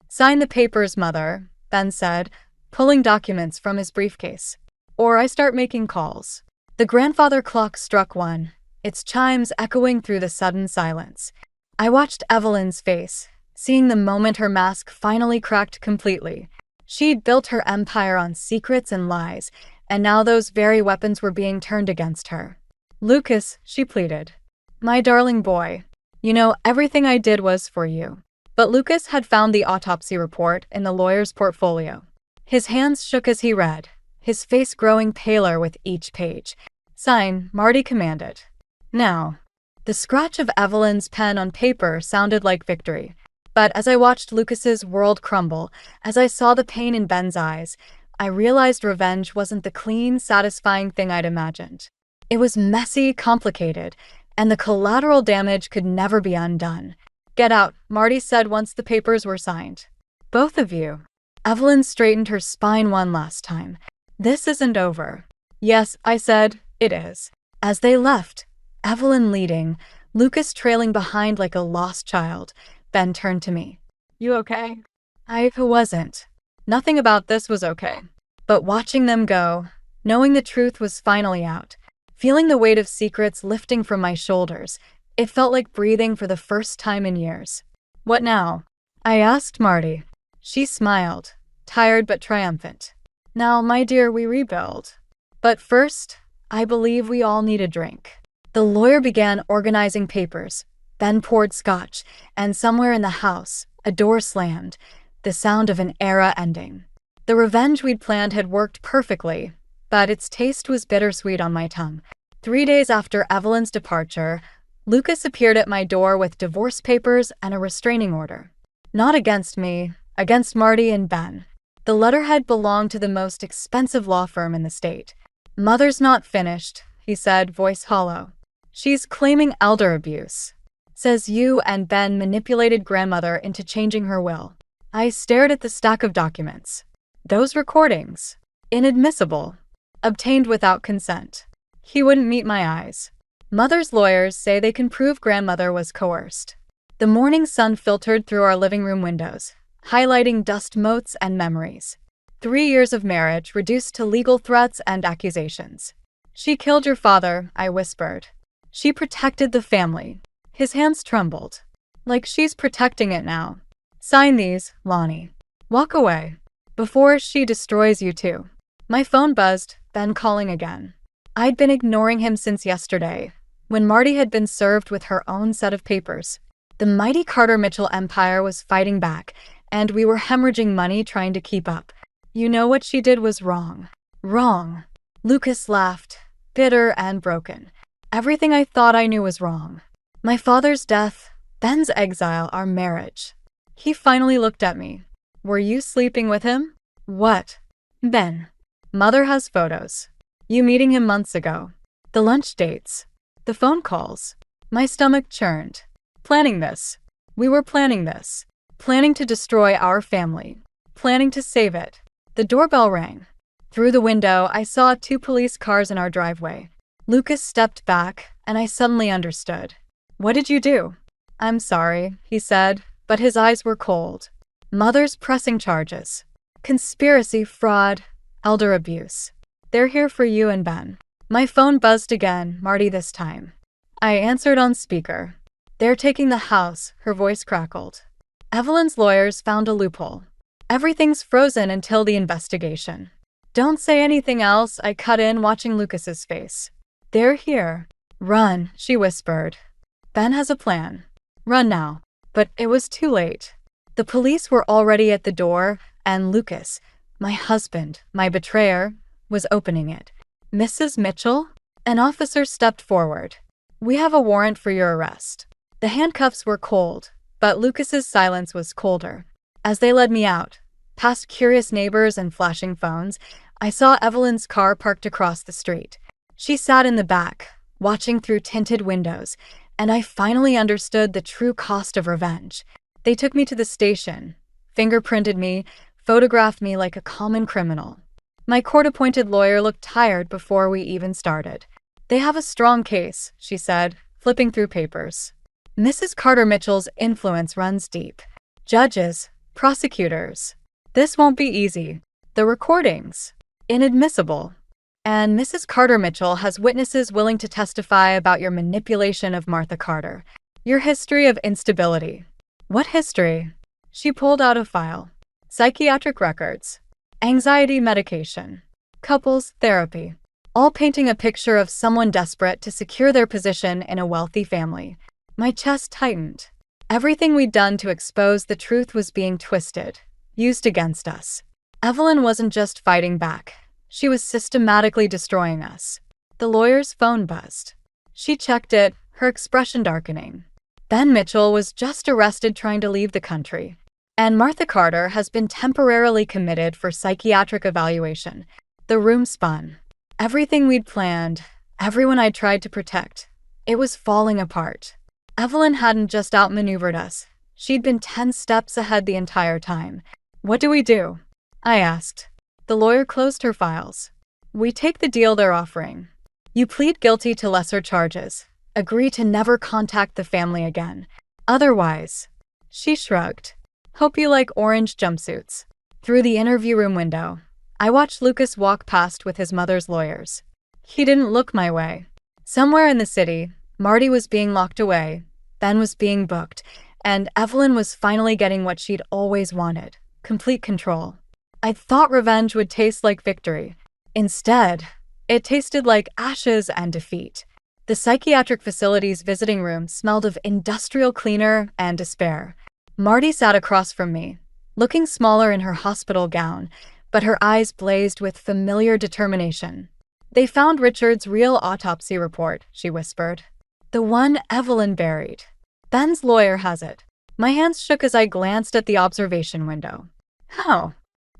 B: Sign the papers, Mother, Ben said, pulling documents from his briefcase. Or I start making calls. The grandfather clock struck 1, its chimes echoing through the sudden silence. I watched Evelyn's face, seeing the moment her mask finally cracked completely. She'd built her empire on secrets and lies, and now those very weapons were being turned against her. Lucas, she pleaded. My darling boy, you know everything I did was for you. But Lucas had found the autopsy report in the lawyer's portfolio. His hands shook as he read, his face growing paler with each page. Sign, Marty commanded. Now. The scratch of Evelyn's pen on paper sounded like victory. But as I watched Lucas's world crumble, as I saw the pain in Ben's eyes, I realized revenge wasn't the clean, satisfying thing I'd imagined. It was messy, complicated, and the collateral damage could never be undone. Get out, Marty said once the papers were signed. Both of you. Evelyn straightened her spine one last time. This isn't over. Yes, I said, it is. As they left, Evelyn leading, Lucas trailing behind like a lost child, Ben turned to me. You okay? I wasn't. Nothing about this was okay. But watching them go, knowing the truth was finally out, feeling the weight of secrets lifting from my shoulders, it felt like breathing for the first time in years. What now? I asked Marty. She smiled, tired but triumphant. Now, my dear, we rebuild. But first, I believe we all need a drink. The lawyer began organizing papers. Ben poured scotch, and somewhere in the house, a door slammed, the sound of an era ending. The revenge we'd planned had worked perfectly, but its taste was bittersweet on my tongue. 3 days after Evelyn's departure, Lucas appeared at my door with divorce papers and a restraining order. Not against me, against Marty and Ben. The letterhead belonged to the most expensive law firm in the state. Mother's not finished, he said, voice hollow. She's claiming elder abuse. Says you and Ben manipulated grandmother into changing her will. I stared at the stack of documents. Those recordings. Inadmissible. Obtained without consent. He wouldn't meet my eyes. Mother's lawyers say they can prove grandmother was coerced. The morning sun filtered through our living room windows, highlighting dust motes and memories. 3 years of marriage reduced to legal threats and accusations. She killed your father, I whispered. She protected the family. His hands trembled. Like she's protecting it now. Sign these, Lonnie. Walk away. Before she destroys you too. My phone buzzed, Ben calling again. I'd been ignoring him since yesterday, when Marty had been served with her own set of papers. The mighty Carter Mitchell empire was fighting back, and we were hemorrhaging money trying to keep up. You know what she did was wrong. Wrong. Lucas laughed, bitter and broken. Everything I thought I knew was wrong. My father's death, Ben's exile, our marriage. He finally looked at me. Were you sleeping with him? What? Ben. Mother has photos. You meeting him months ago. The lunch dates. The phone calls. My stomach churned. Planning this. We were planning this. Planning to destroy our family. Planning to save it. The doorbell rang. Through the window, I saw 2 police cars in our driveway. Lucas stepped back, and I suddenly understood. What did you do? I'm sorry, he said, but his eyes were cold. Mother's pressing charges. Conspiracy, fraud, elder abuse. They're here for you and Ben. My phone buzzed again, Marty this time. I answered on speaker. They're taking the house, her voice crackled. Evelyn's lawyers found a loophole. Everything's frozen until the investigation. Don't say anything else, I cut in, watching Lucas's face. They're here. Run, she whispered. Ben has a plan. Run now. But it was too late. The police were already at the door, and Lucas, my husband, my betrayer, was opening it. Mrs. Mitchell? An officer stepped forward. We have a warrant for your arrest. The handcuffs were cold, but Lucas's silence was colder. As they led me out, past curious neighbors and flashing phones, I saw Evelyn's car parked across the street. She sat in the back, watching through tinted windows, and I finally understood the true cost of revenge. They took me to the station, fingerprinted me, photographed me like a common criminal. My court-appointed lawyer looked tired before we even started. They have a strong case, she said, flipping through papers. Mrs. Carter Mitchell's influence runs deep. Judges, prosecutors. This won't be easy. The recordings. Inadmissible. And Mrs. Carter Mitchell has witnesses willing to testify about your manipulation of Martha Carter. Your history of instability. What history? She pulled out a file. Psychiatric records. Anxiety medication. Couples therapy. All painting a picture of someone desperate to secure their position in a wealthy family. My chest tightened. Everything we'd done to expose the truth was being twisted, used against us. Evelyn wasn't just fighting back. She was systematically destroying us. The lawyer's phone buzzed. She checked it, her expression darkening. Ben Mitchell was just arrested trying to leave the country. And Martha Carter has been temporarily committed for psychiatric evaluation. The room spun. Everything we'd planned, everyone I'd tried to protect, it was falling apart. Evelyn hadn't just outmaneuvered us. She'd been 10 steps ahead the entire time. What do we do? I asked. The lawyer closed her files. We take the deal they're offering. You plead guilty to lesser charges. Agree to never contact the family again. Otherwise, she shrugged. Hope you like orange jumpsuits. Through the interview room window, I watched Lucas walk past with his mother's lawyers. He didn't look my way. Somewhere in the city, Marty was being locked away, Ben was being booked, and Evelyn was finally getting what she'd always wanted, complete control. I'd thought revenge would taste like victory. Instead, it tasted like ashes and defeat. The psychiatric facility's visiting room smelled of industrial cleaner and despair. Marty sat across from me, looking smaller in her hospital gown, but her eyes blazed with familiar determination. They found Richard's real autopsy report, she whispered. The one Evelyn buried. Ben's lawyer has it. My hands shook as I glanced at the observation window. How?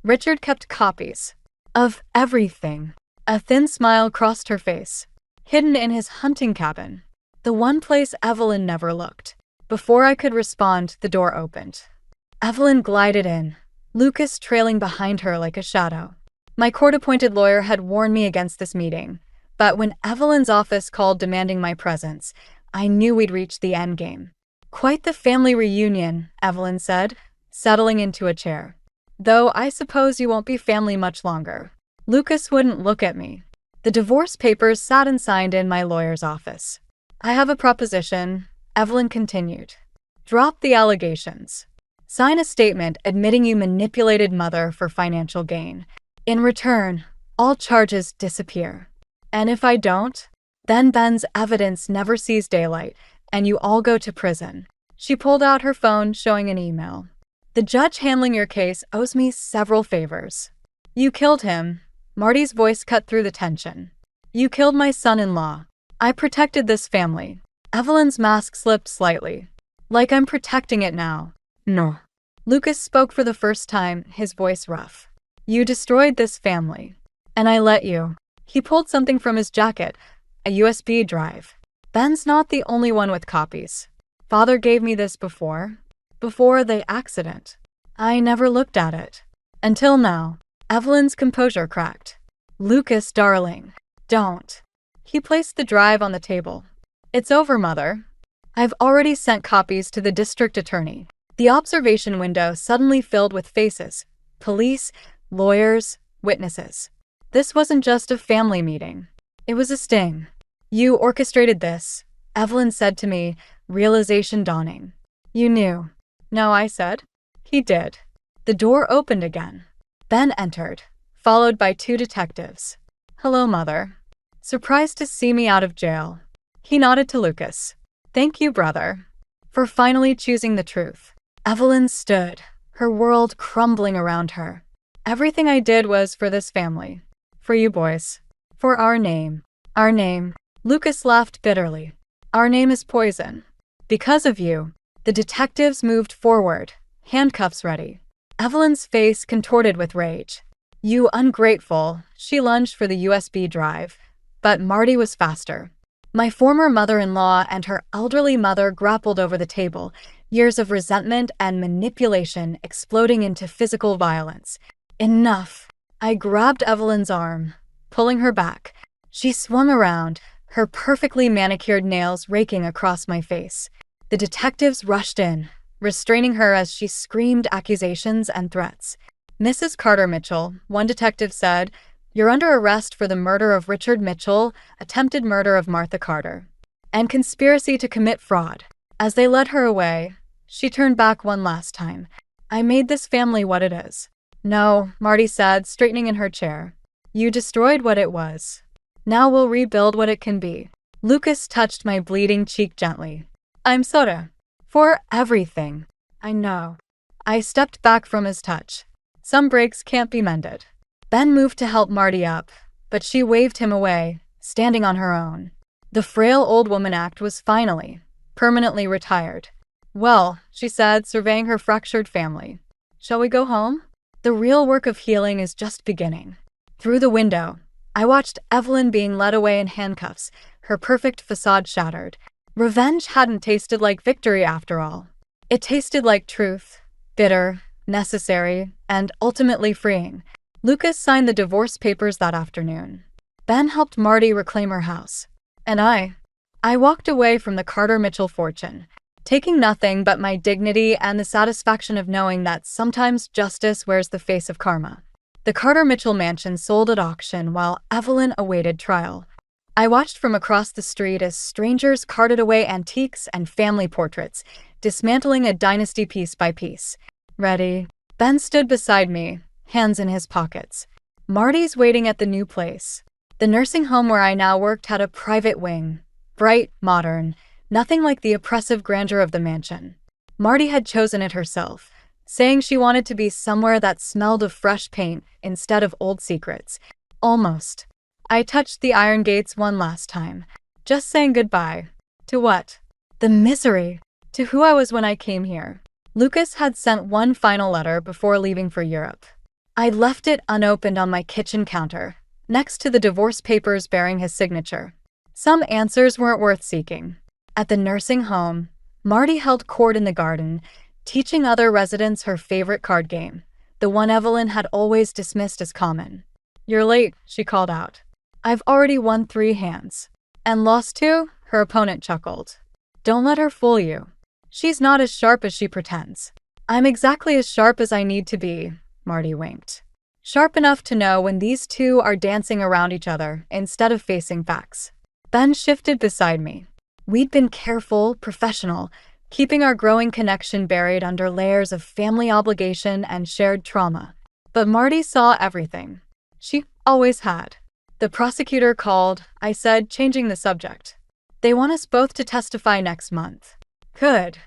B: Richard kept copies. Of everything. A thin smile crossed her face. Hidden in his hunting cabin. The one place Evelyn never looked. Before I could respond, the door opened. Evelyn glided in, Lucas trailing behind her like a shadow. My court-appointed lawyer had warned me against this meeting, but when Evelyn's office called demanding my presence, I knew we'd reached the endgame. Quite the family reunion, Evelyn said, settling into a chair. Though I suppose you won't be family much longer. Lucas wouldn't look at me. The divorce papers sat and signed in my lawyer's office. I have a proposition, Evelyn continued. Drop the allegations. Sign a statement admitting you manipulated mother for financial gain. In return, all charges disappear. And if I don't, then Ben's evidence never sees daylight, and you all go to prison. She pulled out her phone, showing an email. The judge handling your case owes me several favors. You killed him. Marty's voice cut through the tension. You killed my son-in-law. I protected this family. Evelyn's mask slipped slightly. Like I'm protecting it now. No. Lucas spoke for the first time, his voice rough. You destroyed this family. And I let you. He pulled something from his jacket, a USB drive. Ben's not the only one with copies. Father gave me this before the accident. I never looked at it. Until now. Evelyn's composure cracked. Lucas, darling. Don't. He placed the drive on the table. It's over, Mother. I've already sent copies to the district attorney. The observation window suddenly filled with faces. Police, lawyers, witnesses. This wasn't just a family meeting. It was a sting. You orchestrated this, Evelyn said to me, realization dawning. You knew. No, I said. He did. The door opened again. Ben entered, followed by 2 detectives. Hello, Mother. Surprised to see me out of jail. He nodded to Lucas. Thank you, brother, for finally choosing the truth. Evelyn stood, her world crumbling around her. Everything I did was for this family. For you boys. For our name. Our name. Lucas laughed bitterly. Our name is poison. Because of you. The detectives moved forward, handcuffs ready. Evelyn's face contorted with rage. You ungrateful, she lunged for the USB drive. But Marty was faster. My former mother-in-law and her elderly mother grappled over the table, years of resentment and manipulation exploding into physical violence. Enough. I grabbed Evelyn's arm, pulling her back. She swung around, her perfectly manicured nails raking across my face. The detectives rushed in, restraining her as she screamed accusations and threats. Mrs. Carter Mitchell, one detective said, you're under arrest for the murder of Richard Mitchell, attempted murder of Martha Carter, and conspiracy to commit fraud. As they led her away, she turned back one last time. I made this family what it is. No, Marty said, straightening in her chair. You destroyed what it was. Now we'll rebuild what it can be. Lucas touched my bleeding cheek gently. I'm sorry. For everything. I know. I stepped back from his touch. Some breaks can't be mended. Ben moved to help Marty up, but she waved him away, standing on her own. The frail old woman act was finally, permanently retired. Well, she said, surveying her fractured family. Shall we go home? The real work of healing is just beginning. Through the window, I watched Evelyn being led away in handcuffs, her perfect facade shattered. Revenge hadn't tasted like victory after all. It tasted like truth, bitter, necessary, and ultimately freeing. Lucas signed the divorce papers that afternoon. Ben helped Marty reclaim her house. And I walked away from the Carter Mitchell fortune, taking nothing but my dignity and the satisfaction of knowing that sometimes justice wears the face of karma. The Carter Mitchell mansion sold at auction while Evelyn awaited trial. I watched from across the street as strangers carted away antiques and family portraits, dismantling a dynasty piece by piece. Ready? Ben stood beside me, hands in his pockets. Marty's waiting at the new place. The nursing home where I now worked had a private wing. Bright, modern, nothing like the oppressive grandeur of the mansion. Marty had chosen it herself, saying she wanted to be somewhere that smelled of fresh paint instead of old secrets. Almost. I touched the iron gates one last time, just saying goodbye. To what? The misery. To who I was when I came here. Lucas had sent one final letter before leaving for Europe. I left it unopened on my kitchen counter, next to the divorce papers bearing his signature. Some answers weren't worth seeking. At the nursing home, Marty held court in the garden, teaching other residents her favorite card game, the one Evelyn had always dismissed as common. You're late, she called out. I've already won 3 hands. And lost 2? Her opponent chuckled. Don't let her fool you. She's not as sharp as she pretends. I'm exactly as sharp as I need to be, Marty winked. Sharp enough to know when these two are dancing around each other instead of facing facts. Ben shifted beside me. We'd been careful, professional, keeping our growing connection buried under layers of family obligation and shared trauma. But Marty saw everything. She always had. The prosecutor called, I said, changing the subject. They want us both to testify next month. Good.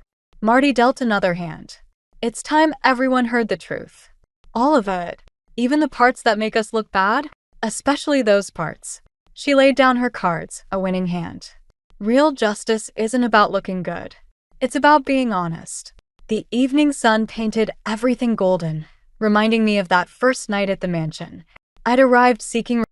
B: Marty dealt another hand. It's time everyone heard the truth. All of it. Even the parts that make us look bad, especially those parts. She laid down her cards, a winning hand. Real justice isn't about looking good. It's about being honest. The evening sun painted everything golden, reminding me of that first night at the mansion. I'd arrived seeking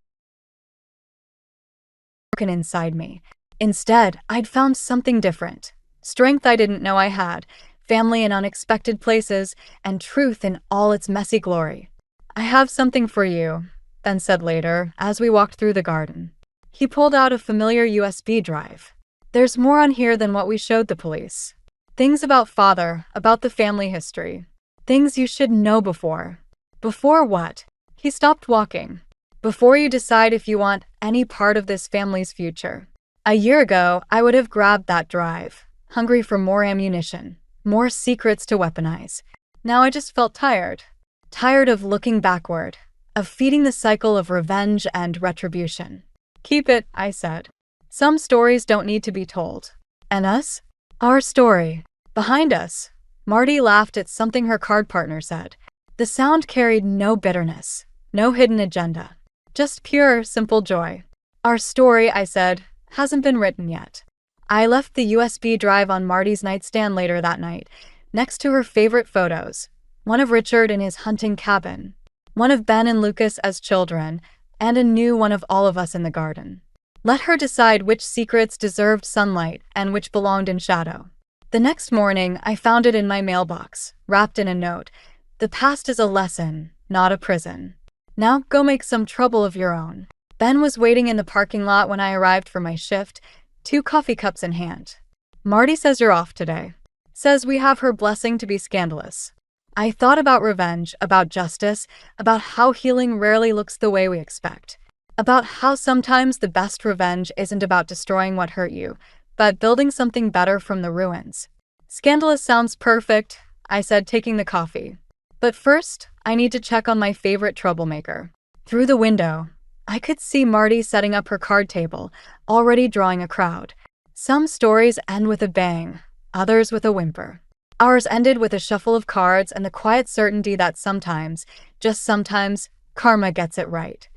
B: inside me. Instead, I'd found something different. Strength I didn't know I had, family in unexpected places, and truth in all its messy glory. I have something for you, Ben said later, as we walked through the garden. He pulled out a familiar USB drive. There's more on here than what we showed the police. Things about father, about the family history. Things you should know before. Before what? He stopped walking. Before you decide if you want any part of this family's future. A year ago, I would have grabbed that drive, hungry for more ammunition, more secrets to weaponize. Now I just felt tired. Tired of looking backward, of feeding the cycle of revenge and retribution. Keep it, I said. Some stories don't need to be told. And us? Our story. Behind us. Marty laughed at something her card partner said. The sound carried no bitterness, no hidden agenda. Just pure, simple joy. Our story, I said, hasn't been written yet. I left the USB drive on Marty's nightstand later that night, next to her favorite photos. One of Richard in his hunting cabin, one of Ben and Lucas as children, and a new one of all of us in the garden. Let her decide which secrets deserved sunlight and which belonged in shadow. The next morning, I found it in my mailbox, wrapped in a note. The past is a lesson, not a prison. Now go make some trouble of your own. Ben was waiting in the parking lot when I arrived for my shift, 2 coffee cups in hand. Marty says you're off today. Says we have her blessing to be scandalous. I thought about revenge, about justice, about how healing rarely looks the way we expect. About how sometimes the best revenge isn't about destroying what hurt you, but building something better from the ruins. Scandalous sounds perfect, I said, taking the coffee. But first, I need to check on my favorite troublemaker. Through the window, I could see Marty setting up her card table, already drawing a crowd. Some stories end with a bang, others with a whimper. Ours ended with a shuffle of cards and the quiet certainty that sometimes, just sometimes, karma gets it right.